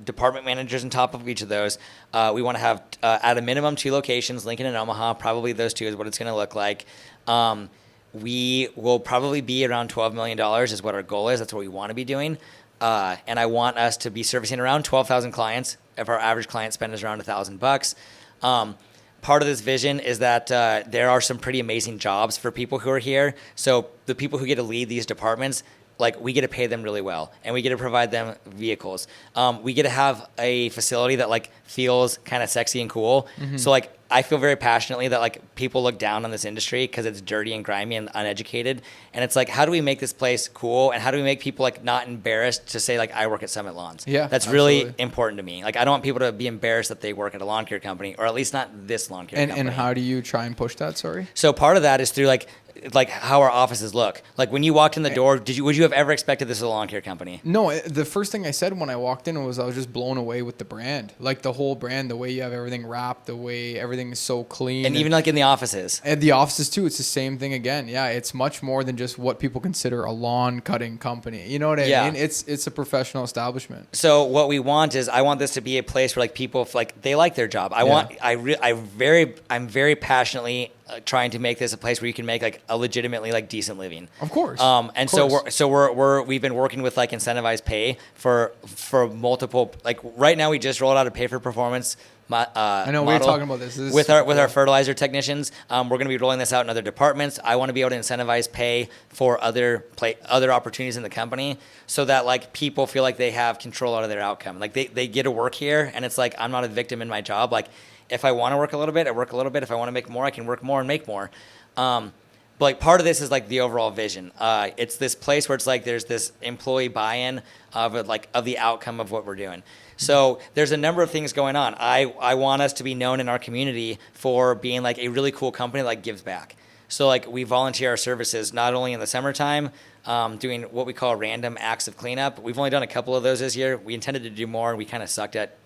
department managers on top of each of those. We want to have at a minimum 2 locations, Lincoln and Omaha. Probably those 2 is what it's going to look like. We will probably be around $12 million is what our goal is. That's what we want to be doing. And I want us to be servicing around 12,000 clients. If our average client spend is around $1,000. Part of this vision is that there are some pretty amazing jobs for people who are here. So the people who get to lead these departments, like we get to pay them really well, and we get to provide them vehicles. We get to have a facility that like feels kind of sexy and cool. So like I feel very passionately that like people look down on this industry because it's dirty and grimy and uneducated. And it's like, how do we make this place cool? And how do we make people like not embarrassed to say like, I work at Summit Lawns? Yeah, that's really important to me. Like I don't want people to be embarrassed that they work at a lawn care company, or at least not this lawn care company. And how do you try and push that? Sorry. So part of that is through like how our offices look. Like when you walked in the door, would you have ever expected this as a lawn care company? No, the first thing I said when I walked in was I was just blown away with the brand. Like the whole brand, the way you have everything wrapped, the way everything is so clean. And even like in the offices. And the offices too, it's the same thing again. Yeah, it's much more than just what people consider a lawn cutting company. You know what I mean? It's a professional establishment. So what we want is I want this to be a place where like people like they like their job. I'm very passionately trying to make this a place where you can make like a legitimately like decent living. Of course. We've been working with like incentivized pay for multiple, like right now we just rolled out a pay for performance I know we were talking about this. With our fertilizer technicians. We're going to be rolling this out in other departments. I want to be able to incentivize pay for other opportunities in the company, so that like people feel like they have control out of their outcome. Like they get to work here, and it's like I'm not a victim in my job. Like if I want to work a little bit, I work a little bit. If I want to make more, I can work more and make more. But like part of this is like the overall vision. It's this place where it's like there's this employee buy-in of it, like of the outcome of what we're doing. So there's a number of things going on. I want us to be known in our community for being like a really cool company that like gives back. So like we volunteer our services not only in the summertime, doing what we call random acts of cleanup. We've only done a couple of those this year. We intended to do more, and we kind of sucked at.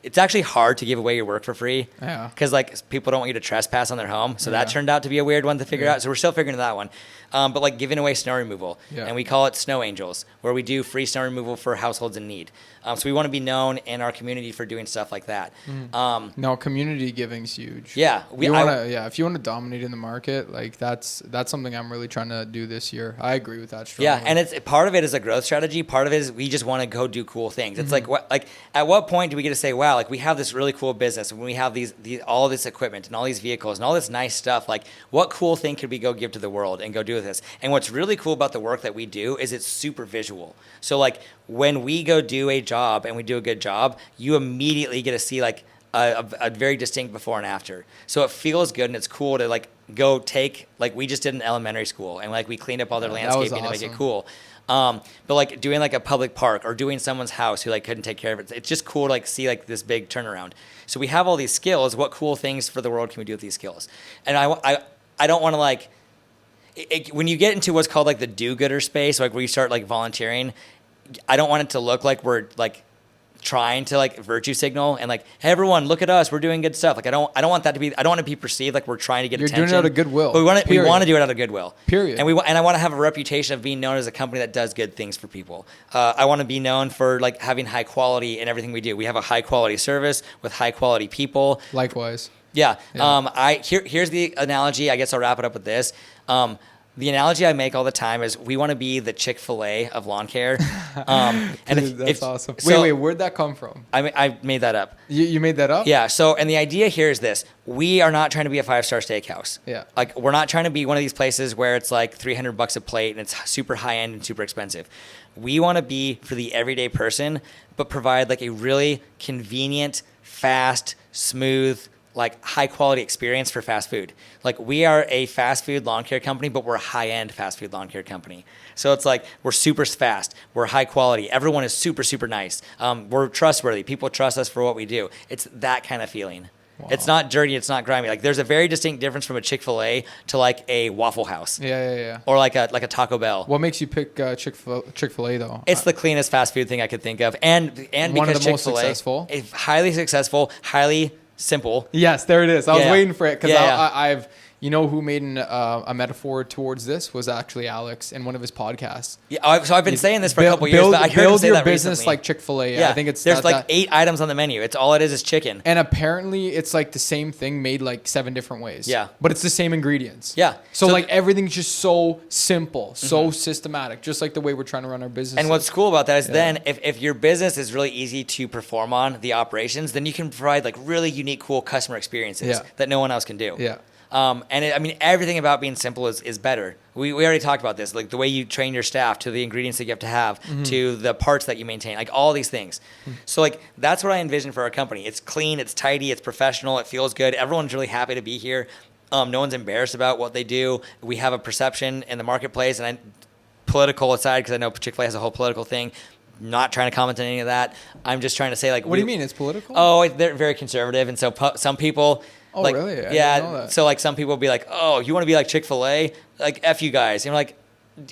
It's actually hard to give away your work for free. Yeah. Because like people don't want you to trespass on their home, so that turned out to be a weird one to figure out. So we're still figuring that one. But like giving away snow removal, and we call it Snow Angels, where we do free snow removal for households in need. So we want to be known in our community for doing stuff like that. No, community giving's huge. Yeah, if you want to dominate in the market, like that's something I'm really trying to do this year. I agree with that strongly. Yeah, and it's part of it is a growth strategy. Part of it is we just want to go do cool things. It's at what point do we get to say, wow, like we have this really cool business and we have these all this equipment and all these vehicles and all this nice stuff. Like what cool thing could we go give to the world and go do with this? And what's really cool about the work that we do is it's super visual. So like when we go do a job and we do a good job, you immediately get to see like a very distinct before and after. So it feels good and it's cool to like go take, like we just did an elementary school and like we cleaned up all their landscaping to make it cool. But like doing like a public park or doing someone's house who like couldn't take care of it, it's just cool to like see like this big turnaround. So we have all these skills. What cool things for the world can we do with these skills? And I don't want to like, when you get into what's called like the do-gooder space, like where you start like volunteering, I don't want it to look like we're like trying to like virtue signal and like, hey everyone, look at us, we're doing good stuff. Like I don't want that to be, I don't want to be perceived like we're trying to get attention. You're doing it out of goodwill. But we want to do it out of goodwill. Period. And I want to have a reputation of being known as a company that does good things for people. I want to be known for like having high quality in everything we do. We have a high quality service with high quality people. Likewise. Yeah. Here's the analogy. I guess I'll wrap it up with this. The analogy I make all the time is we want to be the Chick-fil-A of lawn care. That's awesome. Wait, where'd that come from? I made that up. You made that up? Yeah. So, and the idea here is this: we are not trying to be a 5-star steakhouse. Yeah. Like we're not trying to be one of these places where it's like $300 a plate and it's super high end and super expensive. We want to be for the everyday person, but provide like a really convenient, fast, smooth, like high quality experience for fast food. Like we are a fast food lawn care company, but we're a high end fast food lawn care company. So it's like we're super fast, we're high quality. Everyone is super, super nice. We're trustworthy. People trust us for what we do. It's that kind of feeling. Wow. It's not dirty. It's not grimy. Like there's a very distinct difference from a Chick-fil-A to like a Waffle House. Yeah. Or like a Taco Bell. What makes you pick Chick-fil-A though? It's the cleanest fast food thing I could think of, and one because of the most Chick-fil-A successful. is highly successful, highly simple. Yes, there it is. I was waiting for it because I've you know who made a metaphor towards this was actually Alex in one of his podcasts. Yeah, so I've been saying this for a couple years, but I heard him say that recently. Build your business like Chick-fil-A. Yeah, I think it's there's like 8 items on the menu. It's all it is chicken. And apparently it's like the same thing made like 7 different ways. Yeah. But it's the same ingredients. Yeah. So like everything's just so simple, so systematic, just like the way we're trying to run our business. And what's cool about that is then if your business is really easy to perform on the operations, then you can provide like really unique, cool customer experiences that no one else can do. Yeah. Everything about being simple is better. We already talked about this, like the way you train your staff to the ingredients that you have to have, to the parts that you maintain, like all these things. So like that's what I envision for our company. It's clean, it's tidy, it's professional, it feels good. Everyone's really happy to be here. No one's embarrassed about what they do. We have a perception in the marketplace, and political aside, because I know Chick-fil-A has a whole political thing. Not trying to comment on any of that. I'm just trying to say like. What do you mean it's political? Oh, they're very conservative, and so some people. Oh, like, really? I yeah. didn't know that. So like some people will be like, "Oh, you want to be like Chick-fil-A? Like F you guys." And I'm like,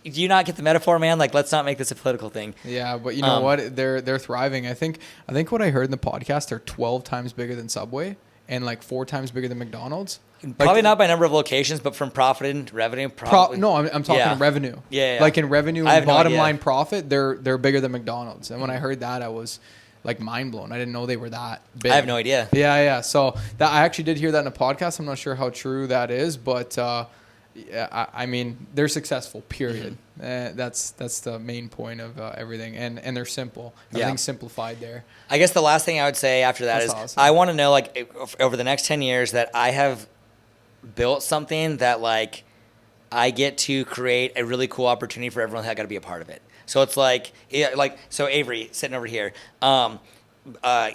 "Do you not get the metaphor, man? Like let's not make this a political thing." Yeah, but you know what? They're thriving. I think what I heard in the podcast, they're 12 times bigger than Subway and like 4 times bigger than McDonald's. Probably not by number of locations, but from profit and revenue. Probably. No, I'm talking revenue. Yeah. Like in revenue and bottom line profit, they're bigger than McDonald's. And when I heard that, I was like mind blown. I didn't know they were that big. I have no idea. Yeah. So that I actually did hear that in a podcast. I'm not sure how true that is, but I mean they're successful. Period. That's the main point of everything, and they're simple. Everything's simplified there. I guess the last thing I would say after that is awesome. I want to know like over the next 10 years that I have built something that like I get to create a really cool opportunity for everyone that got to be a part of it. So it's like so Avery sitting over here.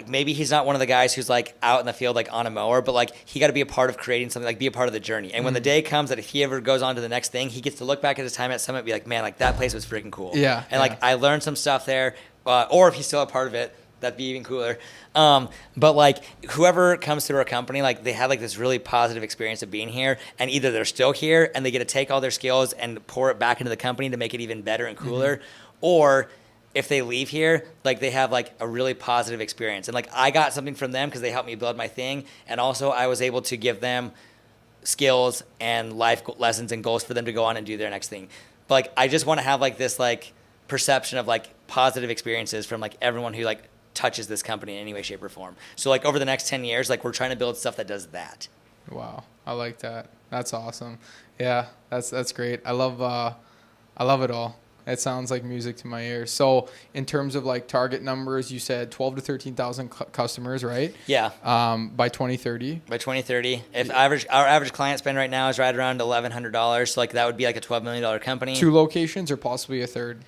maybe he's not one of the guys who's like out in the field like on a mower, but like he got to be a part of creating something, like be a part of the journey. And when the day comes that if he ever goes on to the next thing, he gets to look back at his time at Summit and be like, man, like that place was freaking cool. Yeah. And like I learned some stuff there, or if he's still a part of it, that'd be even cooler. But like whoever comes through our company, like they have like this really positive experience of being here, and either they're still here and they get to take all their skills and pour it back into the company to make it even better and cooler, or if they leave here, like they have like a really positive experience. And like I got something from them because they helped me build my thing. And also I was able to give them skills and life lessons and goals for them to go on and do their next thing. But like I just want to have like this like perception of like positive experiences from like everyone who like touches this company in any way, shape, or form. So like over the next 10 years, like we're trying to build stuff that does that. Wow. I like that. That's awesome. Yeah, that's great. I love it all. It sounds like music to my ears. So in terms of like target numbers, you said 12 to 13,000 customers, right? Yeah. By 2030. By 2030, if our average client spend right now is right around $1,100, so like that would be like a $12 million company. 2 locations or possibly a third?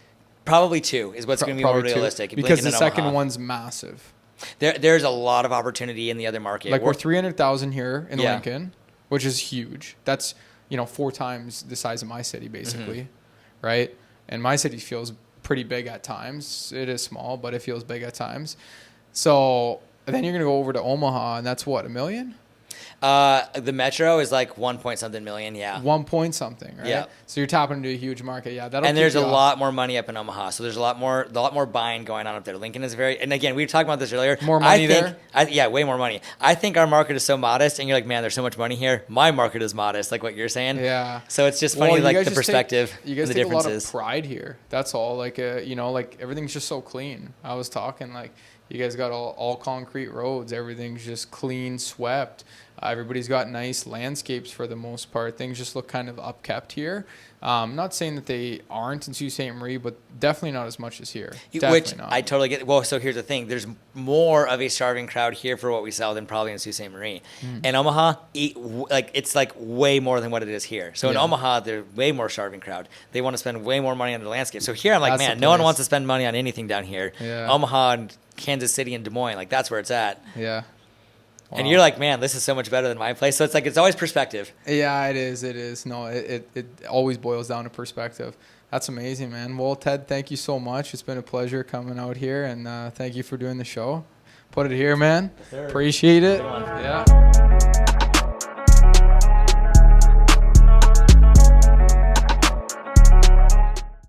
Probably 2 is what's going to be more realistic. Because the second one's massive. There's a lot of opportunity in the other market. Like we're 300,000 here in Yeah. Lincoln, which is huge. That's 4 times the size of my city, basically, right? And my city feels pretty big at times. It is small, but it feels big at times. So then you're going to go over to Omaha, and that's what, $1 million? The metro is like 1 point something million, yeah. 1 point something, right? Yeah. So you're tapping into a huge market, yeah. And there's a lot more money up in Omaha, so there's a lot more buying going on up there. Lincoln is and again, we were talking about this earlier. More money there? Yeah, way more money. I think our market is so modest, and you're like, man, there's so much money here. My market is modest, like what you're saying. Yeah. So it's just funny, like the just perspective, you guys the take differences. a lot of pride here. That's all. Like, like everything's just so clean. I was talking like you guys got all concrete roads. Everything's just clean, swept. Everybody's got nice landscapes for the most part. Things just look kind of upkept here. Not saying that they aren't in Sault Ste. Marie, but definitely not as much as here. Which I totally get. Well, so here's the thing. There's more of a starving crowd here for what we sell than probably in Sault Ste. Marie. In Omaha, it's like way more than what it is here. So in Omaha, there's way more starving crowd. They want to spend way more money on the landscape. So here I'm like, man, no one wants to spend money on anything down here. Yeah. Omaha and Kansas City and Des Moines, like that's where it's at. Yeah. Wow. And you're like, man, this is so much better than my place. So it's like, it's always perspective. Yeah, it is. It is. No, it always boils down to perspective. That's amazing, man. Well, Ted, thank you so much. It's been a pleasure coming out here, and thank you for doing the show. Put it here, man. Yes, sir. Appreciate it. Good one. Yeah.